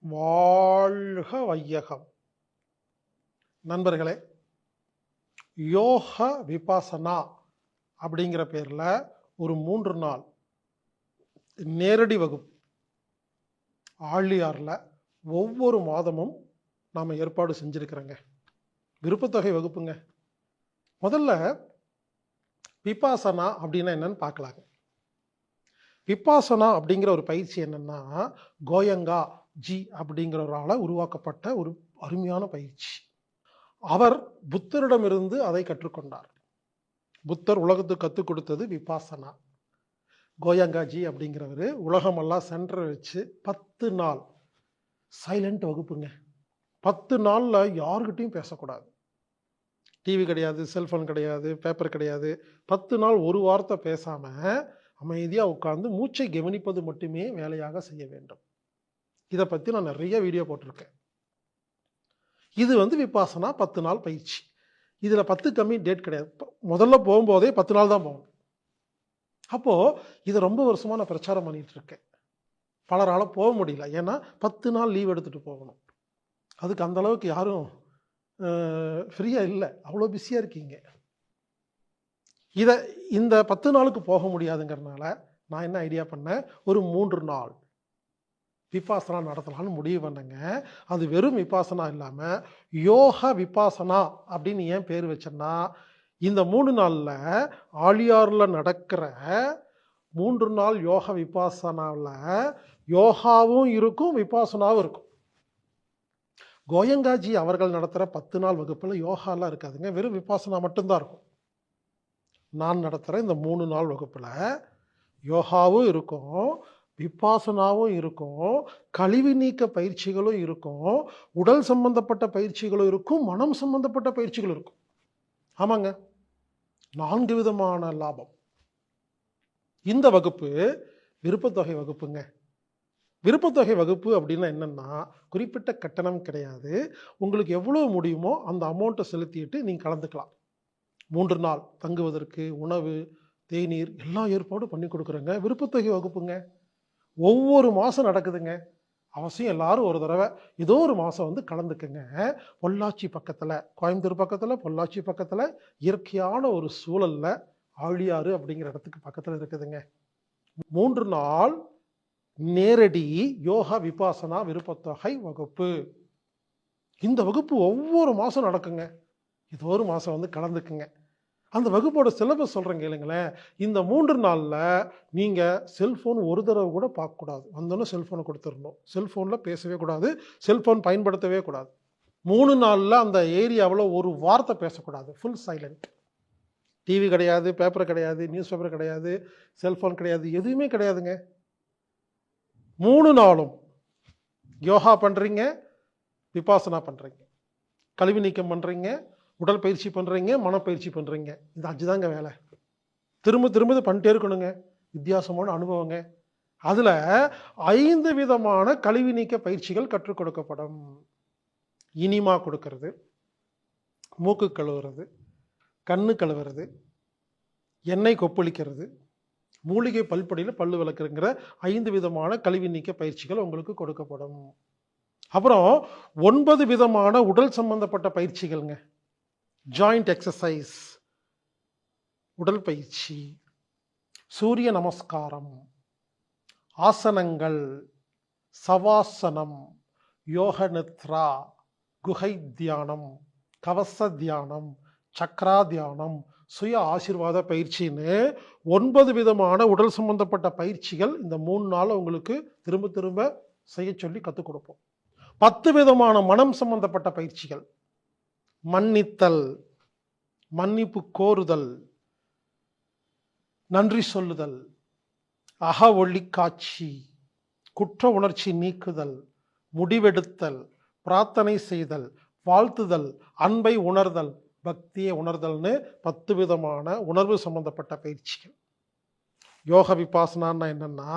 வாழ்க வையகம். நண்பர்களே, யோக விபாசனா அப்படிங்கிற பேரில் ஒரு 3 நாள் நேரடி வகுப்பு ஆழியாரில் ஒவ்வொரு மாதமும் நாம் ஏற்பாடு செஞ்சுருக்கிறோங்க. விருப்பத்தொகை வகுப்புங்க. முதல்ல விபாசனா அப்படின்னா என்னன்னு பார்க்கலாங்க. விபாசனா அப்படிங்கிற ஒரு பயிற்சி என்னன்னா, கோயங்கா ஜி அப்படிங்கிறவரால் உருவாக்கப்பட்ட ஒரு அருமையான பயிற்சி. அவர் புத்தரிடமிருந்து அதை கற்றுக்கொண்டார். புத்தர் உலகத்துக்கு கற்றுக் கொடுத்தது விபாசனா. கோயங்கா ஜி அப்படிங்கிறவர் உலகமெல்லாம் சென்டர் வச்சு 10 நாள் சைலண்ட் வகுப்புங்க. 10 நாளில் யாருக்கிட்டையும் பேசக்கூடாது. டிவி கிடையாது, செல்ஃபோன் கிடையாது, பேப்பர் கிடையாது. 10 நாள் ஒரு வார்த்தை பேசாமல் அமைதியாக உட்கார்ந்து மூச்சை கவனிப்பது மட்டுமே வேலையாக செய்ய வேண்டும். இதை பற்றி நான் நிறைய வீடியோ போட்டிருக்கேன். இது விபாசனா 10 நாள் பயிற்சி. இதில் 10 கம்மி டேட் கிடையாது. முதல்ல போகும்போதே 10 நாள் தான் போகணும். அப்போது இதை ரொம்ப வருஷமாக நான் பிரச்சாரம் பண்ணிகிட்டு இருக்கேன். பலரால் போக முடியல. ஏன்னா 10 நாள் லீவ் எடுத்துகிட்டு போகணும். அதுக்கு அந்தளவுக்கு யாரும் ஃப்ரீயாக இல்லை, அவ்வளோ பிஸியாக இருக்கீங்க. இந்த 10 நாளுக்கு போக முடியாதுங்கிறதுனால நான் என்ன ஐடியா பண்ணேன், ஒரு 3 நாள் விபாசனா நடத்தலான்னு முடிவு பண்ணேங்க. அது வெறும் விபாசனா இல்லாமல் யோக விபாசனா அப்படின்னு ஏன் பேர் வச்சேன்னா, இந்த 3 நாளில் ஆழியாரில் நடக்கிற 3 நாள் யோக விபாசனாவில் யோகாவும் இருக்கும், விபாசனாவும் இருக்கும். கோயங்காஜி அவர்கள் நடத்துகிற 10 நாள் வகுப்பில் யோகாலாம் இருக்காதுங்க, வெறும் விபாசனா மட்டும்தான் இருக்கும். நான் நடத்துகிற இந்த 3 நாள் வகுப்பில் யோகாவும் இருக்கும், விபாசனாவும் இருக்கும், கழிவு நீக்க பயிற்சிகளும் இருக்கும், உடல் சம்பந்தப்பட்ட பயிற்சிகளும் இருக்கும், மனம் சம்பந்தப்பட்ட பயிற்சிகளும் இருக்கும். ஆமாங்க, 4 விதமான லாபம். இந்த வகுப்பு விருப்பத்தொகை வகுப்புங்க. விருப்பத்தொகை வகுப்பு அப்படின்னா என்னென்னா, குறிப்பிட்ட கட்டணம் கிடையாது. உங்களுக்கு எவ்வளோ முடியுமோ அந்த அமௌண்ட்டை செலுத்திட்டு நீங்கள் கலந்துக்கலாம். 3 நாள் தங்குவதற்கு உணவு, தேநீர் எல்லா ஏற்பாடும் பண்ணி கொடுக்குறேங்க. விருப்பத்தொகை வகுப்புங்க. ஒவ்வொரு மாதம் நடக்குதுங்க. அவசியம் எல்லாரும் ஒரு தடவை ஏதோ ஒரு மாதம் கலந்துக்குங்க. பொள்ளாச்சி பக்கத்தில், கோயம்புத்தூர் பக்கத்தில், பொள்ளாச்சி பக்கத்தில் இயற்கையான ஒரு சூழலில் ஆழியாறு அப்படிங்கிற இடத்துக்கு பக்கத்தில் இருக்குதுங்க. 3 நாள் நேரடி யோகா விபாசனா விருப்பத்தொகை வகுப்பு. இந்த வகுப்பு ஒவ்வொரு மாதம் நடக்குங்க. ஏதோ ஒரு மாதம் கலந்துக்குங்க. அந்த வகுப்போட சிலபஸ் சொல்கிறேங்க இல்லைங்களேன். இந்த 3 நாளில் நீங்கள் செல்ஃபோன் ஒரு தடவை கூட பார்க்கக்கூடாது. வந்தோன்னே செல்ஃபோனை கொடுத்துடணும். செல்ஃபோனில் பேசவே கூடாது, செல்ஃபோன் பயன்படுத்தவே கூடாது. 3 நாளில் அந்த ஏரியாவில் ஒரு வார்த்தை பேசக்கூடாது. Full silent. டிவி கிடையாது, பேப்பர் கிடையாது, நியூஸ் பேப்பர் கிடையாது, செல்ஃபோன் கிடையாது, எதுவுமே கிடையாதுங்க. 3 நாளும் யோகா பண்ணுறீங்க, விபாசனா பண்ணுறீங்க, கழிவு நீக்கம் பண்ணுறீங்க, உடல் பயிற்சி பண்ணுறீங்க, மனப்பயிற்சி பண்ணுறீங்க. இந்த 5 தாங்க வேலை. திரும்ப திரும்ப இது பண்ணிட்டே இருக்கணுங்க. வித்தியாசமான அனுபவங்க. அதில் 5 விதமான கழிவு நீக்க பயிற்சிகள் கற்றுக் கொடுக்கப்படும். இனிமா கொடுக்கறது, மூக்கு கழுவுறது, கண்ணு கழுவுறது, எண்ணெய் கொப்பளிக்கிறது, மூலிகை பல்பொடியில் பல்லு விளக்குறங்கிற 5 விதமான கழிவு நீக்க பயிற்சிகள் உங்களுக்கு கொடுக்கப்படும். அப்புறம் 9 விதமான உடல் சம்பந்தப்பட்ட பயிற்சிகள்ங்க. ஜாயிண்ட் எக்ஸசைஸ், உடல் பயிற்சி, சூரிய நமஸ்காரம், ஆசனங்கள், சவாசனம், யோக நித்ரா, குகை தியானம், கவச தியானம், சக்ரா தியானம், சுய ஆசீர்வாத பயிற்சின்னு 9 விதமான உடல் சம்பந்தப்பட்ட பயிற்சிகள் இந்த 3 நாள் உங்களுக்கு திரும்ப திரும்ப செய்ய சொல்லி கற்றுக் கொடுப்போம். 10 விதமான மனம் சம்பந்தப்பட்ட பயிற்சிகள். மன்னித்தல், மன்னிப்பு கோருதல், நன்றி சொல்லுதல், அக ஒளி காட்சி, குற்ற உணர்ச்சி நீக்குதல், முடிவெடுத்தல், பிரார்த்தனை செய்தல், வாழ்த்துதல், அன்பை உணர்தல், பக்தியை உணர்தல்னு 10 விதமான உணர்வு சம்பந்தப்பட்ட பயிற்சிகள். யோக விபாசனான்னா என்னன்னா,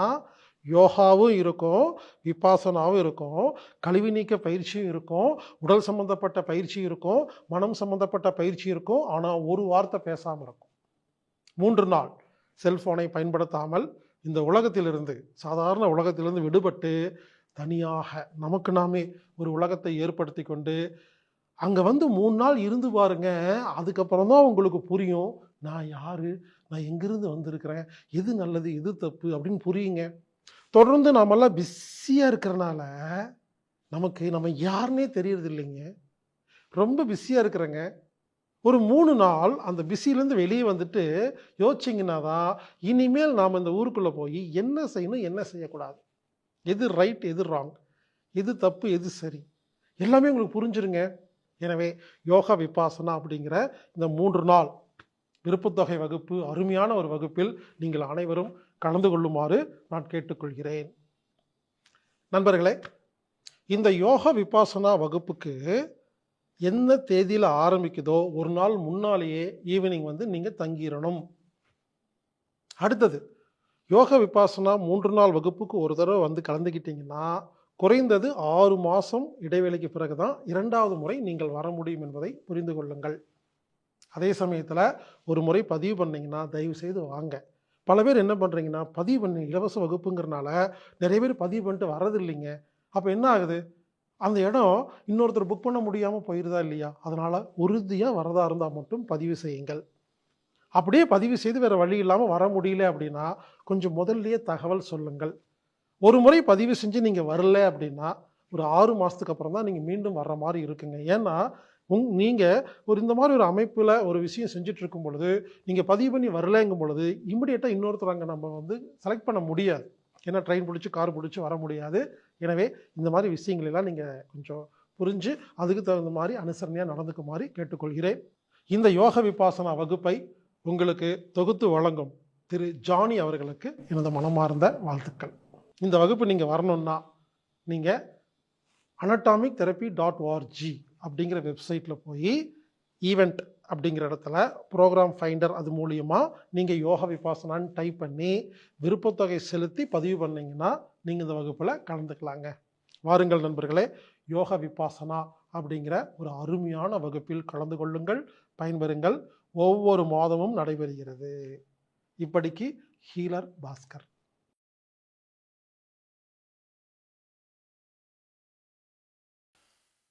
யோகாவும் இருக்கும், விபாசனாவும் இருக்கும், கழிவு நீக்க பயிற்சியும் இருக்கும், உடல் சம்பந்தப்பட்ட பயிற்சி இருக்கும், மனம் சம்பந்தப்பட்ட பயிற்சி இருக்கும். ஆனால் ஒரு வார்த்தை பேசாமல் இருக்கும். 3 நாள் செல்ஃபோனை பயன்படுத்தாமல் இந்த உலகத்திலிருந்து, சாதாரண உலகத்திலிருந்து விடுபட்டு தனியாக நமக்கு நாமே ஒரு உலகத்தை ஏற்படுத்தி கொண்டு அங்கே வந்து 3 நாள் இருந்து பாருங்க. அதுக்கப்புறம் தான் உங்களுக்கு புரியும், நான் யாரு, நான் எங்கிருந்து வந்திருக்கிறேன், எது நல்லது எது தப்பு அப்படின்னு புரியுங்க. தொடர்ந்து நாமெல்லாம் பிஸியாக இருக்கிறனால நமக்கு நம்ம யாருன்னே தெரியறது இல்லைங்க. ரொம்ப பிஸியாக இருக்கிறேங்க. ஒரு 3 நாள் அந்த பிஸிலேருந்து வெளியே வந்துட்டு யோசிச்சிங்கன்னா தான் இனிமேல் நாம் இந்த ஊருக்குள்ளே போய் என்ன செய்யணும் என்ன செய்யக்கூடாது, எது ரைட் எது ராங், எது தப்பு எது சரி, எல்லாமே உங்களுக்கு புரிஞ்சிருங்க. எனவே யோகா விபாசனா அப்படிங்கிற இந்த 3 நாள் விருப்பத்தொகை வகுப்பு, அருமையான ஒரு வகுப்பில் நீங்கள் அனைவரும் கலந்து கொள்ளுமாறு நான் கேட்டுக்கொள்கிறேன். நண்பர்களே, இந்த யோகா விபாசனா வகுப்புக்கு என்ன தேதியில் ஆரம்பிக்குதோ ஒரு நாள் முன்னாலேயே ஈவினிங் வந்து நீங்கள் தங்கிடணும். அடுத்தது யோகா விபாசனா 3 நாள் வகுப்புக்கு ஒரு தடவை வந்து கலந்துக்கிட்டீங்கன்னா குறைந்தது 6 மாதம் இடைவேளைக்கு பிறகு தான் 2வது முறை நீங்கள் வர முடியும் என்பதை புரிந்து கொள்ளுங்கள். அதே சமயத்தில் ஒரு முறை பதிவு பண்ணிங்கன்னா தயவு செய்து வாங்க. பல பேர் என்ன பண்ணுறீங்கன்னா, பதிவு பண்ணி இலவச வகுப்புங்கிறனால நிறைய பேர் பதிவு பண்ணிட்டு வரதில்லைங்க. அப்போ என்ன ஆகுது, அந்த இடம் இன்னொருத்தர் புக் பண்ண முடியாமல் போயிருதா இல்லையா? அதனால் உறுதியாக வரதா இருந்தால் மட்டும் பதிவு செய்யுங்கள். அப்படியே பதிவு செய்து வேறு வழி இல்லாமல் வர முடியல அப்படின்னா கொஞ்சம் முதல்லையே தகவல் சொல்லுங்கள். ஒரு முறை பதிவு செஞ்சு நீங்கள் வரல அப்படின்னா ஒரு 6 மாதத்துக்கு அப்புறம் தான் நீங்கள் மீண்டும் வர்ற மாதிரி இருக்குங்க. ஏன்னா நீங்கள் இந்த மாதிரி ஒரு அமைப்பில் ஒரு விஷயம் செஞ்சுட்டு இருக்கும் பொழுது நீங்கள் பதிவு பண்ணி வரலைங்கும் பொழுது இமிடியேட்டாக இன்னொருத்தர் அங்கே நம்ம வந்து செலக்ட் பண்ண முடியாது. ஏன்னா ட்ரெயின் பிடிச்சி கார் பிடிச்சி வர முடியாது. எனவே இந்த மாதிரி விஷயங்களெல்லாம் நீங்கள் கொஞ்சம் புரிஞ்சு அதுக்கு தகுந்த மாதிரி அனுசரணையாக நடந்துக்குமாறு கேட்டுக்கொள்கிறேன். இந்த யோக விபாசனா வகுப்பை உங்களுக்கு தொகுத்து வழங்கும் திரு ஜானி அவர்களுக்கு எனது மனமார்ந்த வாழ்த்துக்கள். இந்த வகுப்பு நீங்கள் வரணுன்னா நீங்கள் anatomictherapy.org அப்படிங்கிற வெப்சைட்டில் போய் ஈவெண்ட் அப்படிங்கிற இடத்துல ப்ரோக்ராம் ஃபைண்டர் அது மூலியமாக நீங்கள் யோகா விபாசனான்னு டைப் பண்ணி விருப்பத்தொகை செலுத்தி பதிவு பண்ணிங்கன்னா நீங்கள் இந்த வகுப்பில் கலந்துக்கலாங்க. வாருங்கள் நண்பர்களே, யோகா விபாசனா அப்படிங்கிற ஒரு அருமையான வகுப்பில் கலந்து கொள்ளுங்கள், பயன்பெறுங்கள். ஒவ்வொரு மாதமும் நடைபெறுகிறது. இப்படிக்கு ஹீலர் பாஸ்கர்.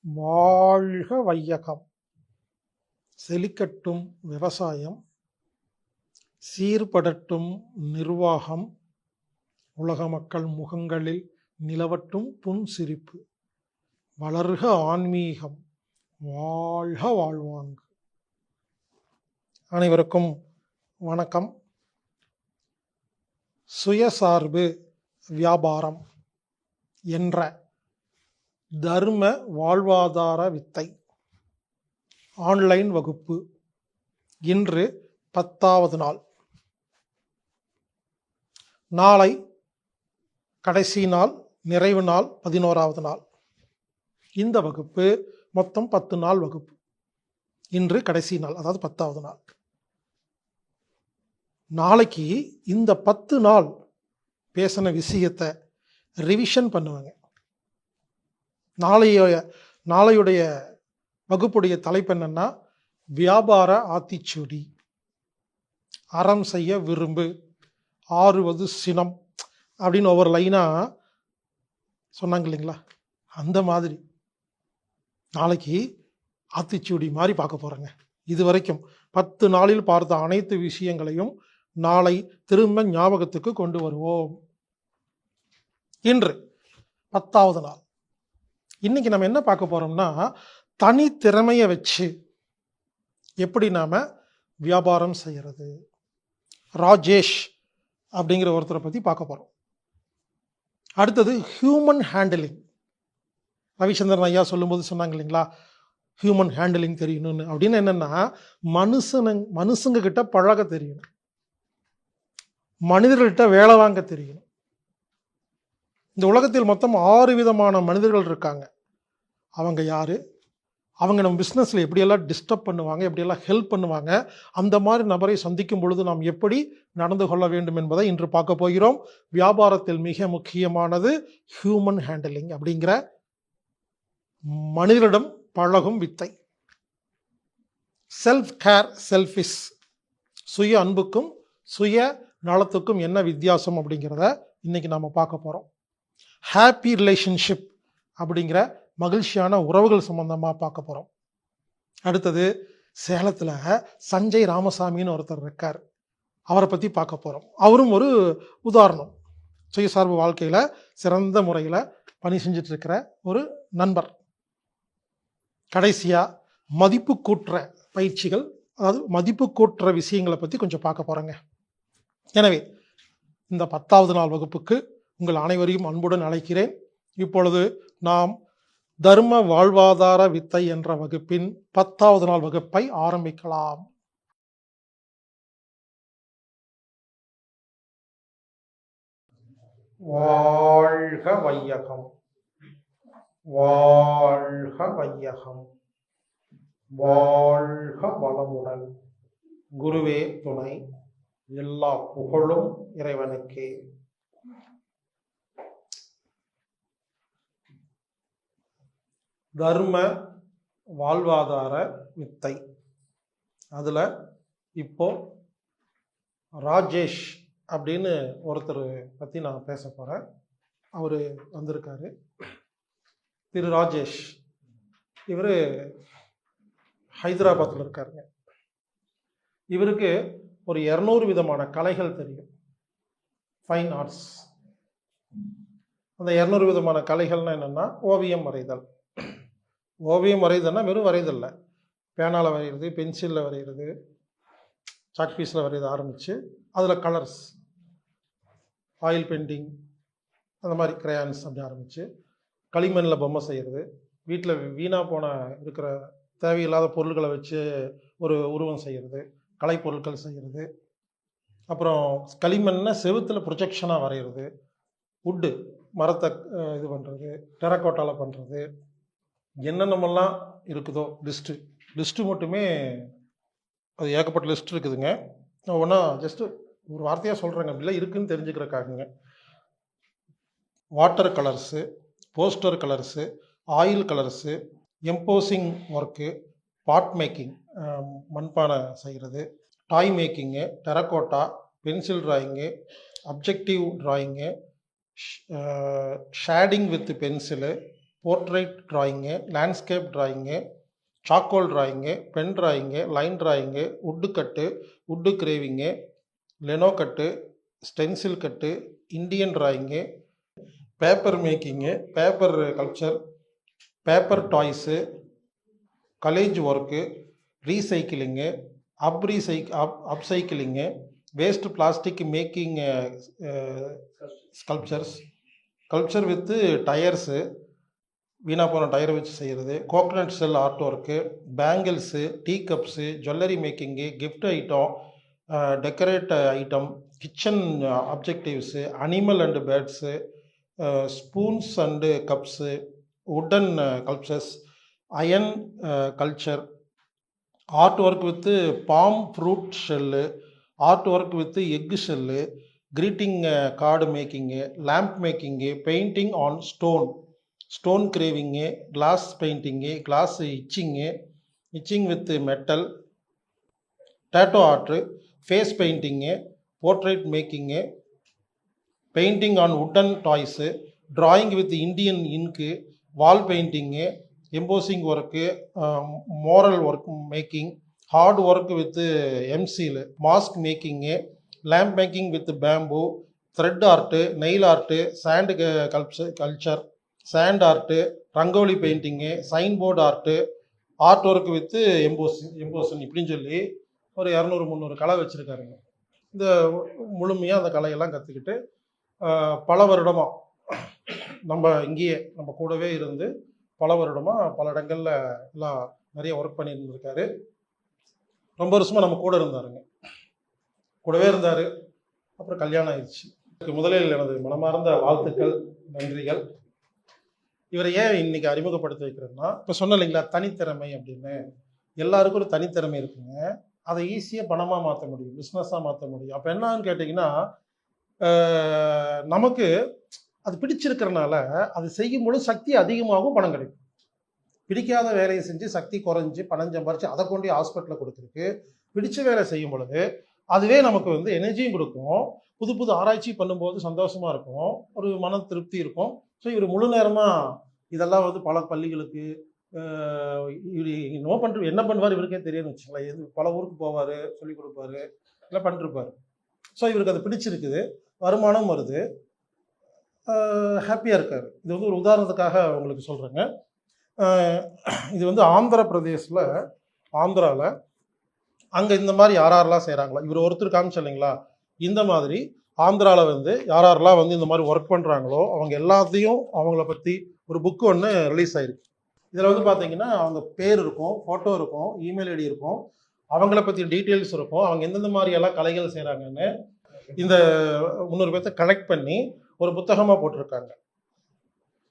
வாழ்க வையகம், செழிக்கட்டும் விவசாயம், சீர்படட்டும் நிர்வாகம், உலக மக்கள் முகங்களில் நிலவட்டும் புன்சிரிப்பு, வளர்க ஆன்மீகம், வாழ்க வாழ்வாங்கு. அனைவருக்கும் வணக்கம். சுயசார்பு வியாபாரம் என்ற தர்ம வாழ்வாதார வித்தை ஆன்லைன் வகுப்பு இன்று 10வது நாள். நாளை கடைசி நாள், நிறைவு நாள் 11வது நாள். இந்த வகுப்பு மொத்தம் 10 நாள் வகுப்பு. இன்று கடைசி நாள், அதாவது 10வது நாள். நாளைக்கு இந்த 10 நாள் பேசின விஷயத்தை ரிவிஷன் பண்ணுவாங்க. நாளையுடைய வகுப்புடைய தலைப்பு என்னன்னா, வியாபார ஆத்திச்சூடி, அறம் செய்ய விரும்பு, ஆறுவது சினம் அப்படின்னு ஒவ்வொரு லைனா சொன்னாங்க இல்லைங்களா? அந்த மாதிரி நாளைக்கு ஆத்திச்சூடி மாதிரி பார்க்க போறேங்க. இது வரைக்கும் 10 நாளில் பார்த்த அனைத்து விஷயங்களையும் நாளை திரும்ப ஞாபகத்துக்கு கொண்டு வருவோம். இன்று 10வது நாள். இன்னைக்கு நம்ம என்ன பார்க்க போறோம்னா, தனி திறமையை வச்சு எப்படி நாம வியாபாரம் செய்யறது. ராஜேஷ் அப்படிங்கிற ஒருத்தரை பத்தி பார்க்க போறோம். அடுத்தது ஹியூமன் ஹேண்டலிங். ரவிச்சந்திரன் ஐயா சொல்லும்போது சொன்னாங்க இல்லைங்களா, ஹியூமன் ஹேண்டலிங் தெரியணும்னு. அப்படின்னு என்னன்னா, மனுஷங்க கிட்ட பழக தெரியணும், மனிதர்கள்கிட்ட வேலை வாங்க தெரியணும். இந்த உலகத்தில் மொத்தம் 6 விதமான மனிதர்கள் இருக்காங்க. அவங்க யாரு, அவங்க நம்ம பிஸ்னஸில் எப்படியெல்லாம் டிஸ்டர்ப் பண்ணுவாங்க, எப்படியெல்லாம் ஹெல்ப் பண்ணுவாங்க, அந்த மாதிரி நபரை சந்திக்கும் பொழுது நாம் எப்படி நடந்து கொள்ள வேண்டும் என்பதை இன்று பார்க்க போகிறோம். வியாபாரத்தில் மிக முக்கியமானது ஹியூமன் ஹேண்டலிங் அப்படிங்கிற மனிதரிடம் பழகும் வித்தை. செல்ஃப் கேர், செல்ஃபிஷ், சுய அன்புக்கும் சுய நலத்துக்கும் என்ன வித்தியாசம் அப்படிங்கிறத இன்னைக்கு நாம பார்க்க போறோம். ஹாப்பி ரிலேஷன்ஷிப் அப்படிங்கிற மகிழ்ச்சியான உறவுகள் சம்பந்தமாக பார்க்க போகிறோம். அடுத்தது சேலத்தில் சஞ்சய் ராமசாமின்னு ஒருத்தர் இருக்கார், அவரை பற்றி பார்க்க போகிறோம். அவரும் ஒரு உதாரணம், சுயசார்பு வாழ்க்கையில் சிறந்த முறையில் பணி செஞ்சுட்டு இருக்கிற ஒரு நண்பர். கடைசியாக மதிப்பு கூட்டுற பயிற்சிகள், அதாவது மதிப்பு கூட்டுற விஷயங்களை பற்றி கொஞ்சம் பார்க்க போகிறோங்க. எனவே இந்த 10வது நாள் வகுப்புக்கு உங்கள் அனைவரையும் அன்புடன் அழைக்கிறேன். இப்பொழுது நாம் தர்ம வாழ்வாதார வித்தை என்ற வகுப்பின் 10வது நாள் வகுப்பை ஆரம்பிக்கலாம். வாழ்க வையகம், வாழ்க வையகம், வாழ்க வளமுடன். குருவே துணை, எல்லா புகழும் இறைவனுக்கே. தர்ம வாழ்வாதார வித்தை, அதில் இப்போ ராஜேஷ் அப்படின்னு ஒருத்தர் பற்றி நான் பேச போகிறேன். அவர் வந்திருக்காரு, திரு ராஜேஷ். இவர் ஹைதராபாத்தில் இருக்காருங்க. இவருக்கு ஒரு 200 விதமான கலைகள் தெரியும், ஃபைன் ஆர்ட்ஸ். அந்த 200 விதமான கலைகள்னால் என்னென்னா, ஓவியம் வரைதல். ஓவியம் வரைதல்னா வெறும் வரைதல்ல, பேனாவில் வரைகிறது, பென்சிலில் வரைகிறது, சாக் பீஸில் வரைகிறது ஆரம்பித்து அதில் கலர்ஸ், ஆயில் பெயிண்டிங், அந்த மாதிரி கிரையான்ஸ் அப்படி ஆரம்பித்து களிமண்ணில் பொம்மை செய்கிறது, வீட்டில் வீணாக போன இருக்கிற தேவையில்லாத பொருள்களை வச்சு ஒரு உருவம் செய்கிறது, கலைப்பொருட்கள் செய்கிறது, அப்புறம் களிமண்ணை செவுத்தில் ப்ரொஜெக்ஷனாக வரைகிறது, உட்டு மரத்தை இது பண்ணுறது, டெரக்கோட்டாவில் பண்ணுறது, என்னென்னமெல்லாம் இருக்குதோ லிஸ்ட்டு மட்டுமே அது ஏகப்பட்ட லிஸ்ட் இருக்குதுங்க. ஒன்றா ஜஸ்ட்டு ஒரு வார்த்தையாக சொல்கிறேங்க, அப்படிலாம் இருக்குதுன்னு தெரிஞ்சுக்கிறக்காகுங்க. Water colours, poster colours, oil colours, embossing work, pot making, மண்பானை செய்கிறது, toy making, terracotta, pencil drawing, objective drawing, shading with pencil, portrait drawing, landscape drawing, charcoal drawing, pen drawing, line drawing, wood cut, wood carving, lino cut, stencil cut, Indian drawing, paper making, paper culture, paper toys, collage work, recycling, upcycling, waste plastic making sculpture with tyres, வீணாக போன டயரை வச்சு செய்கிறது, coconut sell art work, bangles, tea cups, jewellery making, gift item, decorate item, kitchen objectives, animal and birds, spoons and cups, wooden cultures, iron culture, art work with palm fruit shell, art work with egg shell, greeting card making, lamp making, painting on stone carving, glass painting, glass etching with metal, tattoo art, face painting, portrait making, painting on wooden toys, drawing with Indian ink, wall painting, embossing work, mural work making, heart work with M seal, mask making, lamp making with bamboo, thread art, nail art, sand culture, sand art, rangoli painting, sign board art, art work with embossing, இப்படின்னு சொல்லி ஒரு 200-300 கலை வச்சுருக்காருங்க. இந்த முழுமையாக அந்த கலையெல்லாம் கற்றுக்கிட்டு பல வருடமாக நம்ம இங்கேயே நம்ம கூடவே இருந்து பல வருடமாக பல இடங்களில் எல்லாம் நிறைய ஒர்க் பண்ணியிருந்திருக்காரு. ரொம்ப வருஷமாக நம்ம கூடவே இருந்தார். அப்புறம் கல்யாணம் ஆயிடுச்சு. முதலில் எனது மனமார்ந்த வாழ்த்துக்கள், நன்றிகள். இவரை ஏன் இன்னைக்கு அறிமுகப்படுத்தி வைக்கிறேன்னா, இப்போ சொன்ன இல்லைங்களா தனித்திறமை அப்படின்னு, எல்லாருக்கும் ஒரு தனித்திறமை இருக்குங்க. அதை ஈஸியாக பணமாக மாற்ற முடியும், பிஸ்னஸாக மாற்ற முடியும். அப்போ என்னன்னு கேட்டிங்கன்னா, நமக்கு அது பிடிச்சிருக்கிறனால அது செய்யும்போது சக்தி அதிகமாகவும் பணம் கிடைக்கும். பிடிக்காத வேலையை செஞ்சு சக்தி குறைஞ்சி பணம் சம்பாரிச்சு அதை கொண்டு ஹாஸ்பிட்டலில் கொடுத்துருக்கு. பிடிச்ச வேலை செய்யும் பொழுது அதுவே நமக்கு எனர்ஜியும் கொடுக்கும், புது புது ஆராய்ச்சி பண்ணும்போது சந்தோஷமா இருக்கும், ஒரு மன திருப்தி இருக்கும். ஸோ இவர் முழு நேரமாக இதெல்லாம் வந்து பல பள்ளிகளுக்கு நோ பண்ணுற என்ன பண்ணுவார் இவருக்கே தெரியும்னு வச்சுக்கலாம். எது பல ஊருக்கு போவார், சொல்லிக் கொடுப்பாரு, எல்லாம் பண்ணிருப்பார். ஸோ இவருக்கு அது பிடிச்சிருக்குது, வருமானம் வருது, ஹாப்பியாக இருக்கார். இது வந்து ஒரு உதாரணத்துக்காக உங்களுக்கு சொல்கிறேங்க. இது வந்து ஆந்திராவில் அங்கே இந்த மாதிரி யாரெல்லாம் செய்கிறாங்களா, இவர் ஒருத்தர் காமிச்சு இல்லைங்களா, இந்த மாதிரி ஆந்திராவில் வந்து யாரெல்லாம் வந்து இந்த மாதிரி ஒர்க் பண்ணுறாங்களோ அவங்க எல்லாத்தையும் அவங்கள பற்றி ஒரு புக்கு ஒன்று ரிலீஸ் ஆகிருக்கு. இதில் வந்து பார்த்தீங்கன்னா அவங்க பேர் இருக்கும், ஃபோட்டோ இருக்கும், இமெயில் ஐடி இருக்கும், அவங்கள பற்றி டீட்டெயில்ஸ் இருக்கும், அவங்க எந்தெந்த மாதிரி எல்லாம் கலைகள் செய்கிறாங்கன்னு இந்த 300 பேர்த்த கலெக்ட் பண்ணி ஒரு புத்தகமாக போட்டிருக்காங்க.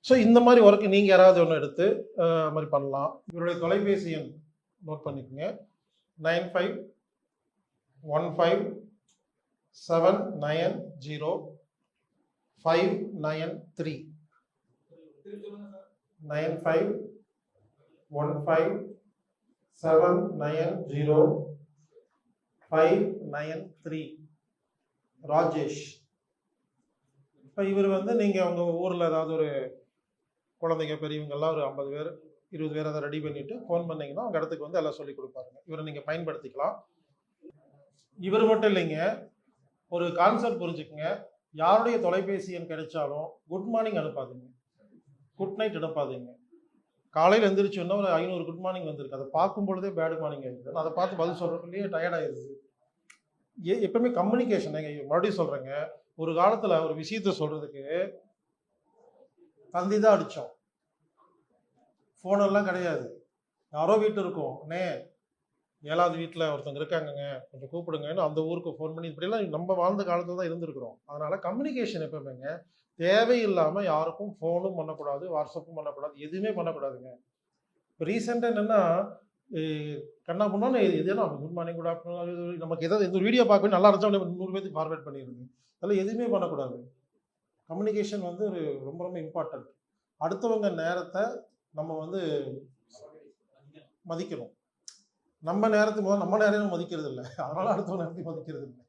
ஸோ இந்த மாதிரி ஒர்க்கு நீங்கள் யாராவது ஒன்று எடுத்து மாதிரி பண்ணலாம். இவருடைய தொலைபேசி எண் நோட் பண்ணிக்கோங்க, 9515790593. 9515790593. ராஜேஷ். இப்போ இவர் வந்து நீங்கள் உங்கள் ஊரில் ஏதாவது ஒரு குழந்தைங்க பெரியவங்கெல்லாம் ஒரு 50 பேர் 20 பேர் அதை ரெடி பண்ணிவிட்டு ஃபோன் பண்ணிங்கன்னா அவங்க இடத்துக்கு வந்து எல்லாம் சொல்லி கொடுப்பாருங்க. இவரை நீங்கள் பயன்படுத்திக்கலாம். இவர் மட்டும் இல்லைங்க, ஒரு கான்செப்ட் புரிஞ்சுக்குங்க, யாருடைய தொலைபேசி எண் கிடைச்சாலும் குட் மார்னிங் அனுப்பாதீங்க, குட் நைட் அனுப்பாதீங்க. காலையில் எழுந்திரிச்சோன்னா ஒரு 500 குட் மார்னிங் வந்திருக்கு, அதை பார்க்கும் பொழுதே பேட் மார்னிங் ஆகிடுது. அதை பார்த்து பதில் சொல்கிறதுக்குள்ளேயே டயர்டாகிடுது. எப்பவுமே கம்யூனிகேஷன், மறுபடியும் சொல்கிறேங்க, ஒரு காலத்தில் ஒரு விஷயத்த சொல்கிறதுக்கு தந்தி தான் அடித்தோம், ஃபோனெல்லாம் கிடையாது. யாரோ வீட்டு இருக்கும், அண்ணே 7வது வீட்டில் ஒருத்தவங்க இருக்காங்கங்க கொஞ்சம் கூப்பிடுங்கன்னு அந்த ஊருக்கு ஃபோன் பண்ணி, இப்படிலாம் நம்ம வாழ்ந்த காலத்தில் தான் இருந்திருக்கிறோம். அதனால் கம்யூனிகேஷன் எப்பவுமேங்க தேவையில்லாமல் யாருக்கும் ஃபோனும் பண்ணக்கூடாது, வாட்ஸ்அப்பும் பண்ணக்கூடாது, எதுவுமே பண்ணக்கூடாதுங்க. இப்போ ரீசெண்டாக என்னென்னா கண்ணா பண்ணால் எதுனா குட் மார்னிங் குட் ஆஃப்டர்நூன், நமக்கு எதாவது எந்த ஒரு வீடியோ பார்க்க நல்லா இருந்துச்சா 100 பேருக்கு ஃபார்வேர்ட் பண்ணிடுது. அதெல்லாம் எதுவுமே பண்ணக்கூடாது. கம்யூனிகேஷன் வந்து ஒரு ரொம்ப ரொம்ப இம்பார்ட்டன்ட். அடுத்தவங்க நேரத்தை நம்ம வந்து மதிக்கணும். நம்ம நேரத்துக்கு முதல்ல நம்ம நேரம் மதிக்கிறது இல்லை, அதனால அடுத்தவங்க நேரத்தையும் மதிக்கிறது இல்லை.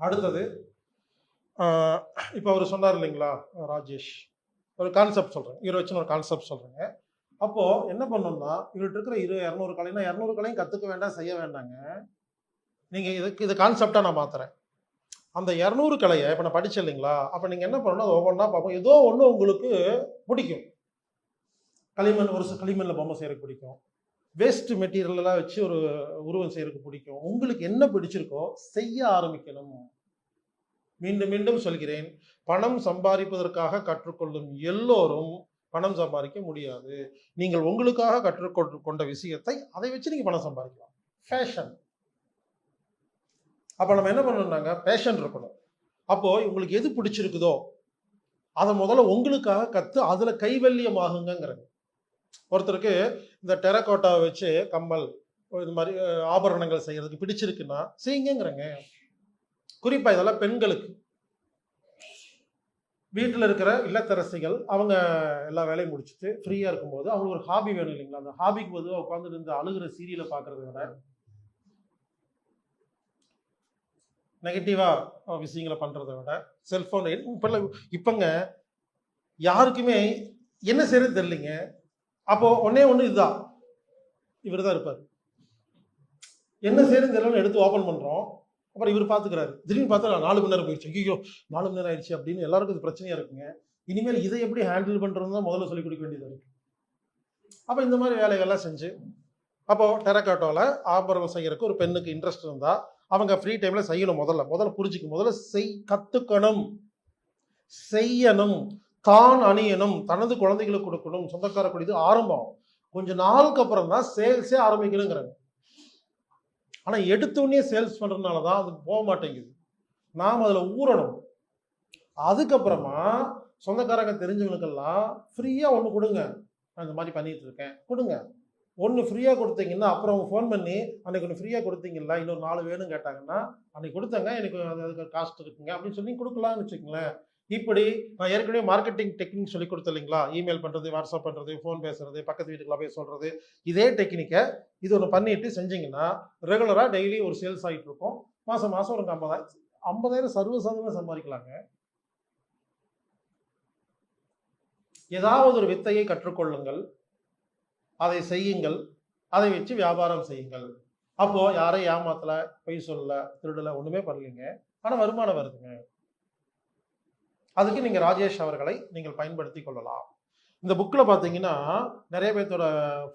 அடுத்தது இப்போ அவர் சொன்னார் இல்லைங்களா ராஜேஷ், ஒரு கான்செப்ட் சொல்கிறேன், இவரை வச்சு ஒரு கான்செப்ட் சொல்கிறேங்க. அப்போது என்ன பண்ணணும்னா இவர்கிட்ட இருக்கிற 200 கலைனா 200 கலையும் கற்றுக்க வேண்டாம், செய்ய வேண்டாங்க. நீங்கள் இது கான்செப்டாக நான் மாற்றுறேன். அந்த 200 கலையை இப்போ நான் படித்தேன் இல்லைங்களா, அப்போ நீங்கள் என்ன பண்ணணும், ஒவ்வொன்றா பார்ப்போம். ஏதோ ஒன்று உங்களுக்கு பிடிக்கும். களிமண், ஒரு களிமண்ணில் பொம்மை செய்கிறதுக்கு பிடிக்கும், வேஸ்ட் மெட்டீரியலெல்லாம் வச்சு ஒரு உருவம் செய்கிறதுக்கு பிடிக்கும். உங்களுக்கு என்ன பிடிச்சிருக்கோ செய்ய ஆரம்பிக்கணும். மீண்டும் மீண்டும் சொல்கிறேன், பணம் சம்பாதிப்பதற்காக கற்றுக்கொள்ளும் எல்லோரும் பணம் சம்பாதிக்க முடியாது. நீங்கள் உங்களுக்காக கற்றுக்கொண்ட விஷயத்தை அதை வச்சு நீங்கள் பணம் சம்பாதிக்கலாம். ஃபேஷன். அப்போ நம்ம என்ன பண்ணணும்னாங்க, பேஷன் இருக்கணும். அப்போது உங்களுக்கு எது பிடிச்சிருக்குதோ அதை முதல்ல உங்களுக்காக கற்று அதில் கைவல்யமாகுங்கிறது. ஒருத்தருக்கு இந்த டெரக்கோட்டாவை வச்சு கம்மல் இது மாதிரி ஆபரணங்கள் செய்கிறதுக்கு பிடிச்சிருக்குன்னா செய்யுங்கிறங்க. குறிப்பாக இதெல்லாம் பெண்களுக்கு. வீட்டில் இருக்கிற இல்லத்தரசிகள் அவங்க எல்லா வேலையும் முடிச்சுட்டு ஃப்ரீயாக இருக்கும்போது அவங்களுக்கு ஒரு ஹாபி வேணும் இல்லைங்களா, அந்த ஹாபிக்கு பொதுவாக உட்காந்துட்டு இந்த அழுகிற சீரியலை பார்க்குறத விட நெகட்டிவாக விஷயங்களை பண்ணுறதை விட செல்ஃபோன் இப்போங்க யாருக்குமே என்ன செய்யறது தெரியலைங்க. அப்போது ஒன்று இதுதான், இவர் தான் இருப்பார். என்ன செய்யறது தெரியலன்னு எடுத்து ஓப்பன் பண்ணுறோம், அப்புறம் இவர் பார்த்துக்கிறாரு. திடீர்னு பார்த்தா 4 மணி நேரம் போயிடுச்சு, ஐயோ 4 மணி நேரம் ஆயிடுச்சு அப்படின்னு எல்லாருக்கும் இது பிரச்சனையாக இருக்குங்க. இனிமேல் இதை எப்படி ஹேண்டில் பண்ணுறது தான் முதல்ல சொல்லிக் கொடுக்க வேண்டியதாக இருக்குது. அப்போ இந்த மாதிரி வேலைகள்லாம் செஞ்சு அப்போது டெரக்கோட்டாவில் ஆபரணம் செய்கிறதுக்கு ஒரு பெண்ணுக்கு இன்ட்ரெஸ்ட் இருந்தால் அவங்க ஃப்ரீ டைமில் செய்யணும். முதல்ல புரிஞ்சுக்கணும், முதல்ல கற்றுக்கணும், செய்யணும், தான் அணியணும், தனது குழந்தைகளுக்கு கொடுக்கணும், சொந்தக்கார இது ஆரம்பம். கொஞ்சம் நாளுக்கு அப்புறம் தான் சேல்ஸே ஆரம்பிக்கணுங்கிறாங்க. ஆனால் எடுத்தோடனே சேல்ஸ் பண்ணுறதுனால தான் அது போக மாட்டேங்குது. நாம் அதில் ஊறணும். அதுக்கப்புறமா சொந்தக்காரங்க தெரிஞ்சவங்களுக்கெல்லாம் ஃப்ரீயாக ஒன்று கொடுங்க, நான் இந்த மாதிரி பண்ணிகிட்டு இருக்கேன் கொடுங்க. ஒன்று ஃப்ரீயாக கொடுத்தீங்கன்னா அப்புறம் அவங்க ஃபோன் பண்ணி அன்றைக்கி ஒன்று ஃப்ரீயாக கொடுத்தீங்களா, இன்னொரு 4 வேணும் கேட்டாங்கன்னா அன்றைக்கி கொடுத்தாங்க, எனக்கு அதுக்கு காஸ்ட் இருக்குங்க அப்படின்னு சொல்லி கொடுக்கலாம்னு வச்சுக்கோங்களேன். இப்படி நான் ஏற்கனவே மார்க்கெட்டிங் டெக்னிக் சொல்லி கொடுத்தேன் இல்லைங்களா, இமெயில் பண்ணுறது, வாட்ஸ்அப் பண்ணுறது, ஃபோன் பேசுறது, பக்கத்து வீட்டுக்குலாம் போய் சொல்கிறது, இதே டெக்னிக்கை இது ஒன்று பண்ணிட்டு செஞ்சிங்கன்னா ரெகுலராக டெய்லி ஒரு சேல்ஸ் ஆகிட்டு இருக்கும். மாதம் மாதம் ஒரு 50,000 சர்வசாதாரணமாக சம்பாதிக்கலாங்க. ஏதாவது ஒரு வித்தையை கற்றுக்கொள்ளுங்கள், அதை செய்யுங்கள், அதை வச்சு வியாபாரம் செய்யுங்கள். அப்போ யாரையும் ஏமாத்தல, பொய் சொல்லல, திருடல, ஒண்ணுமே பண்ணலீங்க. ஆனா வருமானம் வருதுங்க. அதுக்கு நீங்க ராஜேஷ் அவர்களை நீங்கள் பயன்படுத்தி கொள்ளலாம். இந்த புக்ல பாத்தீங்கன்னா நிறைய பேர்த்தோட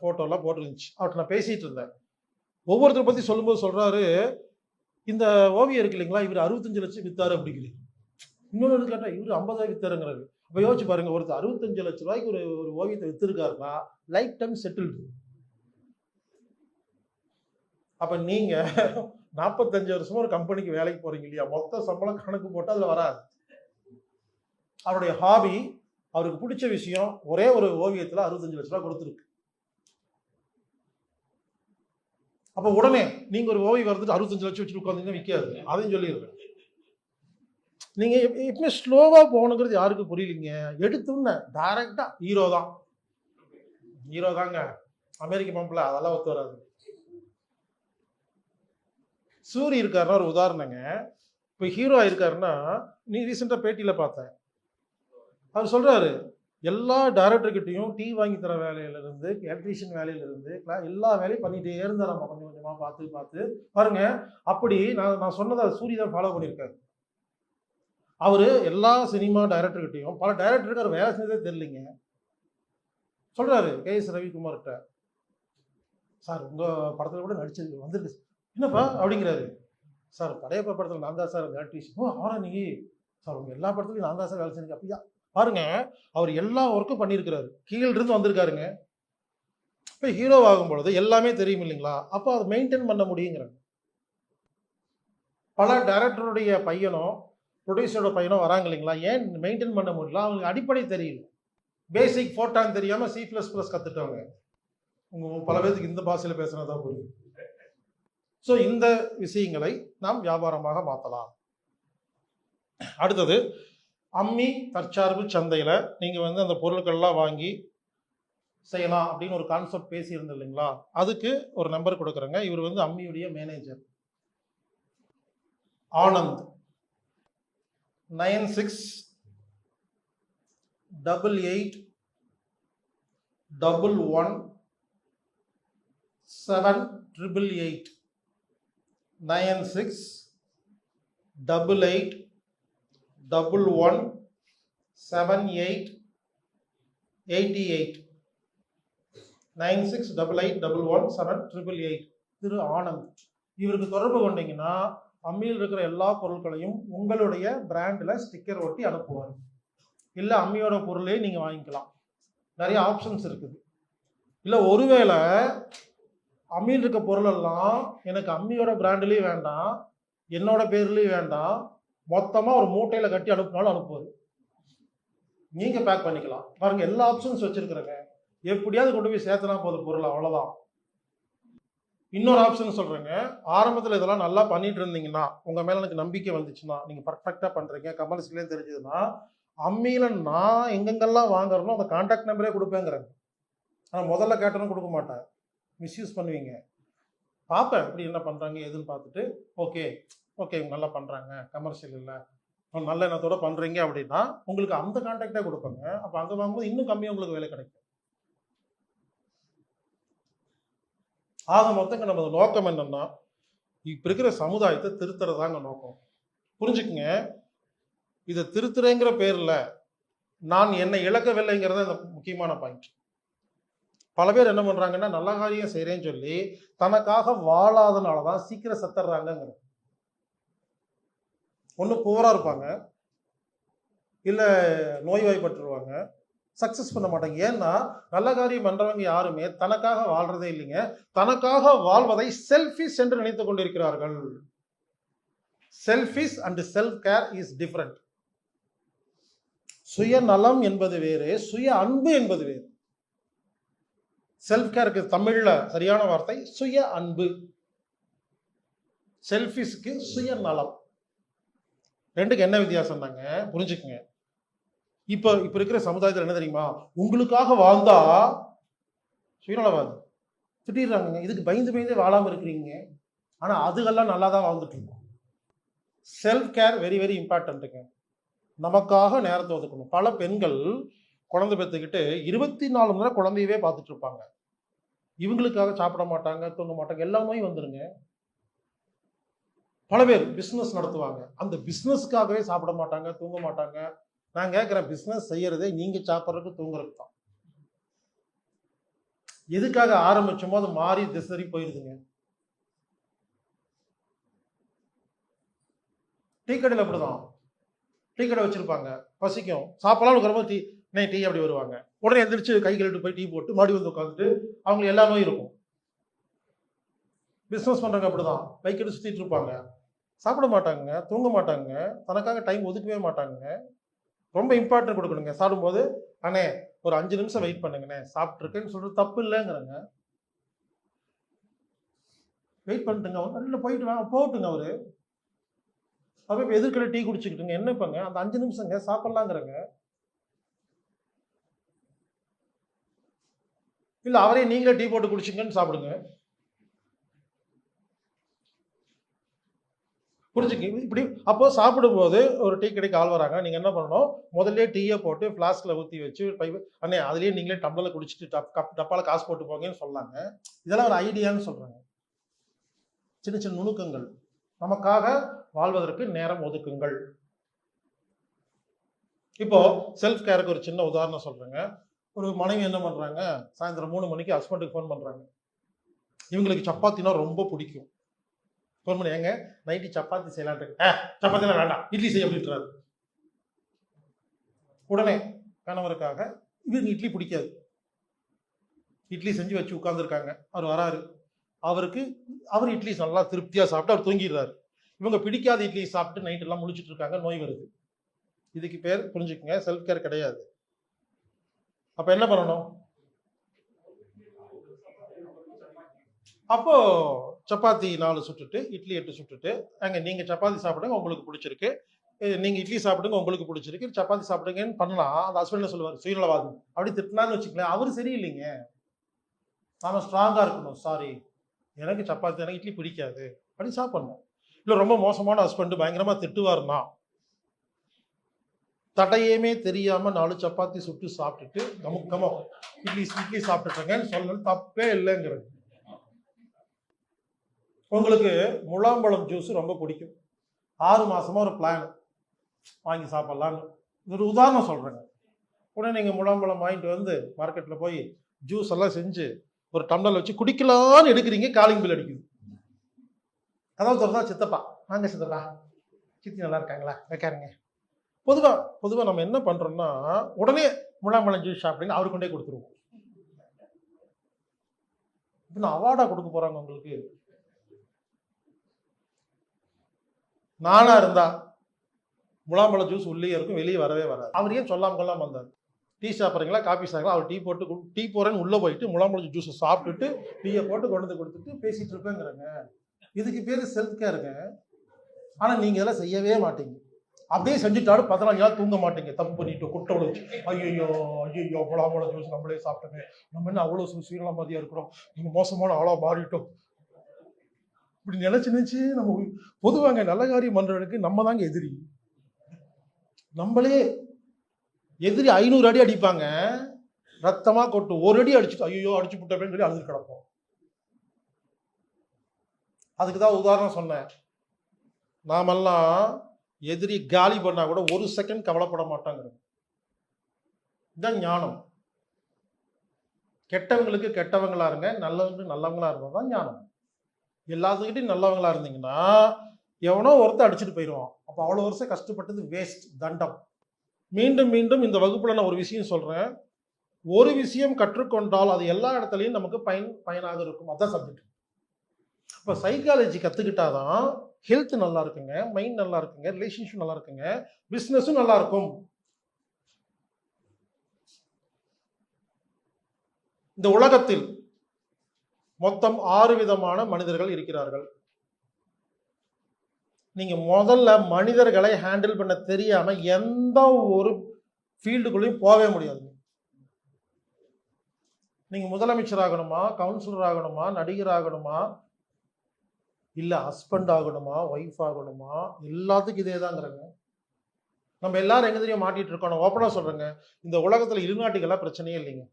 போட்டோ எல்லாம் போட்டுருந்துச்சு. அவர்கிட்ட நான் பேசிட்டு இருந்தேன். ஒவ்வொருத்தரை பத்தி சொல்லும்போது சொல்றாரு, இந்த ஓவியம் இருக்கு இல்லைங்களா, இவர் 65 லட்சம் வித்தாரு அப்படிங்கிறது. இன்னொன்று கேட்டா இவர் 50 வித்தாருங்கிறாரு. அப்ப யோசிச்சு பாருங்க, ஒருத்தர் 65 லட்சம் ரூபாய்க்கு ஒரு ஓவியத்தை வித்திருக்காருன்னா லைஃப் டைம் செட்டில்டு. அப்ப நீங்க 45 வருஷமா ஒரு கம்பெனிக்கு வேலைக்கு போறீங்க இல்லையா, மொத்த சம்பளம் கணக்கு போட்டு அதுல வராது. அவருடைய ஹாபி, அவருக்கு பிடிச்ச விஷயம், ஒரே ஒரு ஓவியத்துல 65 லட்சம் ரூபாய் கொடுத்துருக்கு. அப்ப உடனே நீங்க ஒரு ஓவியம் வரதுட்டு 65 லட்சம் வச்சுட்டு உட்காந்தீங்கன்னா விற்காது. அதையும் சொல்லிடுறேன். நீங்க எப்பவுமே ஸ்லோவா போகணுங்கிறது யாருக்கு புரியலீங்க. எடுத்தோன்னு டைரக்டா ஹீரோ தான். ஹீரோ தாங்க. அமெரிக்க பம்பில் அதெல்லாம் ஒத்து வராது. சூரி இருக்காருன்னா ஒரு உதாரணங்க. இப்போ ஹீரோ ஆயிருக்காருன்னா, நீ ரீசெண்டாக பேட்டியில் பார்த்தேன், அவர் சொல்றாரு, எல்லா டைரக்டர்கிட்டையும் டீ வாங்கி தர வேலையிலிருந்து, எலக்ட்ரீஷியன் வேலையிலிருந்து எல்லா வேலையும் பண்ணிட்டே இருந்தா நம்ம கொஞ்சம் கொஞ்சமா பார்த்து பார்த்து பாருங்க. அப்படி நான் சொன்னதை சூரி தான் ஃபாலோ பண்ணியிருக்காரு. அவரு எல்லா சினிமா டைரக்டர்கிட்டையும், பல டைரக்டருக்கு அவர் வேலை செஞ்சதே தெரியலிங்க. சொல்றாரு KS ரவிக்குமார்கிட்ட, சார் உங்க படத்துல கூட நடிச்சது வந்துருக்கு, என்னப்பா அப்படிங்கிறாரு. சார் படையப்பா படத்துல நான் தான் சார் எலக்ட்ரீஷியன். ஓ அவரா நீ? சார் உங்க எல்லா படத்துலையும் நான் தான் சார் வேலை செஞ்சேன். அப்படியா? பாருங்க, அவர் எல்லா ஒர்க்கும் பண்ணியிருக்கிறாரு, கீழே இருந்து வந்திருக்காருங்க. இப்போ ஹீரோ ஆகும் பொழுது எல்லாமே தெரியும் இல்லைங்களா, அப்போ அதை மெயின்டைன் பண்ண முடியுங்கிறாங்க. பல டைரக்டருடைய பையனோ ப்ரொடியூசரோட பையனோ வராங்க இல்லைங்களா, ஏன் மெயின்டைன் பண்ண முடியல? அவங்களுக்கு அடிப்படை தெரியல. பேசிக் ஃபோர்டான் தெரியாம C++ கத்துட்டவங்க. உங்க பல பேருக்கு இந்த பாஷையில பேசுறதா புரியும். ஸோ இந்த விஷயங்களை நாம் வியாபாரமாக மாற்றலாம். அடுத்தது, அம்மி தற்சார்பு சந்தையில நீங்க அந்த பொருட்கள்லாம் வாங்கி செய்யலாம் அப்படின்னு ஒரு கான்செப்ட் பேசியிருந்தது இல்லைங்களா, அதுக்கு ஒரு நம்பர் கொடுக்குறேங்க. இவர் அம்மியுடைய மேனேஜர் ஆனந்த். 9688117888 9688117888 9688117888 திரு ஆனந்த். இவருக்கு தொடர்பு கொண்டீங்கன்னா அம்மியில் இருக்கிற எல்லா பொருட்களையும் உங்களுடைய பிராண்ட்ல ஸ்டிக்கர் ஒட்டி அனுப்புவார். இல்ல அம்மியோட பொருளே நீங்க வாங்கிக்கலாம். நிறைய ஆப்ஷன்ஸ் இருக்குது. இல்ல ஒருவேளை அம்மியில் இருக்க பொருள் எல்லாம் எனக்கு அம்மியோட பிராண்ட்லயும் வேண்டாம், என்னோட பேர்லயும் வேண்டாம், மொத்தமா ஒரு மூட்டையில கட்டி அனுப்பினாலும் அனுப்புவார். நீங்க பேக் பண்ணிக்கலாம். பாருங்க, எல்லா ஆப்ஷன்ஸ் வச்சிருக்கிறேங்க. எப்படியாவது கொண்டு போய் சேர்த்தனா போதும் பொருள், அவ்வளவுதான். இன்னொரு ஆப்ஷன் சொல்றேங்க. ஆரம்பத்தில் இதெல்லாம் நல்லா பண்ணிட்டு இருந்தீங்கன்னா, உங்க மேல எனக்கு நம்பிக்கை வந்துச்சுன்னா, நீங்க பர்ஃபெக்டா பண்றீங்க, கமர்ஷியலே தெரிஞ்சதுன்னா, அம்மியில நான் எங்கெங்கெல்லாம் வாங்குறனோ அந்த கான்டாக்ட் நம்பரே கொடுப்பேங்கிறேன். ஆனா முதல்ல கேட்டனும் கொடுக்க மாட்டேன், மிஸ்யூஸ் பண்ணுவீங்க. பார்ப்பேன் எப்படி என்ன பண்றாங்க எதுன்னு பார்த்துட்டு, ஓகே இவங்க நல்லா பண்றாங்க, கமர்ஷியல் இல்லை, நல்ல எண்ணத்தோட பண்றீங்க அப்படின்னா உங்களுக்கு அந்த கான்டாக்டே கொடுப்பாங்க. அப்ப அங்க வாங்கும்போது இன்னும் கம்மியா உங்களுக்கு வேலை கிடைக்கும். ஆக மொத்தங்க நம்ம நோக்கம் என்னன்னா, இப்ப இருக்கிற சமுதாயத்தை திருத்துறதாங்க நோக்கம். புரிஞ்சுக்குங்க. இதை திருத்துறேங்கிற பேர்ல நான் என்னை இழக்கவில்லைங்கிறத இந்த முக்கியமான பாயிண்ட். பல பேர் என்ன பண்றாங்கன்னா, நல்ல காரியம் செய்யறேன்னு சொல்லி தனக்காக வாழாதனாலதான் சீக்கிரம் செத்துறாங்க. ஒண்ணு புவரா இருப்பாங்க, இல்ல நோய்வாய்ப்பட்டுருவாங்க, சக்சஸ் பண்ண மாட்டாங்க. ஏன்னா நல்ல காரியம் பண்றவங்க யாருமே தனக்காக வாழ்றதே இல்லைங்க. தனக்காக வாழ்வதை செல்ஃபிஷ் என்று நினைத்துக் கொண்டிருக்கிறார்கள். Selfish and self care is different. சுயநலம் என்பது வேறு, சுய அன்பு என்பது வேறு. செல்ஃப் கேருக்கு தமிழ்ல சரியான வார்த்தை சுய அன்பு, செல்ஃபிஷ்க்கு சுயநலம். ரெண்டுக்கு என்ன வித்தியாசம் தாங்க, புரிஞ்சுக்குங்க. இப்ப இருக்கிற சமுதாயத்தில் என்ன தெரியுமா, உங்களுக்காக வாழ்ந்தா சுயநலவாதம் திட்டிடுறாங்க. இதுக்கு பயந்து பயந்தே வாழாம இருக்கிறீங்க. ஆனா அதுகெல்லாம் நல்லா தான் வாழ்ந்துட்டு இருக்கோம். செல்ஃப் கேர் வெரி வெரி இம்பார்ட்டன்ட்டுங்க. நமக்காக நேரத்தை ஒதுக்கணும். பல பெண்கள் குழந்தை பெற்றுக்கிட்டு 24 மணி நேரம் குழந்தையவே பார்த்துட்டு இருப்பாங்க. இவங்களுக்காக சாப்பிட மாட்டாங்க, தூங்க மாட்டாங்க, எல்லா நோயும் வந்துருங்க. பல பேர் பிஸ்னஸ் நடத்துவாங்க, அந்த பிஸ்னஸ்க்காகவே சாப்பிட மாட்டாங்க, தூங்க மாட்டாங்க. நான் கேட்குறேன், பிஸ்னஸ் செய்யறதே நீங்க சாப்பிட்றதுக்கு தூங்குறதுக்கு தான். எதுக்காக ஆரம்பிச்சோமோ அது மாறி திசறி போயிருதுங்க. டீ கடையில் அப்படிதான். டீ கடை வச்சிருப்பாங்க, பசிக்கும், சாப்பிடலாம் இருக்கிறப்ப டீ டீ அப்படி வருவாங்க. உடனே எந்திரிச்சு கை கழுவிட்டு போய் டீ போட்டு மறுபடியும் வந்து உட்காந்துட்டு அவங்களுக்கு எல்லா நோயும் இருக்கும். பிஸ்னஸ் பண்றவங்க அப்படிதான், பைக்கெட்டு சுத்திட்டு இருப்பாங்க, சாப்பிட மாட்டாங்க, தூங்க மாட்டாங்க, தனக்காக டைம் ஒதுக்கவே மாட்டாங்க. ரொம்ப இம்பார்ட்டன்ட் கொடுக்கணுங்க. சாப்பிடும்போது அண்ணே ஒரு 5 நிமிஷம் வெயிட் பண்ணுங்கண்ணே, சாப்பிட்ருக்கேன்னு சொல்றது தப்பு இல்லைங்கிறங்க. வெயிட் பண்ணிட்டுங்க, நல்ல போயிட்டு வாங்க, போட்டுங்க அவரு. அப்ப இப்போ எதிர்க்கிற டீ குடிச்சுக்கிட்டுங்க, என்ன இப்பங்க அந்த 5 நிமிஷங்க சாப்பிடலாங்கிறங்க. இல்ல அவரே நீங்களே டீ போட்டு குடிச்சுங்கன்னு சாப்பிடுங்க. புரிஞ்சுக்க இப்படி. அப்போ சாப்பிடும்போது ஒரு டீ கடைக்கு ஆள் வராங்க, நீங்க என்ன பண்ணணும், முதல்ல டீயை போட்டு பிளாஸ்க்ல ஊற்றி வச்சு அண்ணே அதுலயே நீங்களே டம்ளர்ல குடிச்சிட்டு டப்பால காசு போட்டு போங்கன்னு சொல்லாங்க. இதெல்லாம் ஒரு ஐடியான்னு சொல்றாங்க. சின்ன சின்ன நுணுக்கங்கள். நமக்காக வாழ்வதற்கு நேரம் ஒதுக்குங்கள். இப்போ செல்ஃப் கேருக்கு ஒரு சின்ன உதாரணம் சொல்றேங்க. ஒரு மனைவி என்ன பண்றாங்க, சாயந்தரம் 3 மணிக்கு ஹஸ்பண்டுக்கு ஃபோன் பண்றாங்க. இவங்களுக்கு சப்பாத்தினா ரொம்ப பிடிக்கும். ஃபோன் பண்ணி, ஏங்க நைட்டு சப்பாத்தி செய்யலான்ட்டு. சப்பாத்திலாம் வேண்டாம், இட்லி செய்ய அப்படின்றாரு. உடனே கணவருக்காக, இவங்க இட்லி பிடிக்காது, இட்லி செஞ்சு வச்சு உட்கார்ந்துருக்காங்க. அவர் வராரு, அவர் இட்லி நல்லா திருப்தியா சாப்பிட்டு அவர் தூங்கிடுறாரு. இவங்க பிடிக்காத இட்லி சாப்பிட்டு நைட் எல்லாம் முழிச்சிட்டு இருக்காங்க, நோய் வருது. இதுக்கு பேர் புரிஞ்சுக்குங்க, செல்ஃப் கேர் கிடையாது. அப்ப என்ன பண்ணணும்? அப்போ சப்பாத்தி 4 சுட்டுட்டு, இட்லி 8 சுட்டுட்டு, அங்க நீங்க சப்பாத்தி சாப்பிடுங்க உங்களுக்கு பிடிச்சிருக்கு, நீங்க இட்லி சாப்பிடுங்க உங்களுக்கு பிடிச்சிருக்கு, சப்பாத்தி சாப்பிடுங்கன்னு பண்ணலாம். அந்த ஹஸ்பண்ட் என்ன சொல்லுவார், சுயநலவாதி அப்படி திட்டினான்னு வச்சுக்கலாம். அவரு சரியில்லைங்க. நாம ஸ்ட்ராங்கா இருக்கணும். சாரி, எனக்கு சப்பாத்தி, எனக்கு இட்லி பிடிக்காது, அப்படி சாப்பிடணும். இல்லை ரொம்ப மோசமான ஹஸ்பண்ட் பயங்கரமா திட்டுவாருன்னா, தடையுமே தெரியாம 4 சப்பாத்தி சுட்டு சாப்பிட்டுட்டு கமுக்கமா இட்லி சாப்பிட்டுட்டேங்கன்னு சொல்லணும், தப்பே இல்லைங்கிறது. உங்களுக்கு முலாம்பழம் ஜூஸ் ரொம்ப பிடிக்கும், 6 மாசமா ஒரு பிளான் வாங்கி சாப்பிடலான்னு ஒரு உதாரணம் சொல்றேங்க. உடனே நீங்க முலாம்பழம் வாங்கிட்டு வந்து மார்க்கெட்ல போய் ஜூஸ் எல்லாம் செஞ்சு ஒரு டம்ளர்ல வச்சு குடிக்கலான்னு எடுக்கிறீங்க, காலிங் பில் அடிக்குது. அதாவது சொல்றதா, சித்தப்பா வாங்க சித்தப்பா, சித்தி நல்லா இருக்காங்களா, வைக்காருங்க. பொதுவா நம்ம என்ன பண்றோம்னா, உடனே முலாம்பழம் ஜூஸ் சாப்பிடுங்க அவரு கொண்டே கொடுத்துருவோம். அவார்டா கொடுக்க போறாங்க உங்களுக்கு. நானா இருந்தா முலாம்பழம் ஜூஸ் உள்ளே இருக்கும், வெளியே வரவே வராது. அவர் ஏன் சொல்லாம கொள்ளாம வந்தார்? டீ சாப்பிட்றீங்களா, காபி சாப்பிட்றீங்களா, அவர் டீ போறேன்னு உள்ள போயிட்டு முலாம்பழம் ஜூஸை சாப்பிட்டுட்டு டீயை போட்டு கொண்டு வந்து கொடுத்துட்டு பேசிட்டு இருப்பேங்கிறங்க. இதுக்கு பேரு செல்ஃப் கேருங்க. ஆனா நீங்க இதெல்லாம் செய்யவே மாட்டீங்க. அப்படியே செஞ்சுட்டாலும் 14 நாள் தூங்க மாட்டீங்க. தப்பு பண்ணிட்டு குட்டை உழைச்சு, ஐயோ முலாம்பழம் ஜூஸ் நம்மளே சாப்பிட்டோமே, நம்ம என்ன அவ்வளவு சுயநலவாதியா இருக்கிறோம், நீங்க மோசமான ஆளா மாறிட்டோம், இப்படி நினைச்சு நம்ம பொதுவாங்க நல்ல காரியம் பண்றவனுக்கு நம்ம தாங்க எதிரி. நம்மளே எதிரி 500 அடி அடிப்பாங்க, ரத்தமா கொட்டும். ஒரு அடி அடிச்சுட்டு ஐயோ அடிச்சு விட்டேன்னு சொல்லி அழுது கிடப்போம். அதுக்குதான் உதாரணம் சொன்னேன். நாமெல்லாம் எதிரி காலி பண்ணா கூட ஒரு செகண்ட் கவலைப்பட மாட்டாங்க. இதுதான் ஞானம். கெட்டவங்களுக்கு கெட்டவங்களா இருங்க, நல்லவங்களுக்கு நல்லவங்களா இருந்தா தான் ஞானம். எல்லாத்துக்கிட்டையும் நல்லவங்களா இருந்தீங்கன்னா எவனோ ஒருத்தர் அடிச்சுட்டு போயிடுவான். அப்போ அவ்வளோ வருஷம் கஷ்டப்பட்டது வேஸ்ட், தண்டம். மீண்டும் மீண்டும் இந்த வகுப்புல நான் ஒரு விஷயம் சொல்றேன். ஒரு விஷயம் கற்றுக்கொண்டால் அது எல்லா இடத்துலையும் நமக்கு பயனாக இருக்கும். அதான் சப்ஜெக்ட். இப்போ சைக்காலஜி கத்துக்கிட்டாதான் ஹெல்த் நல்லா இருக்குங்க, மைண்ட் நல்லா இருக்குங்க, ரிலேஷன்ஷிப் நல்லா இருக்குங்க, பிசினஸும் நல்லா இருக்கும். இந்த உலகத்தில் மொத்தம் 6 விதமான மனிதர்கள் இருக்கிறார்கள். நீங்க முதல்ல மனிதர்களை ஹேண்டில் பண்ண தெரியாம எந்த ஒரு ஃபீல்டுக்குள்ளேயும் போகவே முடியாது. நீங்க முதலமைச்சர் ஆகணுமா, கவுன்சிலர் ஆகணுமா, நடிகர் ஆகணுமா, இல்லை ஹஸ்பண்ட் ஆகணுமா, ஒய்ஃப் ஆகணுமா, எல்லாத்துக்கும் இதே தாங்கிறாங்க. நம்ம எல்லாரும் எங்க தெரியும் மாட்டிட்டு இருக்கோம். நான் ஓப்பனா சொல்றேங்க, இந்த உலகத்துல இலுமினாட்டிக்கெல்லாம் பிரச்சனையே இல்லைங்க.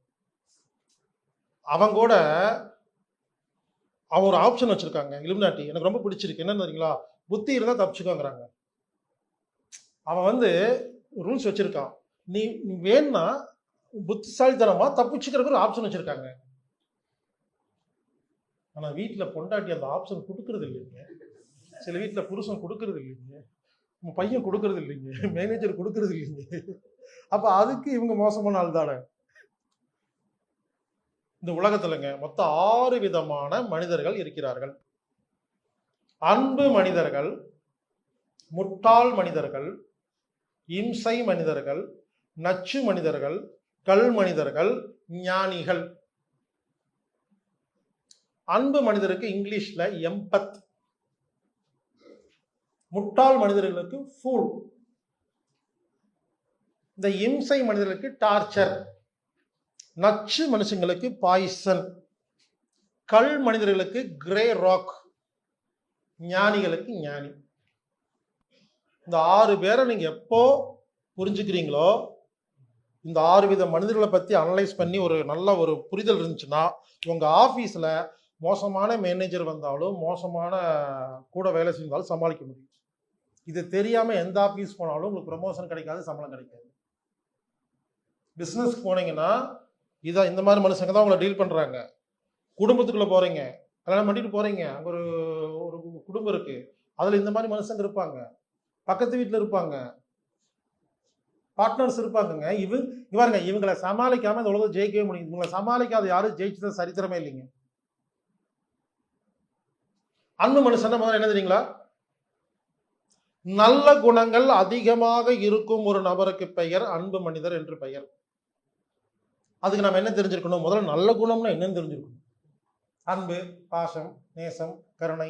அவங்க கூட அவன் ஒரு ஆப்ஷன் வச்சிருக்காங்க. இலுமினாட்டி எனக்கு ரொம்ப பிடிச்சிருக்கு. என்னன்னு தெரியுங்களா? புத்தி இருந்தா தப்பிச்சுக்கோங்கிறாங்க. அவன் வந்து ரூல்ஸ் வச்சிருக்கான். நீ நீ வேணும்னா புத்திசாலித்தனமா தப்பிச்சுக்கிறதுக்கு ஒரு ஆப்ஷன் வச்சிருக்காங்க. ஆனா வீட்டுல பொண்டாட்டி அந்த ஆப்ஷன் கொடுக்கறது இல்லைங்க. சில வீட்டுல புருஷன் கொடுக்கறது இல்லைங்க, உங்க பையன் கொடுக்கறது இல்லைங்க, மேனேஜர் கொடுக்கறது இல்லைங்க. அப்ப அதுக்கு இவங்க மோசமான ஆள் தானே. இந்த உலகத்துலங்க மொத்தம் 6 விதமான மனிதர்கள் இருக்கிறார்கள். அன்பு மனிதர்கள், முட்டாள் மனிதர்கள், இம்சை மனிதர்கள், நச்சு மனிதர்கள், கல் மனிதர்கள், ஞானிகள். அன்பு மனிதருக்கு இங்கிலீஷ்ல எம்பத், முட்டாள் மனிதர்களுக்கு ஃபூல், இந்த இம்சை மனிதர்களுக்கு டார்ச்சர், நச்சு மனுஷங்களுக்கு பாய்சன், கல் மனிதர்களுக்கு கிரே ராக், ஞானிகளுக்கு ஞானி. இந்த 6 பேரை நீங்க எப்போ புரிஞ்சுக்கிறீங்களோ, இந்த 6 வித மனிதர்களை பத்தி அனலைஸ் பண்ணி ஒரு நல்ல ஒரு புரிதல் இருந்துச்சுன்னா, உங்க ஆபீஸ்ல மோசமான மேனேஜர் வந்தாலும், மோசமான கூட வேலை செஞ்சாலும் சமாளிக்க முடியும். இது தெரியாம எந்த ஆபீஸ் போனாலும் உங்களுக்கு ப்ரமோஷன் கிடைக்காது, சம்பளம் கிடைக்காது. பிசினஸ்க்கு போனீங்கன்னா இதான் இந்த மாதிரி மனுஷங்க தான் உங்களை டீல் பண்றாங்க. குடும்பத்துக்குள்ள போறீங்க, கல்யாணம் பண்ணிட்டு போறீங்க, அங்க ஒரு ஒரு குடும்பம் இருக்கு, அதுல இந்த மாதிரி மனுஷங்க இருப்பாங்க. பக்கத்து வீட்டுல இருப்பாங்க, பார்ட்னர்ஸ் இருப்பாங்க. இவங்க இவங்களை சமாளிக்காம இந்த உலகம் ஜெயிக்கவே முடியும். இவங்களை சமாளிக்காத யாரும் ஜெயிச்சது சரித்திரமே இல்லைங்க. அன்பு மனுஷன் முதல்ல என்ன தெரியுங்களா? நல்ல குணங்கள் அதிகமாக இருக்கும் ஒரு நபருக்கு பெயர் அன்பு மனிதர் என்று பெயர். அதுக்கு நம்ம என்ன தெரிஞ்சிருக்கணும்? முதல்ல நல்ல குணம்னா என்னன்னு தெரிஞ்சிருக்கணும். அன்பு, பாசம், நேசம், கருணை,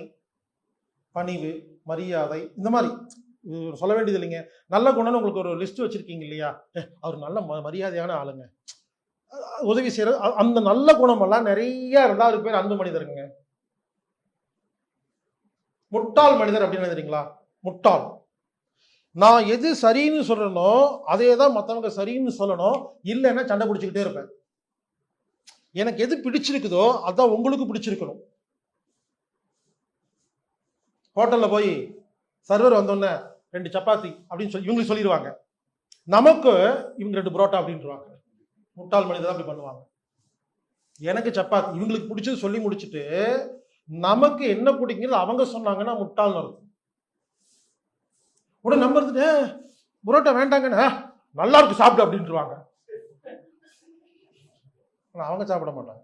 பணிவு, மரியாதை, இந்த மாதிரி சொல்ல வேண்டியது இல்லைங்க. நல்ல குணம்னு உங்களுக்கு ஒரு லிஸ்ட் வச்சிருக்கீங்க இல்லையா? அவர் நல்ல மரியாதையான ஆளுங்க, உதவி செய்யறது, அந்த நல்ல குணமெல்லாம் நிறைய இருந்தா அதுக்கு பேர் அன்பு மனிதருங்க. முட்டாள் மனிதர் அப்படின்னு தெரியுங்களா? முட்டாள், நான் எது சரின்னு சொல்றனோ அதே தான் மற்றவங்க சரின்னு சொல்லணும், இல்லைன்னா சண்டை பிடிச்சிக்கிட்டே இருப்பேன். எனக்கு எது பிடிச்சிருக்குதோ அதான் உங்களுக்கு பிடிச்சிருக்கணும். ஹோட்டல்ல போய் சர்வர் வந்தோடனே 2 சப்பாத்தி அப்படின்னு சொல்லி இவங்களுக்கு சொல்லிடுவாங்க, நமக்கு இவங்க 2 புரோட்டா அப்படின்றாங்க. முட்டாள் மனிதர் அப்படி பண்ணுவாங்க. எனக்கு சப்பாத்தி, இவங்களுக்கு பிடிச்சது சொல்லி முடிச்சுட்டு நமக்கு என்ன பிடிக்கிறது அவங்க சொன்னாங்கன்னா முட்டாள் அர்த்தம். உடனே நம்ம இருந்துட்டு புரோட்டா வேண்டாங்கன்னு நல்லா இருக்கு சாப்பிட்டு அப்படின்ட்டுருவாங்க. அவங்க சாப்பிட மாட்டாங்க.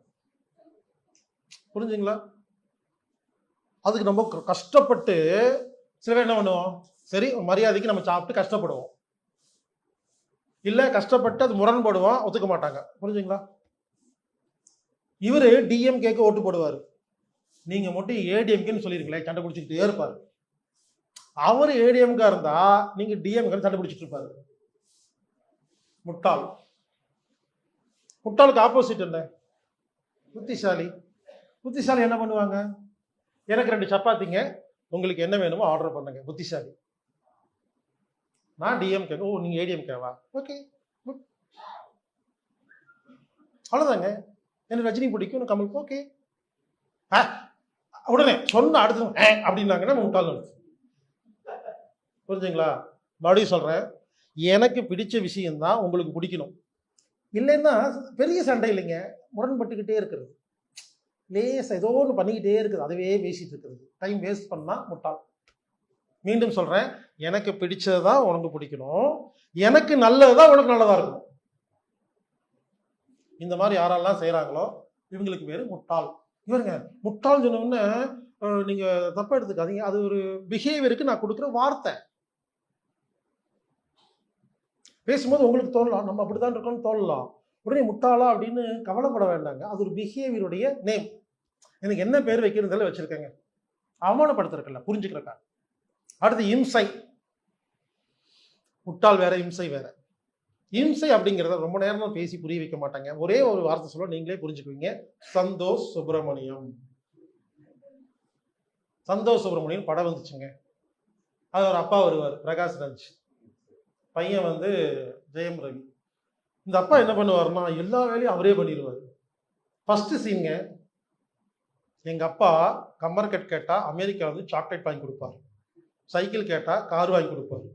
புரிஞ்சுங்களா? அதுக்கு நம்ம கஷ்டப்பட்டு சில பேர் என்ன பண்ணுவோம், சரி மரியாதைக்கு நம்ம சாப்பிட்டு கஷ்டப்படுவோம், இல்ல கஷ்டப்பட்டு அது முரண்படுவோம், ஒத்துக்க மாட்டாங்க. புரிஞ்சுங்களா? இவரு டிஎம்கேக்கு ஓட்டு போடுவாரு, நீங்க மட்டும் ஏடிஎம்கேன்னு சொல்லிருக்கீங்களே, சண்டை பிடிச்சிக்கிட்டே இருப்பாரு. அவரு ஏடிஎம்கா இருந்தா நீங்க டிஎம்கே சண்டை பிடிச்சிட்டு இருப்பாரு. முட்டாள். முட்டாளுக்கு ஆப்போசிட் என்ன? புத்திசாலி. புத்திசாலி என்ன பண்ணுவாங்க, எனக்கு 2 சப்பாத்திங்க, உங்களுக்கு என்ன வேணுமோ ஆர்டர் பண்ணுங்க. புத்திசாலி. நான் டிஎம்கே, ஓ நீங்க ஏடிஎம்கேவா, ஓகே குட், அவ்வளவுதாங்க. எனக்கு ரஜினி பிடிக்கும், கமல், ஓகே. உடனே சொன்ன அடுத்து அப்படின்னாங்கன்னா முட்டாள். புரிஞ்சுங்களா? மறுபடியும் சொல்றேன், எனக்கு பிடிச்ச விஷயம்தான் உங்களுக்கு பிடிக்கணும். இல்லைன்னா பெரிய சண்டை இல்லைங்க, முரண்பட்டுக்கிட்டே இருக்கிறது, லேசா ஏதோ ஒன்று பண்ணிக்கிட்டே இருக்குது, அதுவே பேசிட்டு இருக்கிறது, டைம் வேஸ்ட் பண்ணா முட்டாள். மீண்டும் சொல்றேன், எனக்கு பிடிச்சதுதான் உனக்கு பிடிக்கணும், எனக்கு நல்லதுதான் உனக்கு நல்லதா இருக்கணும். இந்த மாதிரி யாரெல்லாம் செய்யறாங்களோ இவங்களுக்கு பேரு முட்டாள். இவருங்க முட்டாள் சொன்ன நீங்க தப்பா எடுத்துக்காதீங்க, அது ஒரு பிஹேவியருக்கு நான் கொடுக்குற வார்த்தை. பேசும்போது உங்களுக்கு தோணலாம் நம்ம அப்படித்தான் இருக்கோம்னு தோணலாம், உடனே முட்டாளா அப்படின்னு கவலைப்பட வேண்டாங்க. அது ஒரு பிஹேவியருடைய நேம். எனக்கு என்ன பேர் வைக்கிறதுல வச்சிருக்கேங்க, அவமானப்படுத்துறதுல, புரிஞ்சுக்கிறக்கா. அடுத்து இம்சை. முட்டாள் வேற, இம்சை வேற. இம்சை அப்படிங்கிறத ரொம்ப நேரம் பேசி புரிய வைக்க மாட்டாங்க, ஒரே ஒரு வார்த்தை சொல்ல நீங்களே புரிஞ்சுக்குவீங்க. சந்தோஷ் சுப்பிரமணியம். சந்தோஷ் சுப்ரமணியன் படம் வந்துச்சுங்க. அது ஒரு அப்பா வருவார், பிரகாஷ்ராஜ். பையன் வந்து ஜெயம் ரவி. இந்த அப்பா என்ன பண்ணுவாருன்னா எல்லா வேலையும் அவரே பண்ணிடுவார். ஃபர்ஸ்ட் சீனுங்க, எங்க அப்பா கம்மர்கட் கேட்டா அமெரிக்கா வந்து சாக்லேட் வாங்கி கொடுப்பாரு, சைக்கிள் கேட்டா கார் வாங்கி கொடுப்பாரு.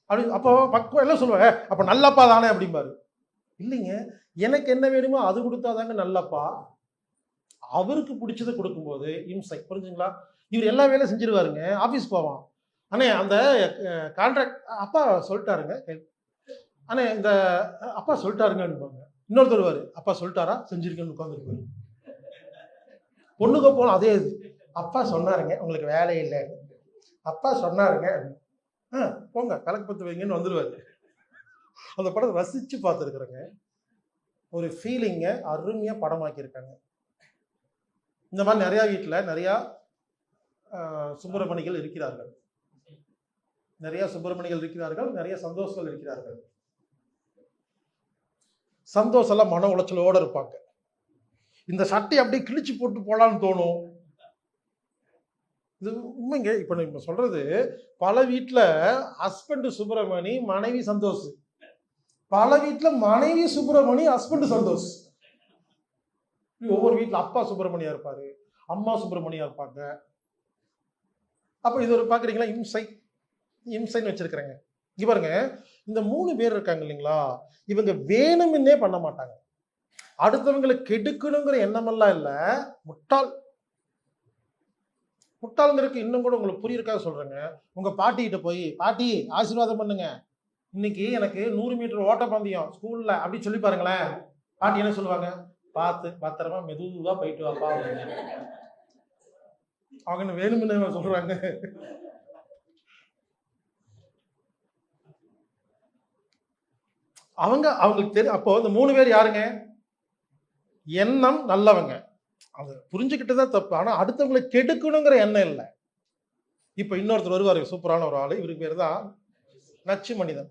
அப்படி அப்போ பக்கம் எல்லாம் சொல்லுவாங்க, அப்ப நல்லப்பா தானே அப்படிம்பாரு. இல்லைங்க, எனக்கு என்ன வேணுமோ அது கொடுத்தாதாங்க நல்லப்பா. அவருக்கு பிடிச்சதை கொடுக்கும்போது இம்சை. புரிஞ்சுங்களா? இவர் எல்லா வேலையும் செஞ்சிருவாருங்க. ஆஃபீஸ் போவான், அண்ணே அந்த கான்ட்ராக்ட் அப்பா சொல்லிட்டாருங்க, அண்ணே இந்த அப்பா சொல்லிட்டாருங்கன்னு. இன்னொருத்தர் வருவாரு, அப்பா சொல்லிட்டாரா, செஞ்சிருக்கேன்னு உட்காந்துருப்பாரு. பொண்ணுக்கு போகணும் அதே இது, அப்பா சொன்னாருங்க உங்களுக்கு வேலை இல்லை, அப்பா சொன்னாருங்க, போங்க கலக்கு பத்து வைங்கன்னு வந்துடுவாரு. அந்த படத்தை ரசிச்சு பார்த்துருக்குறேங்க. ஒரு ஃபீலிங்கை அருமையாக படமாக்கியிருக்காங்க. இந்த மாதிரி நிறையா வீட்டில் நிறையா சுப்பிரமணிகள் இருக்கிறார்கள், நிறைய சுப்பிரமணிகள் இருக்கிறார்கள், நிறைய சந்தோஷங்கள் இருக்கிறார்கள். சந்தோஷம் எல்லாம் மன உளைச்சலோடு இருப்பாங்க. இந்த சட்டை அப்படியே கிழிச்சு போட்டு போலான்னு தோணும். இது உண்மைங்க. இப்ப நம்ம சொல்றது, பல வீட்டுல ஹஸ்பண்ட் சுப்பிரமணி, மனைவி சந்தோஷ். பல வீட்டுல மனைவி சுப்பிரமணி, ஹஸ்பண்ட் சந்தோஷ். ஒவ்வொரு வீட்டுல அப்பா சுப்பிரமணியா இருப்பாரு, அம்மா சுப்பிரமணியா இருப்பாங்க. அப்ப இது ஒரு பாக்குறீங்களா இம்சை, இம்சைன்னு வச்சிருக்கிறேங்க. இங்க பாருங்க, இந்த 3 பேர் இருக்காங்க இல்லைங்களா, இவங்க வேணும்னே பண்ண மாட்டாங்க. அடுத்தவங்களை கெடுக்கணுங்கிற எண்ணமெல்லாம் இல்ல. முட்டாள், முட்டாளுங்கிறதுக்கு இன்னும் கூட உங்களுக்கு புரியிருக்காக சொல்றேங்க. உங்க பாட்டிகிட்ட போய், பாட்டி ஆசீர்வாதம் பண்ணுங்க, இன்னைக்கு எனக்கு 100 மீட்டர் ஓட்டப்பந்தயம் ஸ்கூல்ல அப்படி சொல்லி பாருங்களேன். பாட்டி என்ன சொல்லுவாங்க, பார்த்து பத்திரமா மெதுவா போயிட்டு வாப்பா. அவங்க வேணும்னு சொல்றாங்க. அவங்களுக்கு தெரியும். அப்போ இந்த 3 பேர் யாருங்க? எண்ணம் நல்லவங்க, அதை புரிஞ்சுக்கிட்டுதான் தப்பு. ஆனா அடுத்தவங்களை கெடுக்கணுங்கிற எண்ணம் இல்லை. இப்ப இன்னொருத்தர் வருவாரு, சூப்பரான ஒரு ஆளு, இவருக்கு பேர் தான் நச்சு மனிதன்,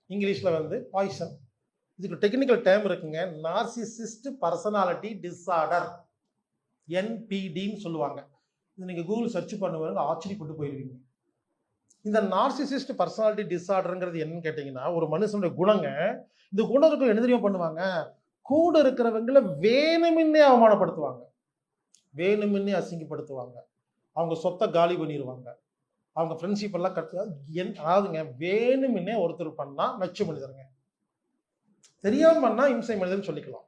இங்கிலீஷ்ல வந்து பாய்சன். இதுக்கு டெக்னிக்கல் டேர்ம் இருக்குங்க, நார்சிசிஸ்ட் பர்சனாலிட்டி டிஸார்டர், NPDன்னு சொல்லுவாங்க. இது நீங்க கூகுள் சர்ச் பண்ணுவாங்க, ஆச்சரியப்பட்டு போயிருவீங்க. இந்த நார்சிசிஸ்ட் பர்சனாலிட்டி டிஸார்டர்ங்கிறது என்னன்னு கேட்டீங்கன்னா, ஒரு மனுஷனுடைய குணங்க. இந்த குணத்துக்கு என்ன தெரியுமா பண்ணுவாங்க, கூட இருக்கிறவங்களை வேணுமின்னே அவமானப்படுத்துவாங்க, வேணுமின்னே அசிங்கப்படுத்துவாங்க, அவங்க சொத்தை காலி பண்ணிடுவாங்க, அவங்க ஃப்ரெண்ட்ஷிப் எல்லாம் அதாவதுங்க வேணுமின்னே ஒருத்தர் பண்ணா நச்சு மனிதருங்க, தெரியாம பண்ணா இம்சை மனிதன் சொல்லிக்கலாம்.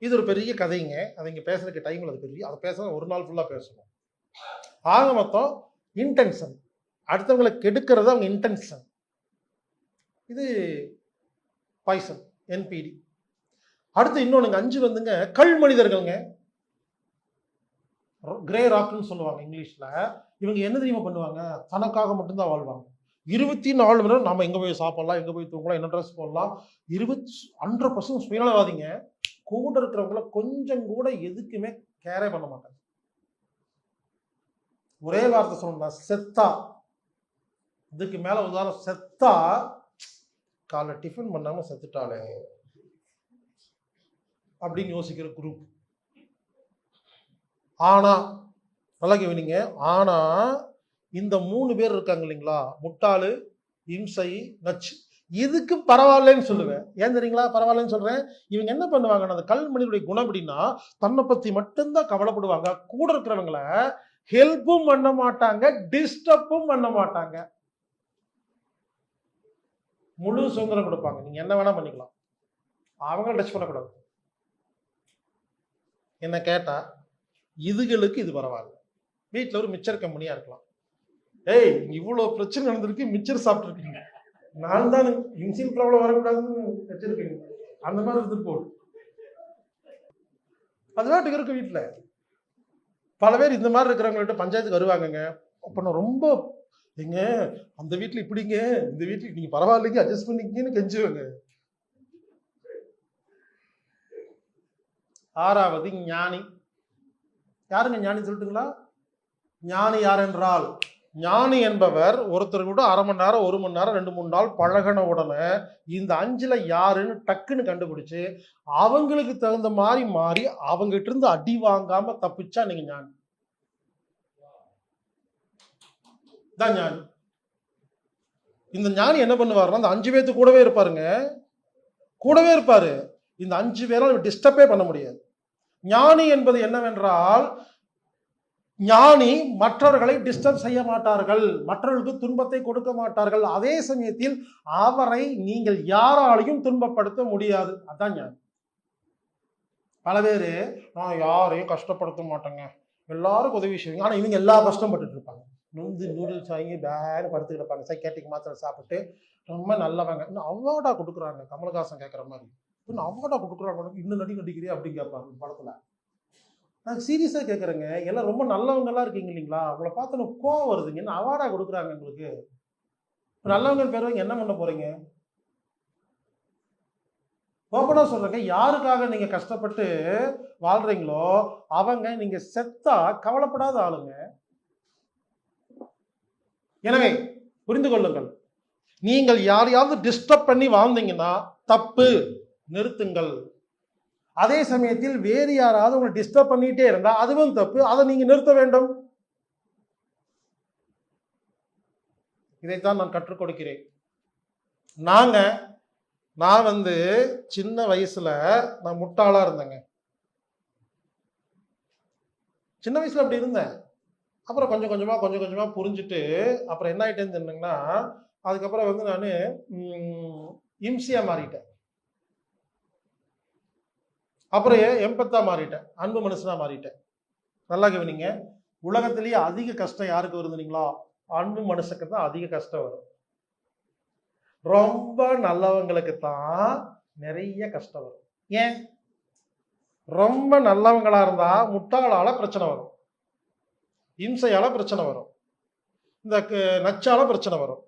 இது ஒரு பெரிய கதைங்க, அதை இங்க பேசுறதுக்கு டைம் அது பெரிய, அதை பேச ஒரு நாள் ஃபுல்லா பேசணும். ஆக மொத்தம் இன்டென்ஷன், அடுத்தவங்களை கெடுக்கிறது அவங்க இன்டென்ஷன். இது பாய்சன், NPD. அடுத்து இன்னொன்னுங்க 5 வந்துங்க கல் மனிதர்கள்ங்க, கிரே ராக்னு சொல்லுவாங்க இங்கிலீஷ்ல. இவங்க என்ன தெரியுமா பண்ணுவாங்க, தனக்காக மட்டும்தான் வாழ்வாங்க. 24 மணி நேரம் நம்ம எங்க போய் சாப்பிடலாம், எங்க போய் தூங்கலாம், என்ன ட்ரெஸ் போடலாம், 100% சுயநலவாதிங்க. கூட இருக்கிறவங்கள கொஞ்சம் கூட எதுக்குமே கேரே பண்ண மாட்டாங்க. ஒரே வார்த்தை சொல்லணும், செத்தா. இதுக்கு மேல உதாரணம், செத்தா காலைல டிஃபன் பண்ணாம செத்துட்டாலே அப்படின்னு யோசிக்கிற குரூப். ஆனா நல்லா கேவீங்க, ஆனா இந்த 3 பேர் இருக்காங்க இல்லைங்களா, முட்டாளு, இம்சை, நச்சு, இதுக்கு பரவாயில்லன்னு சொல்லுவேன். ஏன் தெரியுங்களா பரவாயில்லன்னு சொல்றேன்? இவங்க என்ன பண்ணுவாங்கன்னா, அந்த கல் மனிதனுடைய குணம் அப்படின்னா, தன்னை பத்தி மட்டும்தான் கவலைப்படுவாங்க. கூட இருக்கிறவங்கள ஹெல்ப்பும் பண்ண மாட்டாங்க, டிஸ்டர்பும் பண்ண மாட்டாங்க. முழு சுதந்திரம் கொடுப்பாங்க, நீங்க என்ன வேணா பண்ணிக்கலாம், அவங்க டச் பண்ணக்கூடாது. என்ன கேட்டா இதுகளுக்கு இது பரவாயில்ல. வீட்டில் ஒரு மிச்சர் கம்பெனியா இருக்கலாம், ஏய் இவ்வளவு பிரச்சனை நடந்திருக்கு, மிச்சர் சாப்பிட்டு இருக்கீங்க, நான் தான் இன்சில் ப்ராப்ளம் வரக்கூடாதுன்னு வச்சிருக்கீங்க, அந்த மாதிரி இருந்துட்டு போடும். அது வாட்டுக்கு இருக்கு. வீட்டில் பல பேர் இந்த மாதிரி இருக்கிறவங்கள்ட்ட பஞ்சாயத்துக்கு வருவாங்கங்க. அப்ப நான் ரொம்ப எங்க அந்த வீட்டுல இப்படிங்க, இந்த வீட்டுல நீங்க பரவாயில்லைங்க அட்ஜஸ்ட் பண்ணிக்கீங்கன்னு கெஞ்சுவாங்க. 6வது ஞானி. யாருங்க ஞானி சொல்லட்டுங்களா? ஞானி யார் என்றால், ஞானி என்பவர் ஒருத்தர் கூட 1/2 மணி நேரம், 1 மணி நேரம், 2-3 நாள் பழகின உடனே இந்த 5ல யாருன்னு டக்குன்னு கண்டுபிடிச்சு அவங்களுக்கு தகுந்த மாதிரி மாறி அவங்ககிட்ட இருந்து அடி வாங்காம தப்பிச்சா நீங்க ஞானி. தான் ஞானி. இந்த ஞானி என்ன பண்ணுவாருன்னா அந்த 5 பேர்த்து கூடவே இருப்பாருங்க, கூடவே இருப்பாரு. இந்த 5 பேரால் டிஸ்டர்பே பண்ண முடியாது. ஞானி என்பது என்னவென்றால், ஞானி மற்றவர்களை டிஸ்டர்ப் செய்ய மாட்டார்கள், மற்றவர்களுக்கு துன்பத்தை கொடுக்க மாட்டார்கள். அதே சமயத்தில் அவரை நீங்கள் யாராலையும் துன்பப்படுத்த முடியாது. அதான் ஞானி. பல பேர் நான் யாரையும் கஷ்டப்படுத்த மாட்டேங்க, எல்லாருக்கும் உதவி செய்வீங்க, ஆனால் இவங்க எல்லா கஷ்டப்பட்டுட்டு இருப்பாங்க. நூடுல்ஸ் வாங்கி பேன்னு படுத்து கிடப்பாங்க, சைக்காட்டிக் மாத்திரை சாப்பிட்டு ரொம்ப நல்லவங்க. இன்னும் அவார்டா கொடுக்குறாங்க, கமலஹாசன் கேட்குற மாதிரி இன்னும் அவார்டா கொடுக்குறாங்க, இன்னும் நடிக்கிறே அப்படின்னு கேட்பாங்க படத்தில். நான் சீரியஸாக கேட்குறேங்க, எல்லாம் ரொம்ப நல்லவங்கலாம் இருக்கீங்க இல்லைங்களா, அவங்கள பார்த்து எனக்கு கோவம் வருதுங்க. என்ன அவார்டா கொடுக்குறாங்க உங்களுக்கு? நல்லவங்க பேருவங்க என்ன பண்ண போறீங்க? ஓப்பனா சொல்றேங்க, யாருக்காக நீங்க கஷ்டப்பட்டு வாழ்றீங்களோ அவங்க நீங்க செத்தா கவலைப்படாத ஆளுங்க. எனவே புரிந்து கொள்ளுங்கள், நீங்கள் யாரையாவது டிஸ்டர்ப் பண்ணி வாழ்ந்தீங்கன்னா தப்பு, நிறுத்துங்கள். அதே சமயத்தில் வேறு யாராவது உங்களை டிஸ்டர்ப் பண்ணிட்டே இருந்தா அதுவும் தப்பு, அதை நீங்க நிறுத்த வேண்டும். இதைத்தான் நான் கற்றுக் கொடுக்கிறேன். நான் சின்ன வயசுல நான் முட்டாளா இருந்தேங்க. சின்ன வயசுல அப்படி இருந்தேன். அப்புறம் கொஞ்சம் கொஞ்சமா புரிஞ்சுட்டு அப்புறம் என்ன ஆயிட்டேன்னு சொன்னீங்கன்னா, அதுக்கப்புறம் நான் இம்சியா மாறிட்டேன். அப்புறம் எம்பத்தா மாறிட்டேன், அன்பு மனுஷனா மாறிட்டேன். நல்லா கவனிங்க, உலகத்திலேயே அதிக கஷ்டம் யாருக்கு வருதுங்களா? அன்பு மனுஷனுக்கு தான் அதிக கஷ்டம் வரும். ரொம்ப நல்லவங்களுக்கு தான் நிறைய கஷ்டம் வரும். ஏன்? ரொம்ப நல்லவங்களா இருந்தா முட்டாளால பிரச்சனை வரும், இம்சையால பிரச்சனை வரும், இந்த நச்சால பிரச்சனை வரும்,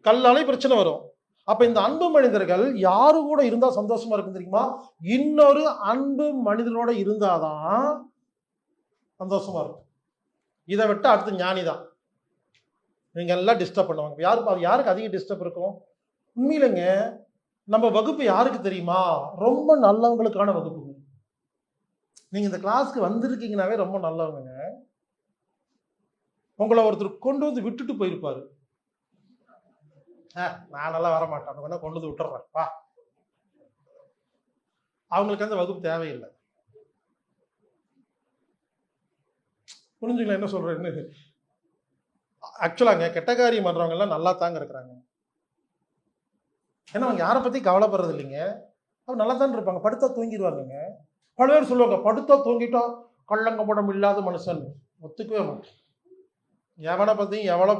கல்லாலே பிரச்சனை வரும். அப்ப இந்த அன்பு மனிதர்கள் யாரு கூட இருந்தா சந்தோஷமா இருக்கும் தெரியுமா? இன்னொரு அன்பு மனிதனோட இருந்தாதான் சந்தோஷமா இருக்கும். இதை விட்டு அடுத்து ஞானி தான். நீங்க எல்லாம் டிஸ்டர்ப் பண்ணுவாங்க. யாருக்கு அதிக டிஸ்டர்ப் இருக்கும்? உண்மையிலங்க நம்ம வகுப்பு யாருக்கு தெரியுமா? ரொம்ப நல்லவங்களுக்கான வகுப்பு. நீங்க இந்த கிளாஸ்க்கு வந்திருக்கீங்கன்னாவே ரொம்ப நல்லவங்க. உங்களை ஒருத்தர் கொண்டு விட்டுட்டு போயிருப்பாரு, நானெல்லாம் வரமாட்டேன், கொண்டு விட்டுறேன் பா, அவங்களுக்கு அந்த வகுப்பு தேவையில்லை. புரிஞ்சுங்களா என்ன சொல்றேன்னு? ஆக்சுவலாங்க கெட்ட காரியம் பண்றவங்க எல்லாம் நல்லா தாங்க இருக்கிறாங்க. ஏன்னா அவங்க யாரை பத்தி கவலைப்படுறது இல்லைங்க, அவங்க நல்லா தான் இருப்பாங்க, படுத்தா தூங்கிடுவாங்க. பல பேர் சொல்லுவாங்க படுத்தா தூங்கிட்டா கள்ளங்கப்படம் இல்லாத மனுஷன். ஒத்துக்கவே மாட்டேன். எவனை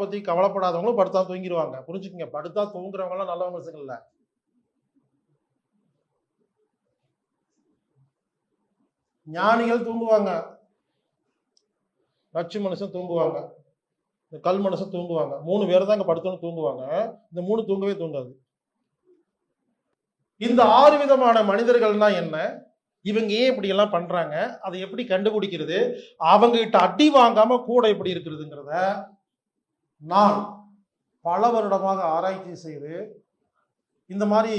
பத்தி கவலைப்படாதவங்களும் படுத்தா தூங்கிடுவாங்க. புரிஞ்சுக்கங்க, படுத்தா தூங்குறவங்க எல்லாம் நல்ல மனுஷங்க இல்ல. ஞானிகள் தூங்குவாங்க, நச்சு மனுஷன் தூங்குவாங்க, இந்த கல் மனுஷன் தூங்குவாங்க. 3 பேர் தான் படுத்தோன்னு தூங்குவாங்க. இந்த 3 தூங்கவே தூங்காது. இந்த 6 விதமான மனிதர்கள்னா என்ன, இவங்க ஏன் இப்படி எல்லாம் பண்றாங்க, அதை எப்படி கண்டுபிடிக்கிறது, அவங்க கிட்ட அடி வாங்காம கூட எப்படி இருக்கிறதுங்கிறத நான் பல வருடமாக ஆராய்ச்சி செய்து, இந்த மாதிரி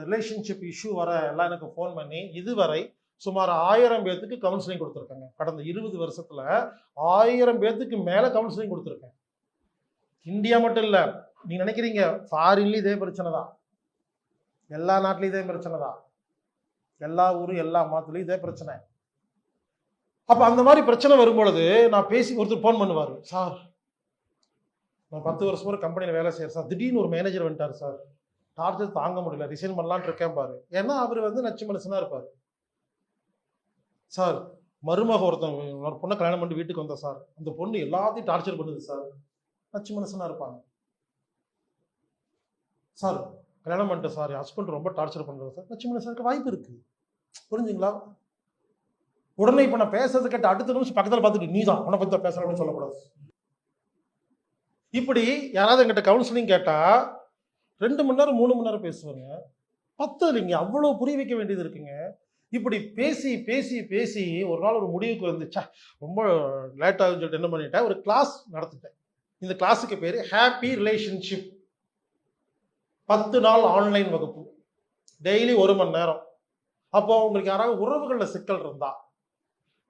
ரிலேஷன்ஷிப் இஷ்யூ வர எல்லாம் எனக்கு ஃபோன் பண்ணி இதுவரை சுமார் 1000 பேர்த்துக்கு கவுன்சிலிங் கொடுத்துருக்கேங்க. கடந்த 20 வருஷத்துல 1000 பேர்த்துக்கு மேல கவுன்சிலிங் கொடுத்துருக்கேன். இந்தியா மட்டும் இல்ல, நீங்க நினைக்கிறீங்க ஃபாரின்லயும் இதே பிரச்சனை தான், எல்லா நாட்டிலையும் இதே பிரச்சனை தான், எல்லா ஊரும் எல்லா மாத்துலயும் இதே பிரச்சனை. அப்ப அந்த மாதிரி பிரச்சனை வரும்பொழுது நான் பேசி, ஒருத்தர் ஃபோன் பண்ணுவாரு, சார் நான் 10 வருஷம் ஒரு கம்பெனியில் வேலை செய்யறேன் சார், திடீர்னு ஒரு மேனேஜர் வந்துட்டார் சார், டார்ச்சர் தாங்க முடியல, ரிசைன் பண்ணலான்னு இருக்கேன் பாரு. ஏன்னா அவர் நச்சு மனுஷனா இருப்பாரு. சார் மருமக ஒருத்தன் ஒரு பொண்ணை கல்யாணம் பண்ணி வீட்டுக்கு வந்தா சார், அந்த பொண்ணு எல்லாத்தையும் டார்ச்சர் பண்ணுது சார், நச்சு மனுஷனா இருப்பாங்க. சார் கல்யாணம் பண்ணிட்டேன் சார், ஹஸ்பண்ட் ரொம்ப டார்ச்சர் பண்றது சார், நச்சு மனுஷனா இருக்க வாய்ப்பு இருக்கு. புரிஞ்சுங்களா? உடனே இப்ப நான் பேசுறது கேட்ட அடுத்த நிமிஷம் பக்கத்துல பார்த்துட்டு நீ தான் உன்னை பத்தி பேசுற அப்படின்னு சொல்லக்கூடாது. இப்படி யாராவது என்கிட்ட கவுன்சிலிங் கேட்டா 2 மணி நேரம் 3 மணி நேரம் பேசுவாங்க. 10 இல்லைங்க, அவ்வளவு புரிய வைக்க வேண்டியது இருக்குங்க. இப்படி பேசி பேசி பேசி ஒரு நாள் ஒரு முடிவுக்கு வந்துச்சா, ரொம்ப லேட் ஆகுன்னு சொல்லிட்டு என்ன பண்ணிட்டேன், ஒரு கிளாஸ் நடத்திட்டேன். இந்த கிளாஸுக்கு பேரு ஹாப்பி ரிலேஷன்ஷிப். 10 நாள் ஆன்லைன் வகுப்பு, டெய்லி 1 மணி நேரம். அப்போ உங்களுக்கு யாராவது உறவுகளில் சிக்கல் இருந்தா,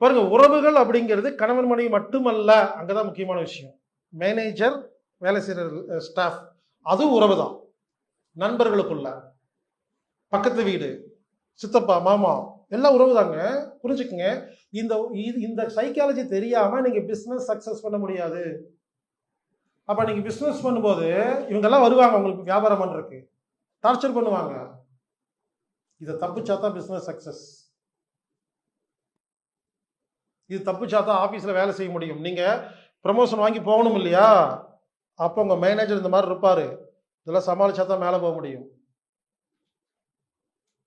பாருங்க, உறவுகள் அப்படிங்கிறது கணவன் மனைவி மட்டுமல்ல. அங்கதான் முக்கியமான விஷயம். மேனேஜர், வேலை செய்யற ஸ்டாஃப், அது உறவு தான். நண்பர்களுக்குள்ள, பக்கத்து வீடு, சித்தப்பா, மாமா, எல்லாம் உறவு தாங்க. புரிஞ்சுக்குங்க. இந்த சைக்காலஜி தெரியாம நீங்க பிசினஸ் சக்சஸ் பண்ண முடியாது. அப்ப நீங்க பிசினஸ் பண்ணும்போது இவங்கெல்லாம் வருவாங்க உங்களுக்கு வியாபாரம் பண்றதுக்கு, டார்ச்சர் பண்ணுவாங்க. இதை தப்பிச்சா தான் பிசினஸ் சக்சஸ். இது தப்பிச்சா தான் ஆபீஸ்ல வேலை செய்ய முடியும். நீங்க ப்ரமோஷன் வாங்கி போகணும் இல்லையா? அப்போ உங்க மேனேஜர் இந்த மாதிரி இருப்பாரு. இதெல்லாம் சமாளிச்சா தான் மேலே போக முடியும்.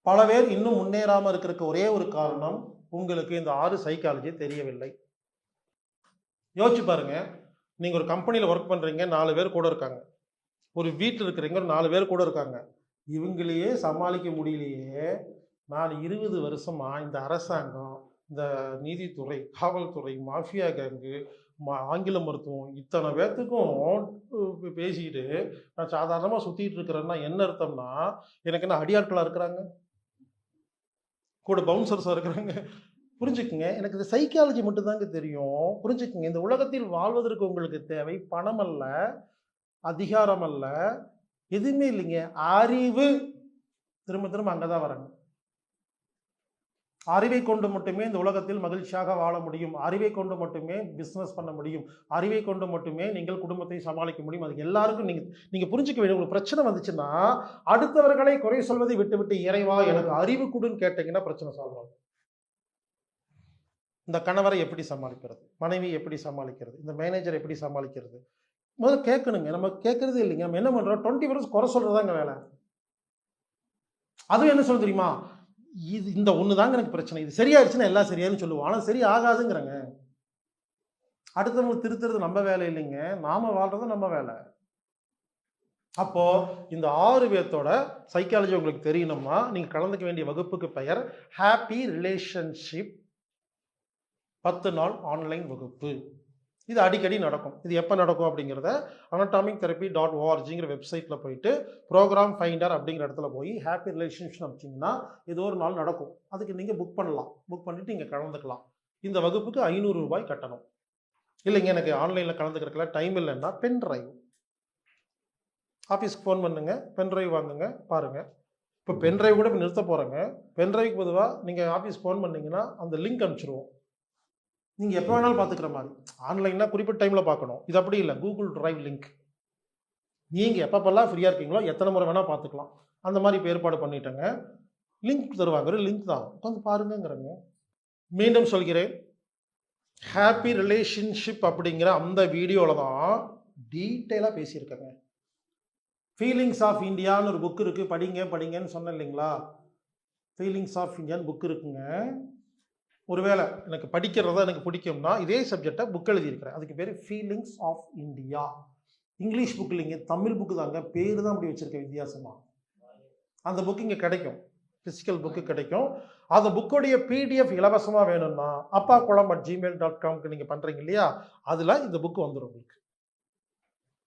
பல பேர் இன்னும் முன்னேறாம இருக்கிறதுக்கு ஒரே ஒரு காரணம், உங்களுக்கு இந்த 6 சைக்காலஜி தெரியவில்லை. யோசிச்சு பாருங்க. நீங்க ஒரு கம்பெனியில் ஒர்க் பண்றீங்க, 4 பேர் கூட இருக்காங்க. ஒரு வீட்டில் இருக்கிறீங்க, ஒரு 4 பேர் கூட இருக்காங்க. இவங்களையே சமாளிக்க முடியலையே, நான் 20 வருஷமா இந்த அரசாங்கம், இந்த நீதித்துறை, காவல்துறை, மாஃபியா கேங்கு, ஆங்கில மருத்துவம், இத்தனை பேர்த்துக்கும் பேசிக்கிட்டு நான் சாதாரணமாக சுற்றிட்டு இருக்கிறேன்னா என்ன அர்த்தம்னா, எனக்கு என்ன அடியாட்களாக இருக்கிறாங்க, கூட பவுன்சர்ஸாக இருக்கிறாங்க. புரிஞ்சுக்குங்க. எனக்கு இந்த சைக்காலஜி மட்டும்தாங்க தெரியும். புரிஞ்சுக்குங்க. இந்த உலகத்தில் வாழ்வதற்கு உங்களுக்கு தேவை பணம் அல்ல, அதிகாரம் அல்ல, எதுவுமே இல்லைங்க. அறிவு. திரும்ப திரும்ப அங்கதான் வரங்க. அறிவை கொண்டு மட்டுமே இந்த உலகத்தில் மகிழ்ச்சியாக வாழ முடியும். அறிவை கொண்டு மட்டுமே பிஸ்னஸ் பண்ண முடியும். அறிவை கொண்டு மட்டுமே நீங்கள் குடும்பத்தை சமாளிக்க முடியும். அது எல்லாருக்கும் நீங்க புரிஞ்சுக்க வேண்டிய. உங்களுக்கு பிரச்சனை வந்துச்சுன்னா அடுத்தவர்களை குறை சொல்வதை விட்டு விட்டு இறைவா எனக்கு அறிவு கொடுன்னு கேட்டீங்கன்னா பிரச்சனை சால்வ் ஆகும். இந்த கணவரை எப்படி சமாளிக்கிறது, மனைவி எப்படி சமாளிக்கிறது, இந்த மேனேஜர் எப்படி சமாளிக்கிறது, முதல்ல கேட்கணுங்க. நம்ம கேட்கறதே இல்லைங்க. நம்ம என்ன பண்றோம், 20% குறை சொல்றதாங்க வேலை. அதுவும் என்ன சொல்ல தெரியுமா, இது இந்த ஒண்ணுதாங்க எனக்கு பிரச்சனை, இது சரியாயிடுச்சுன்னா எல்லாம் சரியானு சொல்லுவோம். ஆனா சரி ஆகாதுங்கிறங்க. அடுத்தவங்க திருத்துறது நம்ம வேலை இல்லைங்க, நாம வாழ்றது நம்ம வேலை. அப்போ இந்த 6 பேர்த்தோட சைக்காலஜி உங்களுக்கு தெரியணுமா, நீங்க கலந்துக்க வேண்டிய வகுப்புக்கு பெயர் ஹாப்பி ரிலேஷன்ஷிப் 10 நாள் ஆன்லைன் வகுப்பு. இது அடிக்கடி நடக்கும். இது எப்போ நடக்கும் அப்படிங்கிறத anatomictherapy.orgங்கிற வெப்சைட்டில் போயிட்டு ப்ரோக்ராம் ஃபைண்டர் அப்படிங்கிற இடத்துல போய் ஹாப்பி ரிலேஷன்ஷிப் அப்படிங்கன்னா ஏதோ ஒரு நாள் நடக்கும். அதுக்கு நீங்கள் புக் பண்ணலாம். புக் பண்ணிவிட்டு நீங்கள் கலந்துக்கலாம். இந்த வகுப்புக்கு 500 ரூபாய் கட்டணும். இல்லைங்க எனக்கு ஆன்லைனில் கலந்துக்கிறதுல டைம் இல்லைன்னா பென் டிரைவ், ஆஃபீஸ்க்கு ஃபோன் பண்ணுங்க, பென் டிரைவ் வாங்குங்க, பாருங்கள். இப்போ பென் டிரைவ் கூட இப்போ நிறுத்த போகிறேங்க. பென் டிரைவுக்கு பொதுவாக நீங்கள் ஆஃபீஸ் ஃபோன் பண்ணிங்கன்னா அந்த லிங்க் அனுப்பிச்சிடுவோம். நீங்கள் எப்போ வேணாலும் பார்த்துக்கிற மாதிரி. ஆன்லைன்னா குறிப்பிட்ட டைமில் பார்க்கணும். இது அப்படி இல்லை, கூகுள் டிரைவ் லிங்க். நீங்கள் எப்பப்பெல்லாம் ஃப்ரீயாக இருக்கீங்களோ எத்தனை முறை வேணால் பார்த்துக்கலாம். அந்த மாதிரி இப்போ ஏற்பாடு பண்ணிட்டேங்க. லிங்க் தருவாங்க, லிங்க் தான், உட்காந்து பாருங்கிறங்க. மீண்டும் சொல்கிறேன், ஹாப்பி ரிலேஷன்ஷிப் அப்படிங்கிற அந்த வீடியோவில் தான் டீட்டெயிலாக பேசியிருக்கேங்க. ஃபீலிங்ஸ் ஆஃப் இந்தியான்னு ஒரு புக் இருக்குது, படிங்கன்னு சொன்னேன் இல்லைங்களா. ஃபீலிங்ஸ் ஆஃப் இந்தியான்னு புக் இருக்குங்க. ஒருவேளை எனக்கு படிக்கிறதா எனக்கு பிடிக்கும்னா இதே சப்ஜெக்டை புக் எழுதியிருக்கிறேன். அதுக்கு பேர் feelings of India. English book இல்லைங்க, தமிழ் புக்கு தாங்க. பேர் தான் அப்படி வச்சுருக்கேன் வித்தியாசமாக. அந்த புக்கு இங்கே கிடைக்கும், ஃபிசிக்கல் புக்கு கிடைக்கும். அந்த புக்குடைய PDF இலவசமாக வேணும்னா appakulam@gmail.comக்கு நீங்கள் பண்ணுறீங்க இல்லையா, அதில் இந்த புக்கு வந்துடும் உங்களுக்கு.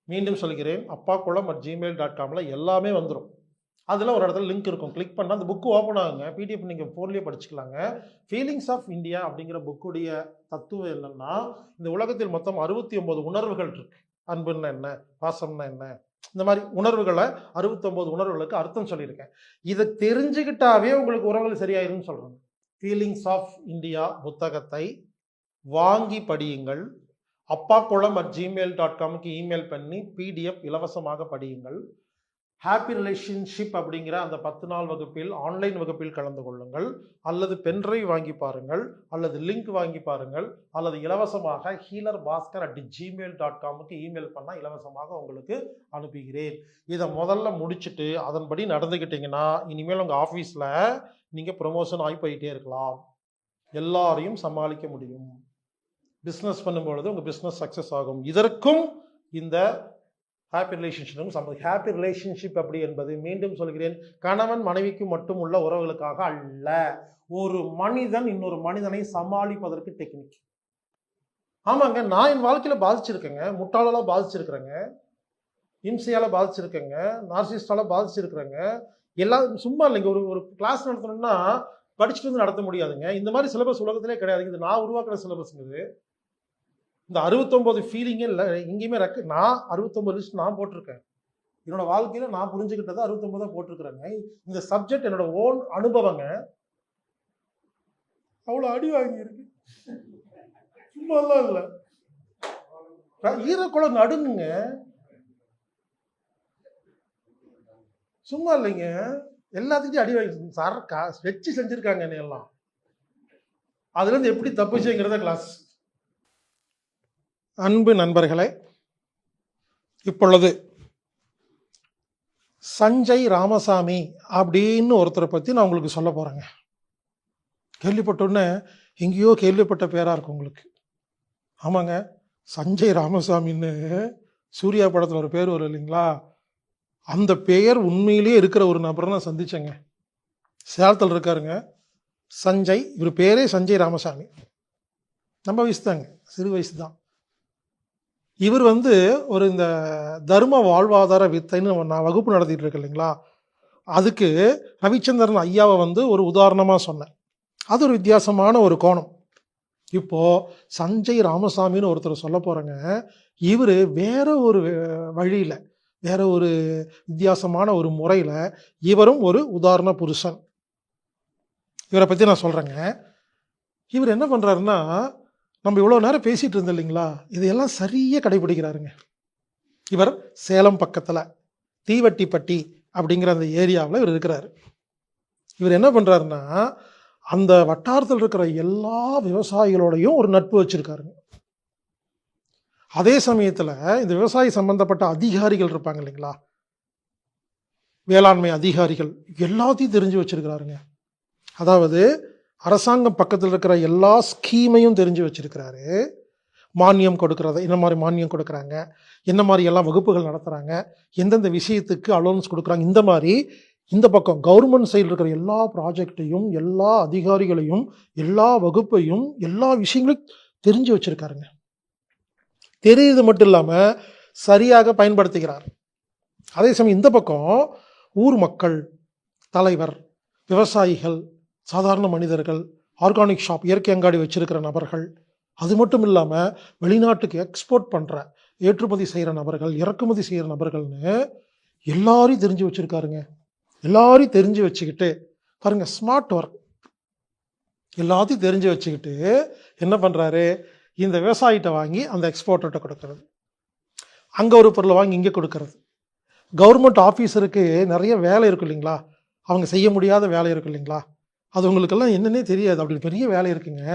மீண்டும் சொல்கிறேன், appakulam@gmail.comல எல்லாமே வந்துடும். அதில் ஒரு இடத்துல லிங்க் இருக்கும், கிளிக் பண்ணால் அந்த புக்கு ஓப்பன் ஆகுங்க. PDF நீங்கள் ஃபோன்லேயே படிச்சுக்கலாங்க. ஃபீலிங்ஸ் ஆஃப் இந்தியா அப்படிங்கிற புக்குடைய தத்துவம் என்னன்னா, இந்த உலகத்தில் மொத்தம் 69 உணர்வுகள் இருக்கு. அன்புன்னா என்ன, பாசம்னா என்ன, இந்த மாதிரி உணர்வுகளை 69 உணர்வுகளுக்கு அர்த்தம் சொல்லியிருக்கேன். இதை தெரிஞ்சுக்கிட்டாவே உங்களுக்கு உறவுகள் சரியாயிருன்னு சொல்கிறாங்க. ஃபீலிங்ஸ் ஆஃப் இந்தியா புத்தகத்தை வாங்கி படியுங்கள். appakulam@gmail.comக்கு இமெயில் பண்ணி PDF இலவசமாக படியுங்கள். ஹாப்பி ரிலேஷன்ஷிப் அப்படிங்கிற அந்த 10 நாள் வகுப்பில் ஆன்லைன் வகுப்பில் கலந்து கொள்ளுங்கள். அல்லது பென்ட்ரைவ் வாங்கி பாருங்கள், அல்லது லிங்க் வாங்கி பாருங்கள், அல்லது இலவசமாக healerbaskar@gmail.comக்கு இமெயில் பண்ணால் இலவசமாக உங்களுக்கு அனுப்புகிறேன். இதை முதல்ல முடிச்சுட்டு அதன்படி நடந்துக்கிட்டீங்கன்னா இனிமேல் உங்கள் ஆஃபீஸில் நீங்கள் ப்ரொமோஷன் ஆகி போயிட்டே இருக்கலாம். எல்லாரையும் சமாளிக்க முடியும். பிஸ்னஸ் பண்ணும்பொழுது உங்கள் பிஸ்னஸ் சக்ஸஸ் ஆகும். இதற்கும் இந்த ஹாப்பி ரிலேஷன்ஷிப் ஹாப்பி ரிலேஷன்ஷிப் அப்படி என்பது, மீண்டும் சொல்கிறேன், கணவன் மனைவிக்கு மட்டும் உள்ள உறவுகளுக்காக அல்ல. ஒரு மனிதன் இன்னொரு மனிதனை சமாளிப்பதற்கு டெக்னிக். ஆமாங்க, நான் என் வாழ்க்கையில் பாதிச்சிருக்கேங்க, முட்டாளால் பாதிச்சிருக்கிறேங்க, இம்சையால் பாதிச்சிருக்கேங்க, நார்சிஸ்டால பாதிச்சிருக்கிறேங்க. எல்லாம் சும்மா இல்லைங்க. ஒரு கிளாஸ் நடத்தணும்னா படிச்சுட்டு வந்து நடத்த முடியாதுங்க. இந்த மாதிரி சிலபஸ் உலகத்திலே கிடையாதுங்க. இது நான் உருவாக்குற சிலபஸ்ங்கிறது. இந்த 69 ஃபீலிங்கே இல்லை எங்கேயுமே நான் 69 லிஸ்ட் நான் போட்டிருக்கேன். என்னோட வாழ்க்கையில நான் புரிஞ்சுக்கிட்டதை 69 தான் போட்டிருக்கிறேங்க. இந்த சப்ஜெக்ட் என்னோட ஓன் அனுபவங்க. அவ்வளோ அடி வாங்கியிருக்கு, சும்மாலாம் இல்லை. ஈரக்குளம் நடுங்குங்க, சும்மா இல்லைங்க. எல்லாத்துக்கிட்டையும் அடி வாங்கி சார் வச்சு செஞ்சிருக்காங்க என்னை எல்லாம். அதுல இருந்து எப்படி தப்பிச்சுங்கிறத கிளாஸ். அன்பு நண்பர்களே, இப்பொழுது சஞ்சய் ராமசாமி அப்படின்னு ஒருத்தரை பற்றி நான் உங்களுக்கு சொல்ல போகிறேங்க. கேள்விப்பட்டோன்னே எங்கேயோ கேள்விப்பட்ட பேராக இருக்கும் உங்களுக்கு. ஆமாங்க, சஞ்சய் ராமசாமின்னு சூர்யா படத்தில் ஒரு பேர் வரும் இல்லைங்களா, அந்த பெயர் உண்மையிலேயே இருக்கிற ஒரு நபரை நான் சந்தித்தேங்க. சேலத்தில் இருக்காருங்க சஞ்சய். இவர் பேரே சஞ்சய் ராமசாமி. நம்ம வயசு தாங்க, சிறு வயசு தான். இவர் ஒரு இந்த தர்ம வாழ்வாதார வித்தைன்னு நான் வகுப்பு நடத்திட்டு இருக்கேன் இல்லைங்களா, அதுக்கு ரவிச்சந்திரன் ஐயாவை ஒரு உதாரணமாக சொன்னேன். அது ஒரு வித்தியாசமான ஒரு கோணம். இப்போது சஞ்சய் ராமசாமின்னு ஒருத்தர் சொல்ல போகிறேங்க. இவர் வேற ஒரு வழியில், வேற ஒரு வித்தியாசமான ஒரு முறையில் இவரும் ஒரு உதாரண புருஷன். இவரை பற்றி நான் சொல்கிறேங்க. இவர் என்ன பண்ணுறாருன்னா, நம்ம இவ்வளோ நேரம் பேசிகிட்டு இருந்தோம் இல்லைங்களா, இதையெல்லாம் சரியாக கடைபிடிக்கிறாருங்க. இவர் சேலம் பக்கத்தில் தீவட்டிப்பட்டி அப்படிங்கிற அந்த ஏரியாவில் இவர் இருக்கிறாரு. இவர் என்ன பண்ணுறாருன்னா, அந்த வட்டாரத்தில் இருக்கிற எல்லா விவசாயிகளோடையும் ஒரு நட்பு வச்சுருக்காருங்க. அதே சமயத்தில் இந்த விவசாயி சம்பந்தப்பட்ட அதிகாரிகள் இருப்பாங்க இல்லைங்களா, வேளாண்மை அதிகாரிகள், எல்லாத்தையும் தெரிஞ்சு வச்சிருக்கிறாருங்க. அதாவது அரசாங்கம் பக்கத்தில் இருக்கிற எல்லா ஸ்கீமையும் தெரிஞ்சு வச்சிருக்கிறாரு. மானியம் கொடுக்கறத, என்ன மாதிரி மானியம் கொடுக்குறாங்க, என்ன மாதிரி எல்லாம் வகுப்புகள் நடத்துகிறாங்க, எந்தெந்த விஷயத்துக்கு அலோன்ஸ் கொடுக்குறாங்க, இந்த மாதிரி இந்த பக்கம் கவர்மெண்ட் சைடில் இருக்கிற எல்லா ப்ராஜெக்டையும், எல்லா அதிகாரிகளையும், எல்லா வகுப்பையும், எல்லா விஷயங்களையும் தெரிஞ்சு வச்சிருக்காருங்க. தெரியுது மட்டும் இல்லாமல் சரியாக பயன்படுத்துகிறார். அதே சமயம் இந்த பக்கம் ஊர் மக்கள், தலைவர், விவசாயிகள், சாதாரண மனிதர்கள், ஆர்கானிக் ஷாப், இயற்கை அங்காடி வச்சிருக்கிற நபர்கள், அது மட்டும் இல்லாமல் வெளிநாட்டுக்கு எக்ஸ்போர்ட் பண்ணுற, ஏற்றுமதி செய்கிற நபர்கள், இறக்குமதி செய்கிற நபர்கள்னு எல்லாரையும் தெரிஞ்சு வச்சுருக்காருங்க. எல்லாரையும் தெரிஞ்சு வச்சுக்கிட்டு பாருங்க, ஸ்மார்ட் ஒர்க். எல்லாத்தையும் தெரிஞ்சு வச்சுக்கிட்டு என்ன பண்ணுறாரு, இந்த விவசாயிகிட்ட வாங்கி அந்த எக்ஸ்போர்ட்டர்கிட்ட கொடுக்கறது, அங்கே ஒரு பொருளை வாங்கி இங்கே கொடுக்கறது. கவர்மெண்ட் ஆஃபீஸருக்கு நிறைய வேலை இருக்கும் இல்லைங்களா, அவங்க செய்ய முடியாத வேலை இருக்கும் இல்லைங்களா, அது உங்களுக்கெல்லாம் என்னன்னே தெரியாது. அப்படி பெரிய வேலை இருக்குங்க.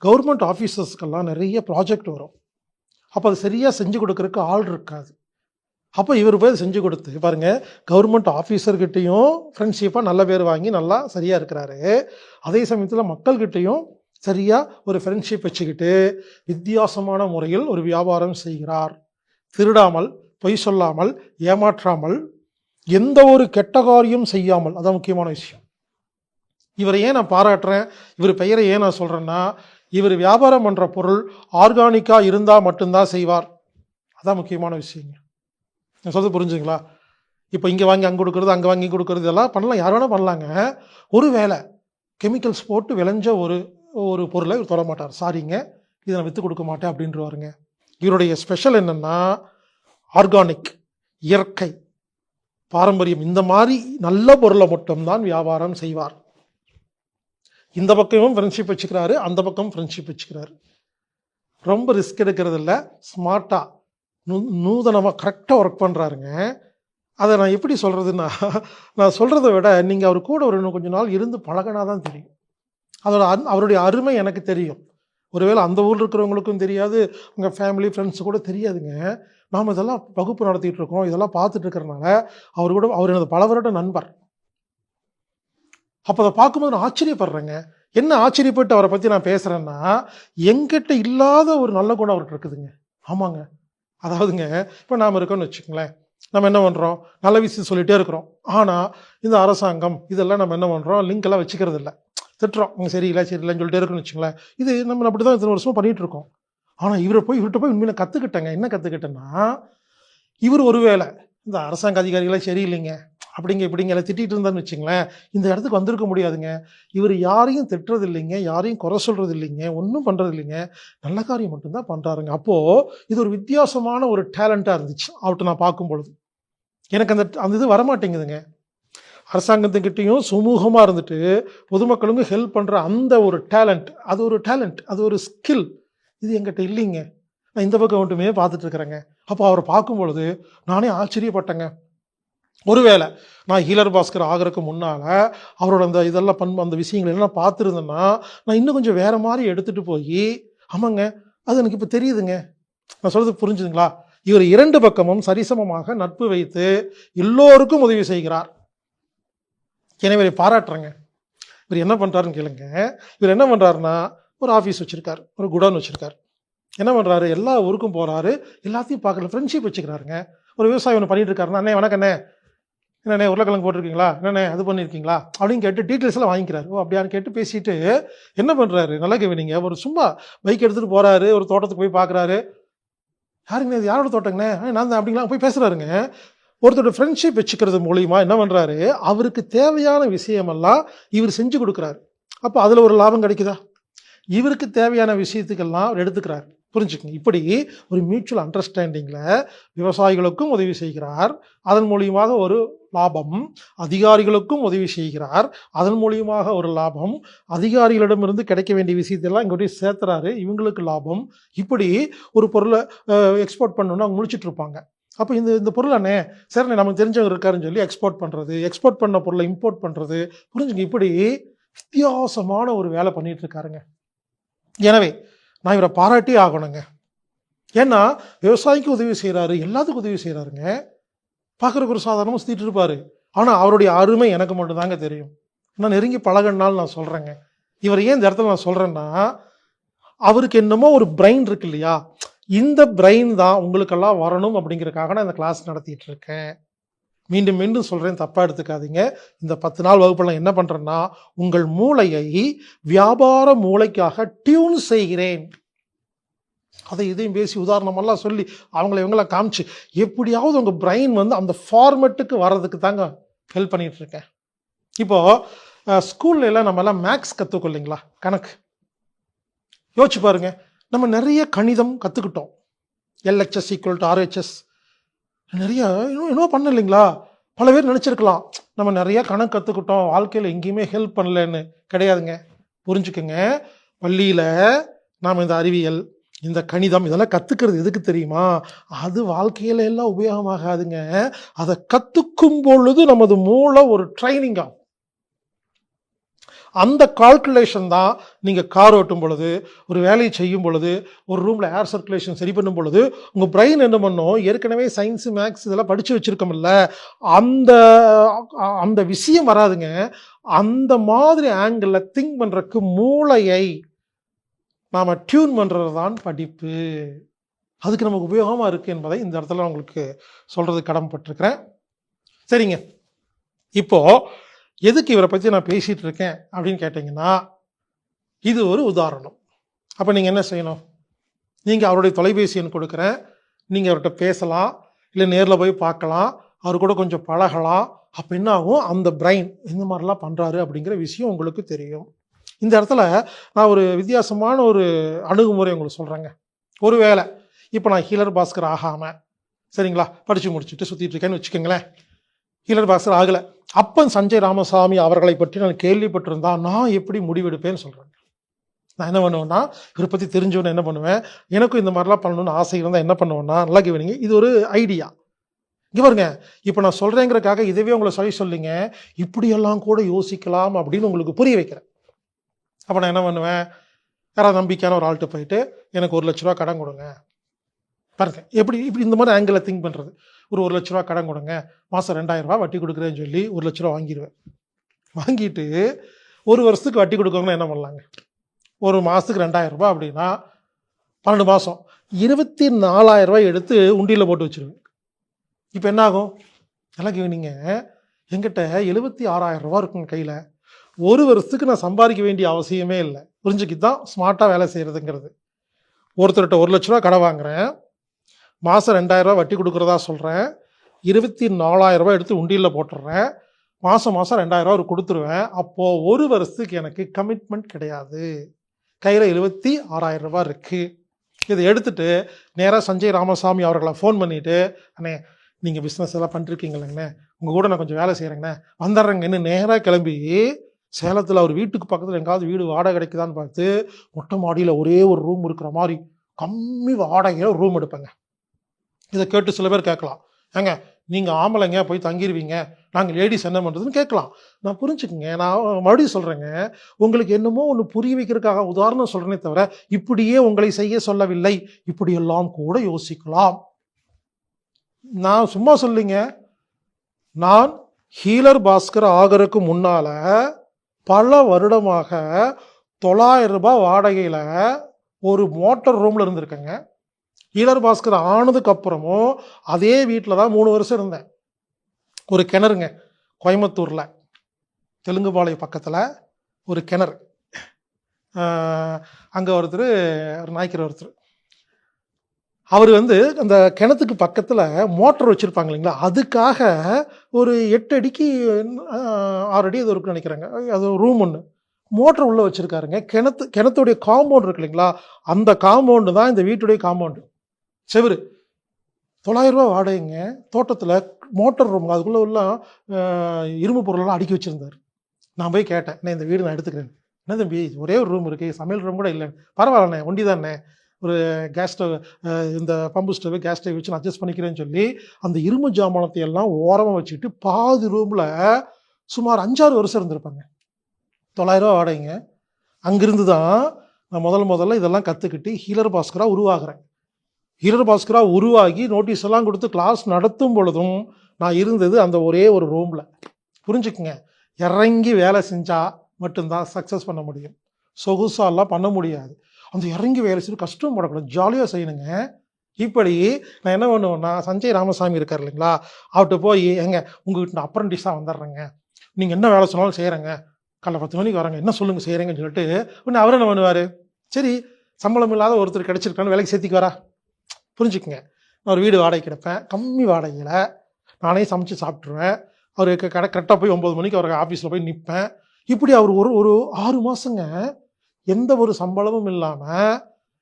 கவர்மெண்ட் ஆஃபீஸர்ஸ்க்கெல்லாம் நிறைய ப்ராஜெக்ட் வரும். அப்போ அது சரியாக செஞ்சு கொடுக்கறதுக்கு ஆள் இருக்காது. அப்போ இவர் போய் செஞ்சு கொடுத்து பாருங்கள், கவர்மெண்ட் ஆஃபீஸர்கிட்டையும் ஃப்ரெண்ட்ஷிப்பாக நல்ல பேர் வாங்கி நல்லா சரியாக இருக்கிறாரு. அதே சமயத்தில் மக்கள்கிட்டையும் சரியாக ஒரு ஃப்ரெண்ட்ஷிப் வச்சுக்கிட்டு வித்தியாசமான முறையில் ஒரு வியாபாரம் செய்கிறார். திருடாமல், பொய் சொல்லாமல், ஏமாற்றாமல், எந்த ஒரு கெட்ட காரியம் செய்யாமல். அதான் முக்கியமான விஷயம். இவரை ஏன் நான் பாராட்டுறேன், இவர் பெயரை ஏன் நான் சொல்கிறேன்னா, இவர் வியாபாரம் பண்ணுற பொருள் ஆர்கானிக்காக இருந்தால் மட்டும்தான் செய்வார். அதான் முக்கியமான விஷயங்க. நான் சொல்றது புரிஞ்சுங்களா? இப்போ இங்கே வாங்கி அங்கே கொடுக்குறது, அங்கே வாங்கி கொடுக்குறது, இதெல்லாம் பண்ணலாம், யார் வேணால் பண்ணலாங்க. ஒரு வேளை கெமிக்கல்ஸ் போட்டு விளைஞ்ச ஒரு பொருளை இவர் தொட மாட்டார். சாரிங்க, இதை நான் விற்று கொடுக்க மாட்டேன் அப்படின்றவாருங்க. இவருடைய ஸ்பெஷல் என்னென்னா, ஆர்கானிக், இயற்கை, பாரம்பரியம், இந்த மாதிரி நல்ல பொருளை மட்டும்தான் வியாபாரம் செய்வார். இந்த பக்கமும் ஃப்ரெண்ட்ஷிப் வச்சுக்கிறாரு, அந்த பக்கமும் ஃப்ரெண்ட்ஷிப் வச்சுக்கிறாரு. ரொம்ப ரிஸ்க் எடுக்கிறது இல்லை, ஸ்மார்ட்டாக நூதனமாக கரெக்டாக ஒர்க் பண்ணுறாருங்க. அதை நான் எப்படி சொல்கிறதுன்னா, நான் சொல்கிறத விட நீங்கள் அவர் கூட ஒரு இன்னும் கொஞ்சம் நாள் இருந்து பழகினா தான் தெரியும். அவருடைய அருமை எனக்கு தெரியும். ஒருவேளை அந்த ஊரில் இருக்கிறவங்களுக்கும் தெரியாது, உங்கள் ஃபேமிலி ஃப்ரெண்ட்ஸு கூட தெரியாதுங்க. நாம் இதெல்லாம் வகுப்பு நடத்திட்டு இருக்கோம், இதெல்லாம் பார்த்துட்டு இருக்கிறனால அவர் எனது பல வருட நண்பர். அப்போ அதை பார்க்கும்போது நான் ஆச்சரியப்படுறேங்க. என்ன ஆச்சரியப்பட்டு அவரை பற்றி நான் பேசுகிறேன்னா, எங்கிட்ட இல்லாத ஒரு நல்ல குணம் அவர்கிட்ட இருக்குதுங்க. ஆமாங்க, அதாவதுங்க, இப்போ நாம் இருக்கோம்னு வச்சுக்கோங்களேன், நம்ம என்ன பண்ணுறோம், நல்ல விஷயம் சொல்லிகிட்டே இருக்கிறோம். ஆனால் இந்த அரசாங்கம் இதெல்லாம் நம்ம என்ன பண்ணுறோம், லிங்க் எல்லாம் வச்சுக்கிறது இல்லை, திட்டுறோம், அவங்க சரியில்லைன்னு சொல்லிட்டே இருக்குன்னு வச்சுங்களேன். இது நம்ம அப்படி தான் இத்தனை வருஷமாக பண்ணிகிட்டு இருக்கோம். ஆனால் இவர்கிட்ட போய் உண்மையில கற்றுக்கிட்டேங்க. என்ன கற்றுக்கிட்டேன்னா, இவர் ஒருவேளை இந்த அரசாங்க அதிகாரிகளே சரியில்லைங்க, அப்படிங்க இப்படிங்க எல்லாம் திட்டிகிட்டு இருந்தான்னு வச்சுங்களேன், இந்த இடத்துக்கு வந்திருக்க முடியாதுங்க. இவர் யாரையும் திட்டுறது இல்லைங்க, யாரையும் குறை சொல்கிறது இல்லைங்க, ஒன்றும் பண்ணுறது இல்லைங்க, நல்ல காரியம் மட்டும்தான் பண்ணுறாருங்க. அப்போது இது ஒரு வித்தியாசமான ஒரு டேலண்ட்டாக இருந்துச்சு அவர்கிட்ட நான் பார்க்கும் பொழுது. எனக்கு அந்த அந்த இது வரமாட்டேங்குதுங்க. அரசாங்கத்துக்கிட்டையும் சுமூகமாக இருந்துட்டு பொதுமக்களுக்கும் ஹெல்ப் பண்ணுற அந்த ஒரு டேலண்ட், அது ஒரு ஸ்கில், இது என்கிட்ட இல்லைங்க. நான் இந்த பக்கம் மட்டுமே பார்த்துட்டு இருக்கிறேங்க. அப்போ அவரை பார்க்கும் பொழுது நானே ஆச்சரியப்பட்டேங்க. ஒருவேளை நான் ஹீலர் பாஸ்கர் ஆகிறதுக்கு முன்னால் அவரோட அந்த இதெல்லாம் அந்த விஷயங்கள் எல்லாம் பார்த்துருந்தேன்னா நான் இன்னும் கொஞ்சம் வேறு மாதிரி எடுத்துகிட்டு போய், ஆமாங்க அது எனக்கு இப்போ தெரியுதுங்க, நான் சொல்கிறது புரிஞ்சுதுங்களா? இவர் 2 பக்கமும் சரிசமமாக நட்பு வைத்து எல்லோருக்கும் உதவி செய்கிறார். எனவே இவரை பாராட்டுறேங்க. இவர் என்ன பண்ணுறாருன்னு கேளுங்க. இவர் என்ன பண்ணுறாருன்னா, ஒரு ஆஃபீஸ் வச்சுருக்கார், ஒரு குடோன் வச்சுருக்கார். என்ன பண்ணுறாரு, எல்லா ஊருக்கும் போகிறாரு, எல்லாத்தையும் பார்க்கல, ஃப்ரெண்ட்ஷிப் வச்சுக்கிறாருங்க. ஒரு விவசாயம் ஒன்று பண்ணிட்டு இருக்காருன்னா, அண்ணே வணக்கண்ணே, என்னண்ணே உருளைக்கிழங்கு போட்டிருக்கீங்களா, என்னண்ணே அது பண்ணியிருக்கீங்களா அப்படின்னு கேட்டு டீட்டெயில்ஸ் எல்லாம் வாங்கிக்கிறாரு. ஓ அப்படியான்னு கேட்டு பேசிட்டு என்ன பண்ணுறாரு, நல்லா கவனிங்க, ஒரு சும்மா பைக் எடுத்துகிட்டு போகிறாரு, ஒரு தோட்டத்துக்கு போய் பார்க்குறாரு. யாருங்க இது, யாரோட தோட்டங்கண்ணே, நான் தான் அப்படிங்களா போய் பேசுகிறாருங்க. ஒருத்தரோட ஃப்ரெண்ட்ஷிப் வச்சுக்கிறது மூலிமா என்ன பண்ணுறாரு, அவருக்கு தேவையான விஷயமெல்லாம் இவர் செஞ்சு கொடுக்குறாரு. அப்போ அதில் ஒரு லாபம் கிடைக்குதா? இவருக்கு தேவையான விஷயத்துக்கெல்லாம் அவர் எடுத்துக்கிறார். புரிஞ்சுக்கங்க. இப்படி ஒரு மியூச்சுவல் அண்டர்ஸ்டாண்டிங்கில் விவசாயிகளுக்கும் உதவி செய்கிறார், அதன் மூலியமாக ஒரு லாபம். அதிகாரிகளுக்கும் உதவி செய்கிறார், அதன் மூலியமாக ஒரு லாபம். அதிகாரிகளிடமிருந்து கிடைக்க வேண்டிய விஷயத்தெல்லாம் இங்கே சேர்த்துறாரு, இவங்களுக்கு லாபம். இப்படி ஒரு பொருளை எக்ஸ்போர்ட் பண்ணணும்னு அவங்க முடிச்சுட்டு இருப்பாங்க. அப்போ இந்த பொருள் அண்ணே சரிண்ணே நமக்கு தெரிஞ்சவங்க இருக்காருன்னு சொல்லி எக்ஸ்போர்ட் பண்ணுறது, எக்ஸ்போர்ட் பண்ண பொருளை இம்போர்ட் பண்ணுறது. புரிஞ்சுங்க, இப்படி வித்தியாசமான ஒரு வேலை பண்ணிட்டு இருக்காருங்க. எனவே நான் இவரை பாராட்டி ஆகணுங்க. ஏன்னா விவசாயிக்கு உதவி செய்கிறாரு, எல்லாத்துக்கும் உதவி செய்கிறாருங்க. பார்க்குறக்கு ஒரு சாதாரணமாக சுற்றிட்டு இருப்பார், ஆனால் அவருடைய அருமை எனக்கு மட்டும்தாங்க தெரியும். நான் நெருங்கி பழகினாலும் நான் சொல்கிறேங்க. இவர் ஏன் இந்த இடத்துல நான் சொல்கிறேன்னா, அவருக்கு என்னமோ ஒரு பிரெயின் இருக்கு இல்லையா, இந்த பிரெயின் தான் உங்களுக்கெல்லாம் வரணும் அப்படிங்கிறதுக்காக நான் இந்த கிளாஸ் நடத்திட்டு இருக்கேன். மீண்டும் மீண்டும் சொல்கிறேன், தப்பாக எடுத்துக்காதீங்க. இந்த 10 நாள் வகுப்பில் என்ன பண்ணுறேன்னா, உங்கள் மூளையை வியாபார மூளைக்காக டியூன் செய்கிறேன். அதை இதையும் பேசி உதாரணமெல்லாம் சொல்லி இவங்கள காமிச்சு எப்படியாவது உங்கள் பிரெயின் அந்த ஃபார்மெட்டுக்கு வர்றதுக்கு தாங்க ஹெல்ப் பண்ணிகிட்டு இருக்கேன். இப்போது ஸ்கூல்ல எல்லாம் நம்ம எல்லாம் மேக்ஸ் கற்றுக்கோ இல்லைங்களா, கணக்கு. யோசிச்சு பாருங்க, நம்ம நிறைய கணிதம் கற்றுக்கிட்டோம். LHS = RHS நிறைய இன்னும் பண்ண இல்லைங்களா. பல பேர் நினச்சிருக்கலாம் நம்ம நிறைய கணக்கு கற்றுக்கிட்டோம், வாழ்க்கையில் எங்கேயுமே ஹெல்ப் பண்ணலன்னு. கிடையாதுங்க. புரிஞ்சுக்குங்க, பள்ளியில் நாம் இந்த அறிவியல், இந்த கணிதம் இதெல்லாம் கற்றுக்கிறது எதுக்கு தெரியுமா? அது வாழ்க்கையில் எல்லாம் உபயோகமாகாதுங்க. அதை கற்றுக்கும் பொழுது நமது மூளை ஒரு ட்ரைனிங் ஆகும். அந்த கால்குலேஷன் தான் நீங்கள் கார் ஓட்டும் பொழுது, ஒரு வேலையை செய்யும் பொழுது, ஒரு ரூமில் ஏர் சர்க்குலேஷன் சரி பண்ணும் பொழுது உங்கள் பிரெயின் என்ன பண்ணும், ஏற்கனவே சயின்ஸு மேக்ஸ் இதெல்லாம் படித்து வச்சுருக்கோம்ல, அந்த விஷயம் வராதுங்க. அந்த மாதிரி ஆங்கிளில் திங்க் பண்ணுறதுக்கு மூளையை நாம் டியூன் பண்ணுறது தான் படிப்பு. அதுக்கு நமக்கு உபயோகமாக இருக்குது என்பதை இந்த இடத்துல நான் உங்களுக்கு சொல்கிறது கடமைப்பட்டிருக்கிறேன். சரிங்க, இப்போது எதுக்கு இவரை பற்றி நான் பேசிகிட்டு இருக்கேன் அப்படின்னு கேட்டிங்கன்னா, இது ஒரு உதாரணம். அப்போ நீங்கள் என்ன செய்யணும், நீங்கள் அவருடைய தொலைபேசி எண் கொடுக்குறேன், நீங்கள் அவர்கிட்ட பேசலாம், இல்லை நேரில் போய் பார்க்கலாம், அவர் கூட கொஞ்சம் பழகலாம். அப்போ என்ன ஆகும், அந்த பிரெயின் இந்த மாதிரிலாம் பண்ணுறாரு அப்படிங்கிற விஷயம் உங்களுக்கு தெரியும். இந்த இடத்துல நான் ஒரு வித்தியாசமான ஒரு அணுகுமுறை உங்களுக்கு சொல்கிறேங்க. ஒருவேளை இப்போ நான் ஹீலர் பாஸ்கர் ஆகாமல், சரிங்களா, படித்து முடிச்சுட்டு சுற்றிட்டு இருக்கேன்னு வச்சுக்கோங்களேன், ஹீலர் பாஸ்கர் ஆகலை, அப்பன் சஞ்சய் ராமசாமி அவர்களை பற்றி நான் கேள்விப்பட்டிருந்தா நான் எப்படி முடிவெடுப்பேன்னு சொல்கிறேன். நான் என்ன பண்ணுவேன்னா, இவரை பற்றி தெரிஞ்சவொன்னு என்ன பண்ணுவேன், எனக்கும் இந்த மாதிரிலாம் பண்ணணும்னு ஆசை இருந்தால் என்ன பண்ணுவேன்னா, நல்லா கேவீங்க, இது ஒரு ஐடியா. இங்கே பாருங்க, இப்போ நான் சொல்கிறேங்கிறக்காக இதுவே உங்களை சொல்லிங்க, இப்படியெல்லாம் கூட யோசிக்கலாம் அப்படின்னு உங்களுக்கு புரிய வைக்கிறேன். அப்போ நான் என்ன பண்ணுவேன், யாராவது நம்பிக்கையான ஒரு ஆள்கிட்ட போயிட்டு எனக்கு 1 லட்ச ரூபா கடன் கொடுங்க. பாருங்க எப்படி இப்படி இந்த மாதிரி ஆங்கிளில் திங்க் பண்ணுறது. ஒரு 1 லட்ச ரூபா கடன் கொடுங்க, மாதம் 2000 ரூபா வட்டி கொடுக்குறேன்னு சொல்லி 1 லட்ச ரூபா வாங்கிடுவேன். வாங்கிட்டு 1 வருஷத்துக்கு வட்டி கொடுக்கவங்கன்னா என்ன பண்ணலாங்க, ஒரு மாதத்துக்கு 2000 ரூபா அப்படின்னா 12 மாதம் 24,000 ரூபாய் எடுத்து உண்டியில் போட்டு வச்சுருவேன். இப்போ என்ன ஆகும், எனக்கு நீங்கள் என்கிட்ட 76,000 ரூபா இருக்குங்க கையில். 1 வருஷத்துக்கு நான் சம்பாதிக்க வேண்டிய அவசியமே இல்லை. புரிஞ்சுக்கிட்டு தான் ஸ்மார்ட்டாக வேலை செய்கிறதுங்கிறது. ஒருத்தர்கிட்ட 1 லட்ச ரூபா கடை வாங்குகிறேன், மாதம் 2000 ரூபா வட்டி கொடுக்குறதா சொல்கிறேன், 24,000 ரூபாய் எடுத்து உண்டியலில் போட்டுடுறேன். மாதம் 2,000 ரூபா கொடுத்துருவேன். அப்போது ஒரு வருஷத்துக்கு எனக்கு கமிட்மெண்ட் கிடையாது. கையில் 26,000 ரூபாய் இருக்குது. இதை எடுத்துகிட்டு நேராக சஞ்சய் ராமசாமி அவர்களை ஃபோன் பண்ணிவிட்டு, அண்ணே நீங்கள் பிஸ்னஸ் எல்லாம் பண்ணிருக்கீங்களேங்கண்ணே, உங்கள் கூட நான் கொஞ்சம் வேலை செய்கிறேங்கண்ணே, வந்துடுறேங்கன்னு நேராக கிளம்பி சேலத்தில் அவர் வீட்டுக்கு பக்கத்தில் எங்காவது வீடு வாடகை கிடைக்குதான்னு பார்த்து மொட்டை மாடியில் ஒரே ஒரு ரூம் இருக்கிற மாதிரி கம்மி வாடகையில் ஒரு ரூம் எடுப்பேங்க. இதை கேட்டு சில பேர் கேட்கலாம், ஏங்க நீங்கள் ஆம்பளைங்க போய் தங்கிடுவீங்க, நாங்கள் லேடிஸ் என்ன பண்ணுறதுன்னு கேட்கலாம். நான் புரிஞ்சுக்குங்க, நான் மறுபடியும் சொல்கிறேங்க, உங்களுக்கு என்னமோ ஒன்று புரிய வைக்கிறதுக்காக உதாரணம் சொல்கிறேனே தவிர இப்படியே உங்களை செய்ய சொல்லவில்லை. இப்படியெல்லாம் கூட யோசிக்கலாம். நான் சும்மா சொல்லிங்க, நான் ஹீலர் பாஸ்கர் ஆகிறதுக்கு முன்னால் பல வருடமாக 9,000 ரூபாய் வாடகையில் ஒரு மோட்டர் ரூமில் இருந்திருக்கேங்க. ஹீலர் பாஸ்கர் ஆனதுக்கு அப்புறமும் அதே வீட்டில் தான் 3 வருஷம் இருந்தேன். ஒரு கிணறுங்க, கோயம்புத்தூரில் தெலுங்குபாளையம் பக்கத்தில் ஒரு கிணறு. அங்கே ஒருத்தர் நாய்க்கிற ஒருத்தர், அவர் அந்த கிணத்துக்கு பக்கத்தில் மோட்டர் வச்சுருப்பாங்க இல்லைங்களா, அதுக்காக ஒரு 8 அடிக்கு 6 அடி அது இருக்குன்னு நினைக்கிறாங்க, அது ரூம் ஒன்று மோட்டர் உள்ளே வச்சுருக்காருங்க. கிணத்துடைய காம்பவுண்ட் இருக்கு இல்லைங்களா, அந்த காம்பவுண்டு தான் இந்த வீட்டுடைய காம்பவுண்டு. செவரு 9,000 ரூபா வாடகைங்க. தோட்டத்தில் மோட்டர் ரூம், அதுக்குள்ளே உள்ள இரும்பு பொருளெல்லாம் அடுக்கி வச்சுருந்தார். நான் போய் கேட்டேன், அண்ணே இந்த வீடு நான் எடுத்துக்கிறேன். என்ன தம்பி ஒரே ஒரு ரூம் இருக்குது, சமையல் ரூம் கூட இல்லைன்னு. பரவாயில்லண்ணே, ஒண்டி தானே, ஒரு கேஸ் ஸ்டவ், இந்த பம்பு ஸ்டவ் கேஸ் ஸ்டவ் வச்சு நான் அட்ஜஸ்ட் பண்ணிக்கிறேன்னு சொல்லி அந்த இரும்பு ஜாமானத்தை எல்லாம் ஓரமாக வச்சுட்டு பாதி ரூமில் சுமார் 5-6 வருஷம் இருந்திருப்பாங்க. 9,000 ரூபா வாடகைங்க. அங்கிருந்து தான் நான் முதல்ல இதெல்லாம் கற்றுக்கிட்டு ஹீலர் பாஸ்கராக உருவாகிறேன். ஹீலர் பாஸ்கராக உருவாகி நோட்டீஸ் எல்லாம் கொடுத்து கிளாஸ் நடத்தும் பொழுதும் நான் இருந்தது அந்த ஒரே ஒரு ரூமில். புரிஞ்சுக்குங்க, இறங்கி வேலை செஞ்சால் மட்டும்தான் சக்ஸஸ் பண்ண முடியும், சொகுசாலாம் பண்ண முடியாது. அந்த இறங்கி வேலை செய்ய கஷ்டம் படக்கூடாது, ஜாலியாக செய்யணுங்க. இப்படி நான் என்ன பண்ணுவேன்னா, சஞ்சய் ராமசாமி இருக்கார் இல்லைங்களா, அவர்கிட்ட போய் எங்க உங்ககிட்ட நான் அப்ரண்டிஸாக வந்துடுறேங்க, நீங்கள் என்ன வேலை சொன்னாலும் செய்கிறேங்க, காலைல 10 மணிக்கு வரேங்க, என்ன சொல்லுங்கள் செய்கிறேங்கன்னு சொல்லிட்டு உடனே அவர் என்ன பண்ணுவார், சரி சம்பளம் இல்லாத ஒருத்தர் கிடச்சிருக்கான்னு வேலைக்கு சேர்த்திக்குவாரா. புரிஞ்சுக்குங்க, நான் ஒரு வீடு வாடகை கிடப்பேன், கம்மி வாடகையில் நானே சமைச்சு சாப்பிட்ருவேன். அவருக்கு கரெக்டாக போய் 9 மணிக்கு அவருக்கு ஆஃபீஸில் போய் நிற்பேன். இப்படி அவர் ஒரு 6 மாதங்க எந்த ஒரு சம்பளமும் இல்லாமல்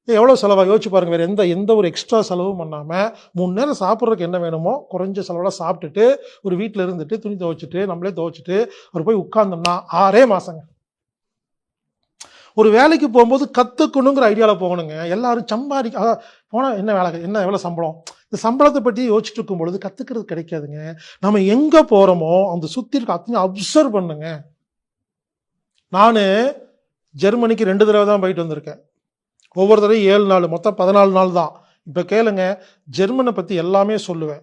எவ்வளோ செலவாக யோசிச்சு பாருங்க, வேறு எந்த ஒரு எக்ஸ்ட்ரா செலவும் பண்ணாமல் 3 நேரம் சாப்பிட்றதுக்கு என்ன வேணுமோ குறைஞ்ச செலவில் சாப்பிட்டுட்டு ஒரு வீட்டில் இருந்துட்டு துணி துவைச்சிட்டு நம்மளே துவைச்சிட்டு அவர் போய் உட்கார்ந்தோம்னா 6 மாதங்க. ஒரு வேலைக்கு போகும்போது கற்றுக்கணுங்கிற ஐடியாவில் போகணுங்க. எல்லாரும் போனால் என்ன வேலை, என்ன எவ்வளோ சம்பளம், இந்த சம்பளத்தை பற்றி யோசிச்சுட்டு இருக்கும் பொழுது கற்றுக்கிறது கிடைக்காதுங்க. நம்ம எங்கே போகிறோமோ அந்த சுற்றி இருக்க அத்தனை அப்சர்வ் பண்ணுங்க. நான் ஜெர்மனிக்கு 2 தடவை தான் போயிட்டு வந்திருக்கேன். ஒவ்வொரு தடவையும் 7 நாள், மொத்தம் 14 நாள் தான். இப்போ கேளுங்க, ஜெர்மனை பற்றி எல்லாமே சொல்லுவேன்.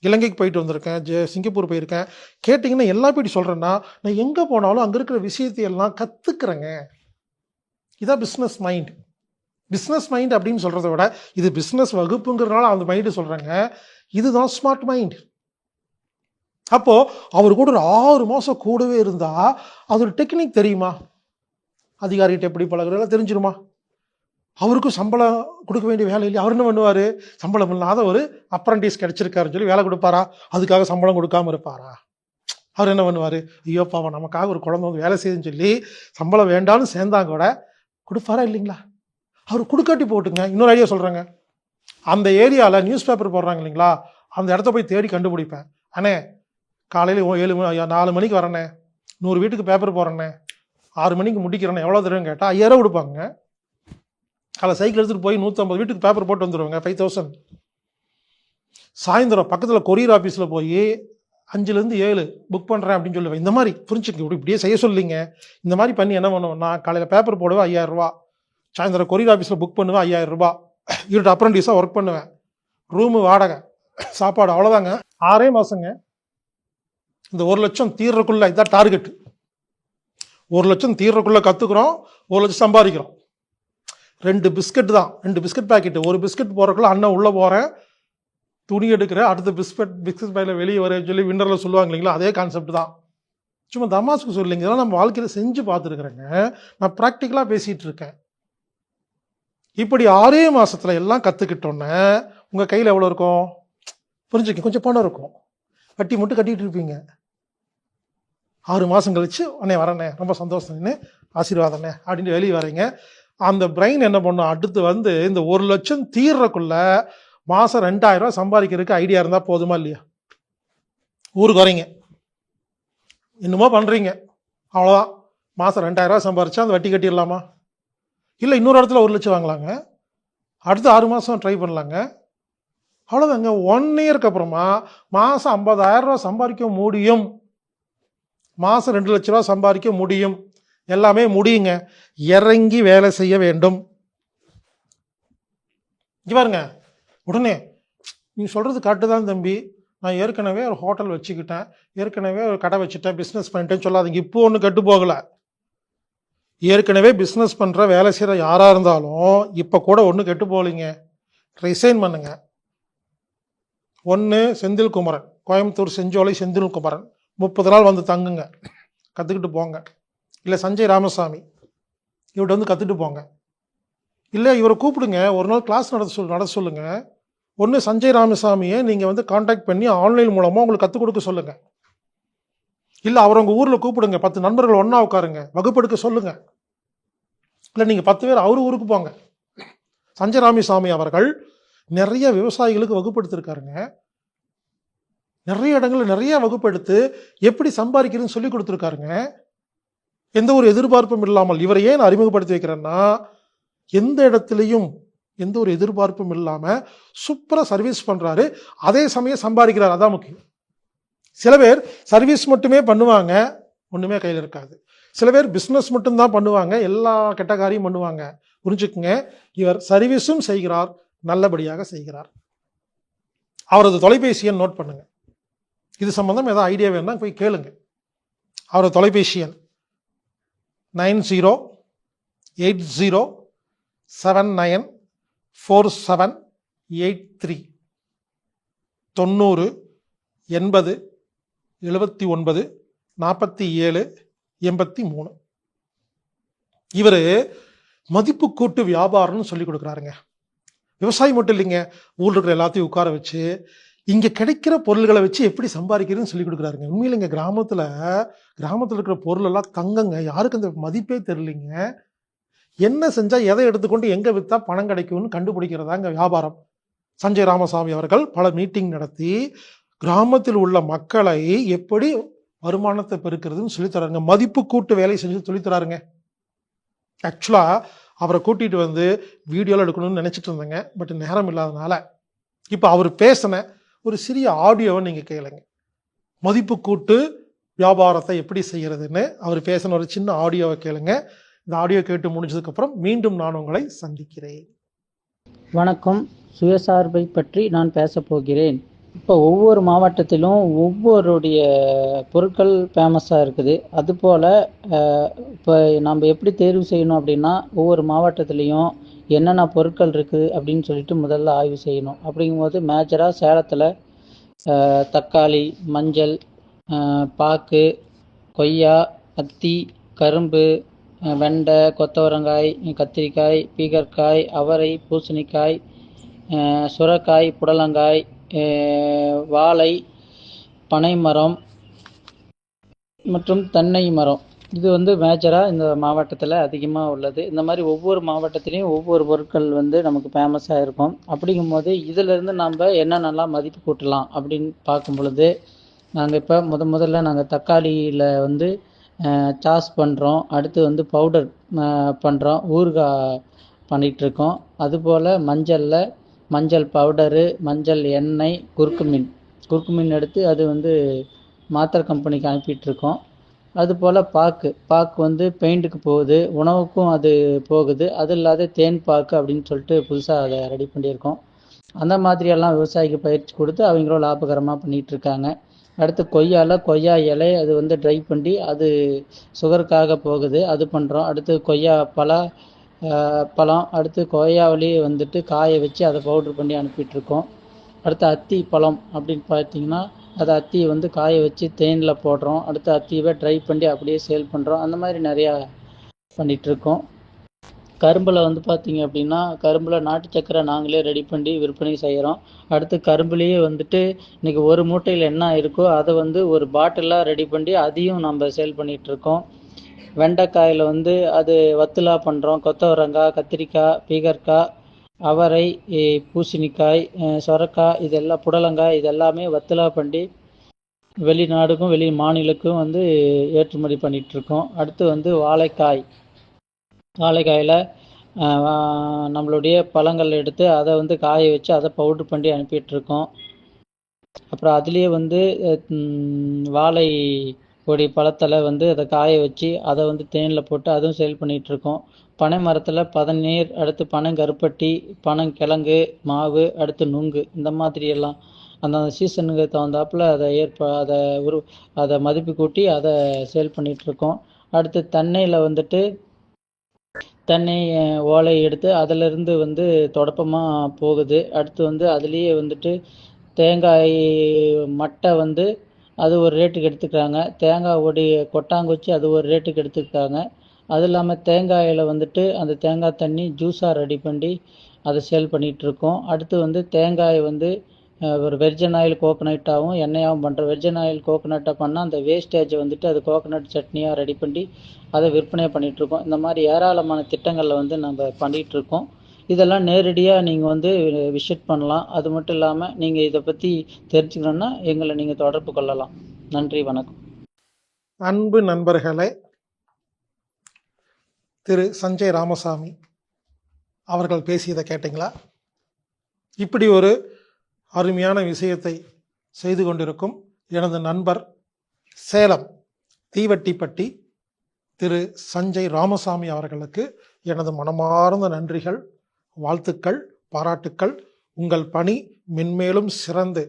இலங்கைக்கு போயிட்டு வந்திருக்கேன், சிங்கப்பூர் போயிருக்கேன். கேட்டிங்கன்னா எல்லா போய்ட்டு சொல்கிறேன்னா, நான் எங்கே போனாலும் அங்கே இருக்கிற விஷயத்தை எல்லாம் கற்றுக்குறேங்க. இதான் பிஸ்னஸ் மைண்ட். பிஸ்னஸ் மைண்ட் அப்படின்னு சொல்கிறத விட இது பிஸ்னஸ் வகுப்புங்கிறதுனால அந்த மைண்டு சொல்கிறேங்க. இதுதான் ஸ்மார்ட் மைண்ட். அப்போது அவர் கூட ஒரு 6 மாதம் கூடவே இருந்தால் அது ஒரு டெக்னிக் தெரியுமா, அதிகாரிகிட்ட எப்படி பழகுறதெல்லாம் தெரிஞ்சிருமா. அவருக்கும் சம்பளம் கொடுக்க வேண்டிய வேலை இல்லையா, அவர் என்ன பண்ணுவார், சம்பளம் இல்லாத ஒரு அப்ரண்டிஸ் கிடச்சிருக்காருன்னு சொல்லி வேலை கொடுப்பாரா, அதுக்காக சம்பளம் கொடுக்காம இருப்பாரா. அவர் என்ன பண்ணுவார், ஐயோ பாவம் நமக்காக ஒரு குழந்தை வந்து வேலை செய்யுதுன்னு சொல்லி சம்பளம் வேண்டான்னு சேர்ந்தாங்க கூட கொடுப்பாரா இல்லைங்களா. அவர் கொடுக்காட்டி போட்டுங்க. இன்னொரு ஐடியா சொல்கிறேங்க, அந்த ஏரியாவில் நியூஸ் பேப்பர் போடுறாங்க இல்லைங்களா, அந்த இடத்த போய் தேடி கண்டுபிடிப்பேன். அண்ணே காலையில் 4 மணிக்கு வரேண்ணே, 100 வீட்டுக்கு பேப்பர் போடுறேண்ணே, 6 மணிக்கு முடிக்கிறேண்ணே, எவ்வளோ தருவேன்னு கேட்டால் 5,000 கொடுப்பாங்க. காலை சைக்கிள் எடுத்துகிட்டு போய் 150 வீட்டுக்கு பேப்பர் போட்டு வந்துடுவாங்க, 5,000. சாயந்தரம் பக்கத்தில் கொரியர் ஆஃபீஸில் போய் 5லேருந்து 7 புக் பண்ணுறேன் அப்படின்னு சொல்லுவேன். இந்த மாதிரி புரிஞ்சுக்க, இப்படியே செய்ய சொல்லிங்க. இந்த மாதிரி பண்ணி என்ன பண்ணுவேன், நான் காலையில் பேப்பர் போடுவேன் 5,000 ரூபா, சாயந்தரம் கொரியர் ஆஃபீஸில் புக் பண்ணுவேன் 5,000 ரூபா, இவர்கிட்ட அப்ரண்டிஸாக ஒர்க் பண்ணுவேன், ரூமு வாடகை சாப்பாடு, அவ்வளோதாங்க. 6 மாதங்க. இந்த 1 லட்சம் தீர்றக்குள்ளே இதுதான் டார்கெட்டு. 1 லட்சம் தீர்றக்குள்ளே கற்றுக்குறோம், 1 லட்சம் சம்பாதிக்கிறோம். 2 பிஸ்கட் தான், 2 பிஸ்கட் பேக்கெட்டு. ஒரு பிஸ்கட் போகிறக்குள்ள அண்ணன் உள்ளே போகிறேன், துணி எடுக்கிறேன், அடுத்த பிஸ்கட் பேக்கில் வெளியே வரேன்னு சொல்லி விண்டரில் சொல்லுவாங்க இல்லைங்களா, அதே கான்செப்ட் தான். சும்மா தமாசுக்கு சொல்லிங்க, இதெல்லாம் நம்ம வாழ்க்கையில் செஞ்சு பார்த்துருக்குறேங்க. நான் ப்ராக்டிக்கலாக பேசிகிட்டு இருக்கேன். இப்படி 6 மாதத்தில் எல்லாம் கற்றுக்கிட்டோன்னே உங்கள் கையில் எவ்வளோ இருக்கும், புரிஞ்சுக்க, கொஞ்சம் பணம் இருக்கும், வட்டி மட்டும் கட்டிகிட்டு இருப்பீங்க. 6 மாதம் கழிச்சு அண்ணே வரண்ணே ரொம்ப சந்தோஷம்னு ஆசீர்வாதண்ணே அப்படின்ட்டு வெளியே வரீங்க. அந்த பிரெயின் என்ன பண்ணும், அடுத்து வந்து இந்த 1 லட்சம் தீர்றக்குள்ள மாதம் 2000 ரூபா சம்பாதிக்கிறதுக்கு ஐடியா இருந்தால் போதுமா இல்லையா? ஊருக்கு வரீங்க, என்னமோ பண்ணுறீங்க, அவ்வளோதான். மாதம் 2000 ரூபா சம்பாரிச்சா அந்த வட்டி கட்டிடலாமா? இல்லை இன்னொரு இடத்துல 1 லட்சம் வாங்கலாங்க, அடுத்து 6 மாதம் ட்ரை பண்ணலாங்க, அவ்வளோதாங்க. 1 இயருக்கு அப்புறமா மாதம் 50,000 ரூபா சம்பாதிக்க முடியும், மாதம் 2 லட்ச ரூபா சம்பாதிக்க முடியும், எல்லாமே முடியுங்க. இறங்கி வேலை செய்ய வேண்டும். இங்கே பாருங்க, உடனே நீ சொல்கிறது கரெக்டு தான் தம்பி, நான் ஏற்கனவே ஒரு ஹோட்டல் வச்சுக்கிட்டேன், ஏற்கனவே ஒரு கடை வச்சுட்டேன், பிஸ்னஸ் பண்ணிட்டேன்னு சொல்லாதீங்க. இப்போ ஒன்றும் கெட்டு போகலை. ஏற்கனவே பிஸ்னஸ் பண்ணுற வேலை செய்கிற யாராக இருந்தாலும் இப்போ கூட ஒன்றும் கெட்டு போகலைங்க. ரிசைன் பண்ணுங்க. ஒன்று செந்தில் குமரன், கோயம்புத்தூர் செஞ்சோலை செந்தில் குமரன், 30 நாள் வந்து தங்குங்க, கற்றுக்கிட்டு போங்க. இல்லை சஞ்சய் ராமசாமி, இவர்கிட்ட வந்து கற்றுட்டு போங்க. இல்லை இவரை கூப்பிடுங்க, ஒரு நாள் கிளாஸ் நட சொல்லுங்க. ஒன்று சஞ்சய் ராமசாமியை நீங்கள் வந்து காண்டாக்ட் பண்ணி ஆன்லைன் மூலமாக உங்களுக்கு கற்றுக் கொடுக்க சொல்லுங்கள். இல்லை அவர் உங்கள் ஊரில் கூப்பிடுங்க, 10 நண்பர்கள் ஒன்றா உட்காருங்க, வகுப்பெடுக்க சொல்லுங்கள். இல்லை நீங்கள் 10 பேர் அவர் ஊருக்கு போங்க. சஞ்சய் ராமசாமி அவர்கள் நிறைய விவசாயிகளுக்கு வகுப்படுத்திருக்காருங்க. நிறைய இடங்களில் நிறைய வகுப்பெடுத்து எப்படி சம்பாதிக்கிறதுன்னு சொல்லி கொடுத்துருக்காருங்க. எந்த ஒரு எதிர்பார்ப்பும் இல்லாமல். இவரை ஏன் அறிமுகப்படுத்தி வைக்கிறேன்னா, எந்த இடத்துலையும் எந்த ஒரு எதிர்பார்ப்பும் இல்லாமல் சூப்பராக சர்வீஸ் பண்ணுறாரு, அதே சமயம் சம்பாதிக்கிறார். அதான் முக்கியம். சில பேர் சர்வீஸ் மட்டுமே பண்ணுவாங்க, ஒன்றுமே கையில் இருக்காது. சில பேர் பிஸ்னஸ் மட்டும்தான் பண்ணுவாங்க, எல்லா கெட்ட காரியம் பண்ணுவாங்க. புரிஞ்சுக்குங்க, இவர் சர்வீஸும் செய்கிறார், நல்லபடியாக செய்கிறார். அவரது தொலைபேசி எண் நோட் பண்ணுங்க. இது சம்பந்தம் ஏதாவது ஐடியா வேணும்னா போய் கேளுங்க. அவரது தொலைபேசி எண் 9080794783 90 80 79 47 83. இவர் மதிப்பு கூட்டு வியாபாரம்னு சொல்லி கொடுக்குறாருங்க. விவசாயி மட்டும் இல்லைங்க, ஊரில் இருக்கிற எல்லாத்தையும் உட்கார வச்சு இங்கே கிடைக்கிற பொருள்களை வச்சு எப்படி சம்பாதிக்கிறதுன்னு சொல்லி கொடுக்குறாருங்க. உண்மையிலேங்க, கிராமத்தில் இருக்கிற பொருளெல்லாம் தங்கங்க, யாருக்கு அந்த மதிப்பே தெரியலிங்க. என்ன செஞ்சால் எதை எடுத்துக்கொண்டு எங்கே விற்றா பணம் கிடைக்கும்னு கண்டுபிடிக்கிறதாங்க வியாபாரம். சஞ்சய் ராமசாமி அவர்கள் பல மீட்டிங் நடத்தி கிராமத்தில் உள்ள மக்களை எப்படி வருமானத்தை பெருக்கிறதுன்னு சொல்லித்தராருங்க. மதிப்பு கூட்டு வேலை செஞ்சு சொல்லித்தராருங்க. ஆக்சுவலாக அவரை கூட்டிகிட்டு வந்து வீடியோவில் எடுக்கணும்னு நினச்சிட்டு இருந்தேங்க, பட் நேரம் இல்லாதனால இப்போ அவர் பேசின ஒரு சிறிய ஆடியோவை நீங்கள் கேளுங்க. மதிப்பு கூட்டு வியாபாரத்தை எப்படி செய்கிறதுன்னு அவர் பேசின ஒரு சின்ன ஆடியோவை கேளுங்க. இந்த ஆடியோ கேட்டு முடிஞ்சதுக்கப்புறம் மீண்டும் நான் உங்களை சந்திக்கிறேன். வணக்கம். சுயசார்பை பற்றி நான் பேசப் போகிறேன். இப்போ ஒவ்வொரு மாவட்டத்திலும் ஒவ்வொருடைய பொருட்கள் ஃபேமஸாக இருக்குது. அதுபோல் இப்போ நம்ம எப்படி தேர்வு செய்யணும் அப்படின்னா, ஒவ்வொரு மாவட்டத்துலேயும் என்னென்ன பொருட்கள் இருக்குது அப்படின்னு சொல்லிட்டு முதல்ல ஆய்வு செய்யணும். அப்படிங்கும்போது மேஜராக சேலத்தில் தக்காளி, மஞ்சள், பாக்கு, கொய்யா, அத்தி, கரும்பு, வெண்டை, கொத்தவரங்காய், கத்திரிக்காய், பீகற்காய், அவரை, பூசணிக்காய், சுரைக்காய், புடலங்காய், வாழை, பனைமரம் மற்றும் தென்னை மரம். இது வந்து மேஜராக இந்த மாவட்டத்தில் அதிகமாக உள்ளது. இந்த மாதிரி ஒவ்வொரு மாவட்டத்திலையும் ஒவ்வொரு பொருட்கள் வந்து நமக்கு ஃபேமஸாக இருக்கும். அப்படிங்கும்போது இதிலேருந்து நம்ம என்னென்னலாம் மதிப்பு கூட்டலாம் அப்படின்னு பார்க்கும் பொழுது, நாங்கள் இப்போ முதல்ல நாங்கள் தக்காளியில் வந்து சாஸ் பண்ணுறோம். அடுத்து வந்து பவுடர் பண்ணுறோம், ஊறுகாய் பண்ணிகிட்ருக்கோம். அதுபோல் மஞ்சள் பவுடரு, மஞ்சள் எண்ணெய், குறுக்குமீன் எடுத்து அது வந்து மாத்திரை கம்பெனிக்கு அனுப்பிட்டுருக்கோம். அதுபோல் பாக்கு வந்து பெயிண்ட்டுக்கு போகுது, உணவுக்கும் அது போகுது. அது இல்லாத தேன் பாக்கு அப்படின்னு சொல்லிட்டு புதுசாக அதை ரெடி பண்ணியிருக்கோம். அந்த மாதிரியெல்லாம் விவசாயிக்கு பயிற்சி கொடுத்து அவங்களும் லாபகரமாக பண்ணிகிட்ருக்காங்க. அடுத்து கொய்யா இலை அது வந்து ட்ரை பண்ணி அது சுகருக்காக போகுது, அது பண்ணுறோம். அடுத்து கொய்யா பழம், அடுத்து கொய்யாவிலேயே வந்துட்டு காய வச்சு அதை பவுட்ரு பண்ணி அனுப்பிட்டுருக்கோம். அடுத்து அத்தி பழம் அப்படின்னு பார்த்தீங்கன்னா, அதை அத்தியை வந்து காய வச்சு தேனில் போடுறோம். அடுத்து அத்தியவை ட்ரை பண்ணி அப்படியே சேல் பண்ணுறோம். அந்த மாதிரி நிறையா பண்ணிகிட்ருக்கோம். கரும்பில் வந்து பார்த்தீங்க அப்படின்னா, கரும்பில் நாட்டு சர்க்கரை நாங்களே ரெடி பண்ணி விற்பனை செய்கிறோம். அடுத்து கரும்புலேயே வந்துட்டு இன்றைக்கி ஒரு மூட்டையில் என்ன இருக்கோ அதை வந்து ஒரு பாட்டிலாக ரெடி பண்ணி அதையும் நம்ம சேல் பண்ணிகிட்ருக்கோம். வெண்டைக்காயில் வந்து அது வத்தலா பண்ணுறோம். கொத்தவரங்காய், கத்திரிக்காய், பீகற்காய், அவரை, பூசணிக்காய், சொரக்காய், இதெல்லாம் புடலங்காய், இதெல்லாமே வத்தலா பண்ணி வெளிநாடுக்கும் வெளி மாநிலக்கும் வந்து ஏற்றுமதி பண்ணிகிட்ருக்கோம். அடுத்து வந்து வாழைக்காயில் நம்மளுடைய பழங்கள் எடுத்து அதை வந்து காய வச்சு அதை பவுட்ரு பண்ணி அனுப்பிட்டுருக்கோம். அப்புறம் அதுலேயே வந்து வாழை கொடி பழத்தில் வந்து அதை காய வச்சு அதை வந்து தேனில் போட்டு அதுவும் சேல் பண்ணிகிட்ருக்கோம். பனை மரத்தில் பதநீர், அடுத்து பனங்கருப்பட்டி, பனங்கிழங்கு மாவு, அடுத்து நுங்கு, இந்த மாதிரியெல்லாம் அந்தந்த சீசனுக்கு தகுந்தாப்பில் அதை மதிப்பு கூட்டி அதை சேல் பண்ணிகிட்ருக்கோம். அடுத்து தென்னையில் வந்துட்டு தென்னை ஓலை எடுத்து அதிலிருந்து வந்து தொடப்பமாக போகுது. அடுத்து வந்து அதுலேயே வந்துட்டு தேங்காய் மட்டை வந்து அது ஒரு ரேட்டுக்கு எடுத்துக்கிறாங்க. தேங்காய் ஒடி கொட்டாங்குச்சி அது ஒரு ரேட்டுக்கு எடுத்துக்கிறாங்க. அது இல்லாமல் தேங்காயில் வந்துட்டு அந்த தேங்காய் தண்ணி ஜூஸாக ரெடி பண்ணி அதை சேல் பண்ணிகிட்ருக்கோம். அடுத்து வந்து தேங்காய் வந்து ஒரு வெர்ஜன் ஆயில் கோகோனட்டாகவும் எண்ணெயாகவும் பண்ணுறோம். வெர்ஜன் ஆயில் கோகோனட்டாக பண்ணால் அந்த வேஸ்டேஜை வந்துட்டு அது கோகோனட் சட்னியாக ரெடி பண்ணி அதை விற்பனை பண்ணிகிட்ருக்கோம். இந்த மாதிரி ஏராளமான திட்டங்களில் வந்து நம்ம பண்ணிகிட்ருக்கோம். இதெல்லாம் நேரடியாக நீங்கள் வந்து விசிட் பண்ணலாம். அது மட்டும் இல்லாமல் நீங்கள் இதை பற்றி தெரிஞ்சுக்கணுன்னா எங்களை நீங்கள் தொடர்பு கொள்ளலாம். நன்றி, வணக்கம். அன்பு நண்பர்களே, திரு சஞ்சய் ராமசாமி அவர்கள் பேசியதை கேட்டிங்களா? இப்படி ஒரு அருமையான விஷயத்தை செய்து கொண்டிருக்கும் எனது நண்பர் சேலம் தீவட்டிப்பட்டி திரு சஞ்சய் ராமசாமி அவர்களுக்கு எனது மனமார்ந்த நன்றிகள், வாழ்த்துக்கள், பாராட்டுக்கள். உங்கள் பணி மென்மேலும் சிறந்து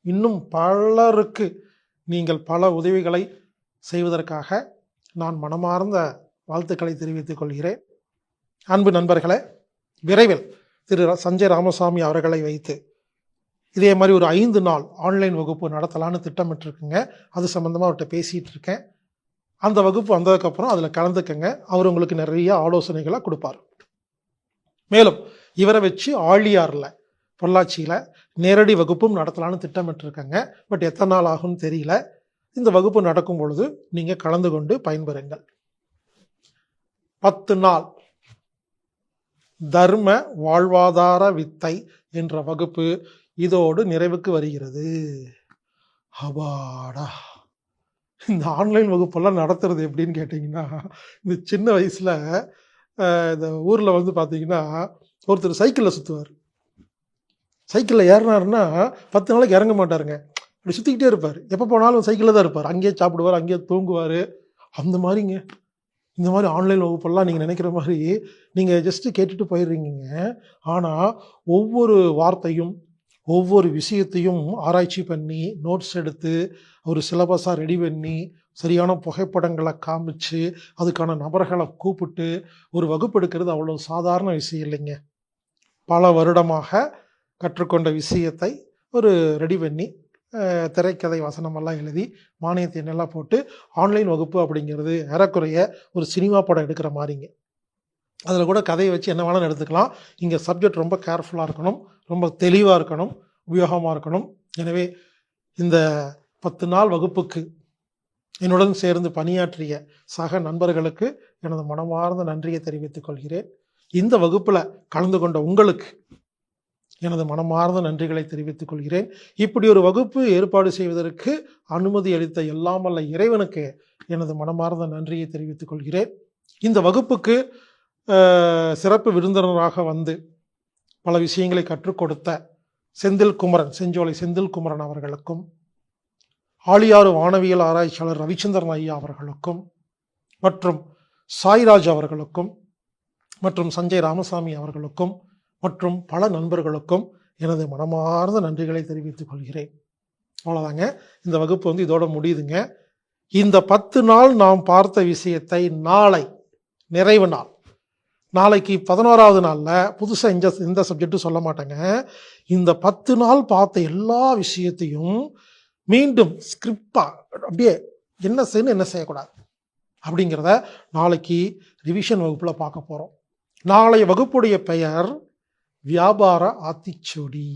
இன்னும் பலருக்கு நீங்கள் பல உதவிகளை செய்வதற்காக நான் மனமார்ந்த வாழ்த்துக்களை தெரிவித்துக் கொள்கிறேன். அன்பு நண்பர்களே, விரைவில் திரு சஞ்சய் ராமசாமி அவர்களை வைத்து இதே மாதிரி ஒரு 5 நாள் ஆன்லைன் வகுப்பு நடத்தலான்னு திட்டமிட்டிருக்குங்க. அது சம்மந்தமாக அவர்கிட்ட பேசிகிட்டு இருக்கேன். அந்த வகுப்பு வந்ததுக்கப்புறம் அதில் கலந்துக்கங்க. அவர் உங்களுக்கு நிறைய ஆலோசனைகளை கொடுப்பார். மேலும் இவரை வச்சு ஆழியாரில் பொள்ளாச்சியில் நேரடி வகுப்பும் நடத்தலான்னு திட்டமிட்டிருக்கேங்க. பட் எத்தனை நாள் ஆகும்னு தெரியல. இந்த வகுப்பு நடக்கும் பொழுது நீங்கள் கலந்து கொண்டு பயன்பெறுங்கள். 10 நாள் தர்ம வாழ்வாதார வித்தை என்ற வகுப்பு இதோடு நிறைவுக்கு வருகிறது. அபாடா! இந்த ஆன்லைன் வகுப்பெல்லாம் நடத்துறது எப்படின்னு கேட்டிங்கன்னா, இந்த சின்ன வயசில் இந்த ஊரில் வந்து பார்த்தீங்கன்னா ஒருத்தர் சைக்கிளில் சுற்றுவார். சைக்கிளில் ஏறினாருன்னா 10 நாளைக்கு இறங்க மாட்டாருங்க. அப்படி சுற்றிக்கிட்டே இருப்பார். எப்போ போனாலும் சைக்கிளில் தான் இருப்பார். அங்கேயே சாப்பிடுவார், அங்கேயே தூங்குவார். அந்த மாதிரிங்க இந்த மாதிரி ஆன்லைன் வகுப்பெல்லாம் நீங்கள் நினைக்கிற மாதிரி நீங்கள் ஜஸ்ட்டு கேட்டுட்டு போயிடுறீங்க. ஆனால் ஒவ்வொரு வார்த்தையும் ஒவ்வொரு விஷயத்தையும் ஆராய்ச்சி பண்ணி நோட்ஸ் எடுத்து ஒரு சிலபஸாக ரெடி பண்ணி சரியான புகைப்படங்களை காமிச்சு அதுக்கான நபர்களை கூப்பிட்டு ஒரு வகுப்பு எடுக்கிறது அவ்வளோ சாதாரண விஷயம் இல்லைங்க. பல வருடமாக கற்றுக்கொண்ட விஷயத்தை ஒரு ரெடி பண்ணி திரைக்கதை வசனமெல்லாம் எழுதி மானியத்தை என்னெல்லாம் போட்டு ஆன்லைன் வகுப்பு அப்படிங்கிறது ஏறக்குறைய ஒரு சினிமா படம் எடுக்கிற மாதிரிங்க. அதில் கூட கதையை வச்சு என்ன வேணாலும் எடுத்துக்கலாம். இங்கே சப்ஜெக்ட் ரொம்ப கேர்ஃபுல்லாக இருக்கணும், ரொம்ப தெளிவாக இருக்கணும், உபயோகமாக இருக்கணும். எனவே இந்த 10 நாள் வகுப்புக்கு என்னுடன் சேர்ந்து பணியாற்றிய சக நண்பர்களுக்கு எனது மனமார்ந்த நன்றியை தெரிவித்துக் கொள்கிறேன். இந்த வகுப்பில் கலந்து கொண்ட உங்களுக்கு எனது மனமார்ந்த நன்றிகளை தெரிவித்துக் கொள்கிறேன். இப்படி ஒரு வகுப்பு ஏற்பாடு செய்வதற்கு அனுமதி அளித்த எல்லாம் வல்ல இறைவனுக்கு எனது மனமார்ந்த நன்றியை தெரிவித்துக் கொள்கிறேன். இந்த வகுப்புக்கு சிறப்பு விருந்தினராக வந்து பல விஷயங்களை கற்றுக் கொடுத்த செஞ்சோலை செந்தில் குமரன் அவர்களுக்கும், ஆழியாறு வானவியல் ஆராய்ச்சியாளர் ரவிச்சந்திரன் ஐயா அவர்களுக்கும், மற்றும் சாய்ராஜ் அவர்களுக்கும், மற்றும் சஞ்சய் ராமசாமி அவர்களுக்கும், மற்றும் பல நண்பர்களுக்கும் எனது மனமார்ந்த நன்றிகளை தெரிவித்துக் கொள்கிறேன். அவ்வளோதாங்க, இந்த வகுப்பு வந்து இதோட முடியுதுங்க. இந்த 10 நாள் நாம் பார்த்த விஷயத்தை நாளை நிறைவு நாள், நாளைக்கு 11வது நாளில் புதுசாக எந்த சப்ஜெக்டும் சொல்ல மாட்டேங்க. இந்த 10 நாள் பார்த்த எல்லா விஷயத்தையும் மீண்டும் ஸ்கிரிப்டாக அப்படியே என்ன செய்யணும் என்ன செய்யக்கூடாது அப்படிங்கிறத நாளைக்கு ரிவிஷன் வகுப்பில் பார்க்க போகிறோம். நாளைய வகுப்புடைய பெயர் வியாபார ஆத்திச்சூடி.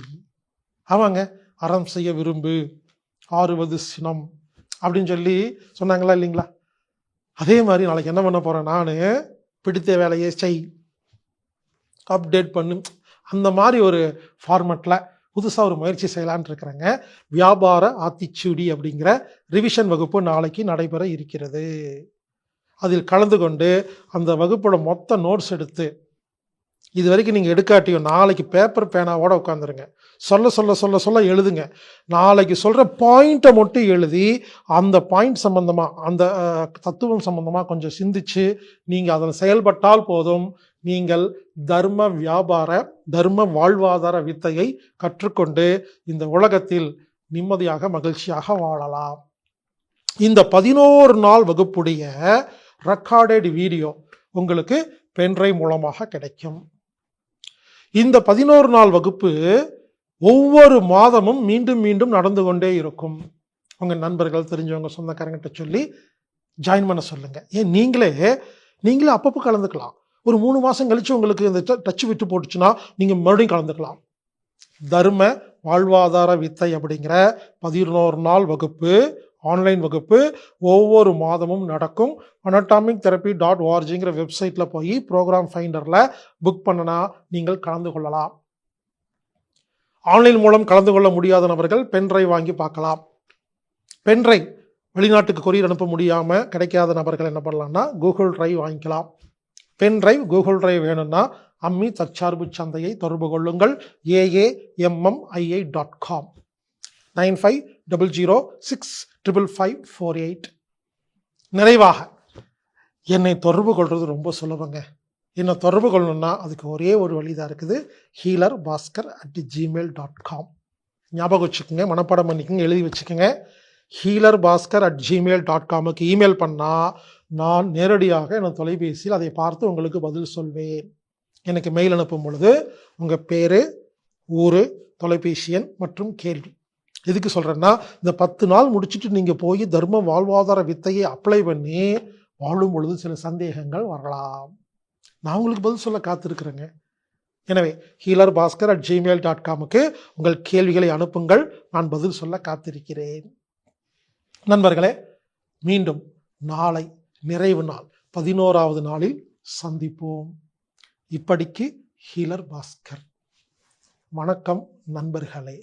ஆமாங்க, அறம் செய்ய விரும்பு, ஆறுவது சினம் அப்படின்னு சொல்லி சொன்னாங்களா இல்லைங்களா? அதே மாதிரி நாளைக்கு என்ன பண்ண போகிறேன், நான் பிடித்த வேலையை செய், அப்டேட் பண்ணு, அந்த மாதிரி ஒரு ஃபார்மேட்டில் புதுசாக ஒரு முயற்சி செய்யலான் இருக்கிறேங்க. வியாபார ஆத்திச்சூடி அப்படிங்கிற ரிவிஷன் வகுப்பு நாளைக்கு நடைபெற இருக்கிறது. அதில் கலந்து கொண்டு அந்த வகுப்போட மொத்த நோட்ஸ் எடுத்து, இது வரைக்கும் நீங்கள் எடுக்காட்டியும் நாளைக்கு பேப்பர் பேனாவோட உட்காந்துருங்க. சொல்ல சொல்ல சொல்ல சொல்ல எழுதுங்க. நாளைக்கு சொல்கிற பாயிண்ட்டை மட்டும் எழுதி அந்த பாயிண்ட் சம்பந்தமாக, அந்த தத்துவம் சம்பந்தமாக கொஞ்சம் சிந்திச்சு நீங்கள் அதில் செயல்பட்டால் போதும், நீங்கள் தர்ம வியாபார தர்ம வாழ்வாதார வித்தையை கற்றுக்கொண்டு இந்த உலகத்தில் நிம்மதியாக மகிழ்ச்சியாக வாழலாம். இந்த 11 நாள் வகுப்புடைய ரெக்கார்டட் வீடியோ உங்களுக்கு பென்ட்ரைவ் மூலமாக கிடைக்கும். இந்த 11 நாள் வகுப்பு ஒவ்வொரு மாதமும் மீண்டும் மீண்டும் நடந்து கொண்டே இருக்கும். உங்கள் நண்பர்கள், தெரிஞ்சவங்க, சொந்தக்காரங்கிட்ட சொல்லி ஜாயின் பண்ண சொல்லுங்க. ஏன் நீங்களே அப்பப்போ கலந்துக்கலாம். ஒரு 3 மாதம் கழிச்சு உங்களுக்கு இந்த டச் விட்டு போட்டுச்சுன்னா நீங்கள் மறுபடியும் கலந்துக்கலாம். தர்ம வாழ்வாதார வித்தை அப்படிங்கிற 11 நாள் வகுப்பு, ஆன்லைன் வகுப்பு ஒவ்வொரு மாதமும் நடக்கும். anatomictherapy.orgங்கிற வெப்சைட்டில் போய் ப்ரோக்ராம் ஃபைண்டரில் புக் பண்ணனா நீங்கள் கலந்து கொள்ளலாம். ஆன்லைன் மூலம் கலந்து கொள்ள முடியாத நபர்கள் பென்ட்ரைவ் வாங்கி பார்க்கலாம். பென்ட்ரைவ் வெளிநாட்டுக்கு கொரியர் அனுப்ப முடியாமல் கிடைக்காத நபர்கள் என்ன பண்ணலாம்னா கூகுள் டிரைவ் வாங்கிக்கலாம். பென்ட்ரைவ் கூகுள் டிரைவ் வேணும்னா அம்மி தற்சார்பு சந்தையை தொடர்பு கொள்ளுங்கள். aammi.com 9500655548. நிறைவாக என்னை தொடர்பு கொள்வது ரொம்ப சுலபங்க. என்னை தொடர்பு கொள்ளணும்னா அதுக்கு ஒரே ஒரு வழிதான் இருக்குது, healerbhaskar@gmail.com. ஞாபகம் வச்சுக்கோங்க, மனப்பாடம் பண்ணிக்கோங்க, எழுதி வச்சுக்கோங்க. healerbhaskar@gmail.comக்கு இமெயில் பண்ணால் நான் நேரடியாக என் தொலைபேசியில் அதை பார்த்து உங்களுக்கு பதில் சொல்வேன். எனக்கு மெயில் அனுப்பும் பொழுது உங்கள் பேர், ஊர், தொலைபேசி எண் மற்றும் கேள்வி. எதுக்கு சொல்கிறேன்னா, இந்த 10 நாள் முடிச்சுட்டு நீங்கள் போய் தர்ம வாழ்வாதார வித்தையை அப்ளை பண்ணி வாழும் பொழுது சில சந்தேகங்கள் வரலாம். நான் உங்களுக்கு பதில் சொல்ல காத்திருக்கிறேங்க. எனவே healerbhaskar@gmail.comக்கு உங்கள் கேள்விகளை அனுப்புங்கள், நான் பதில் சொல்ல காத்திருக்கிறேன். நண்பர்களே, மீண்டும் நாளை நிறைவு நாள் 11வது நாளில் சந்திப்போம். இப்படிக்கு ஹீலர் பாஸ்கர். வணக்கம் நண்பர்களே.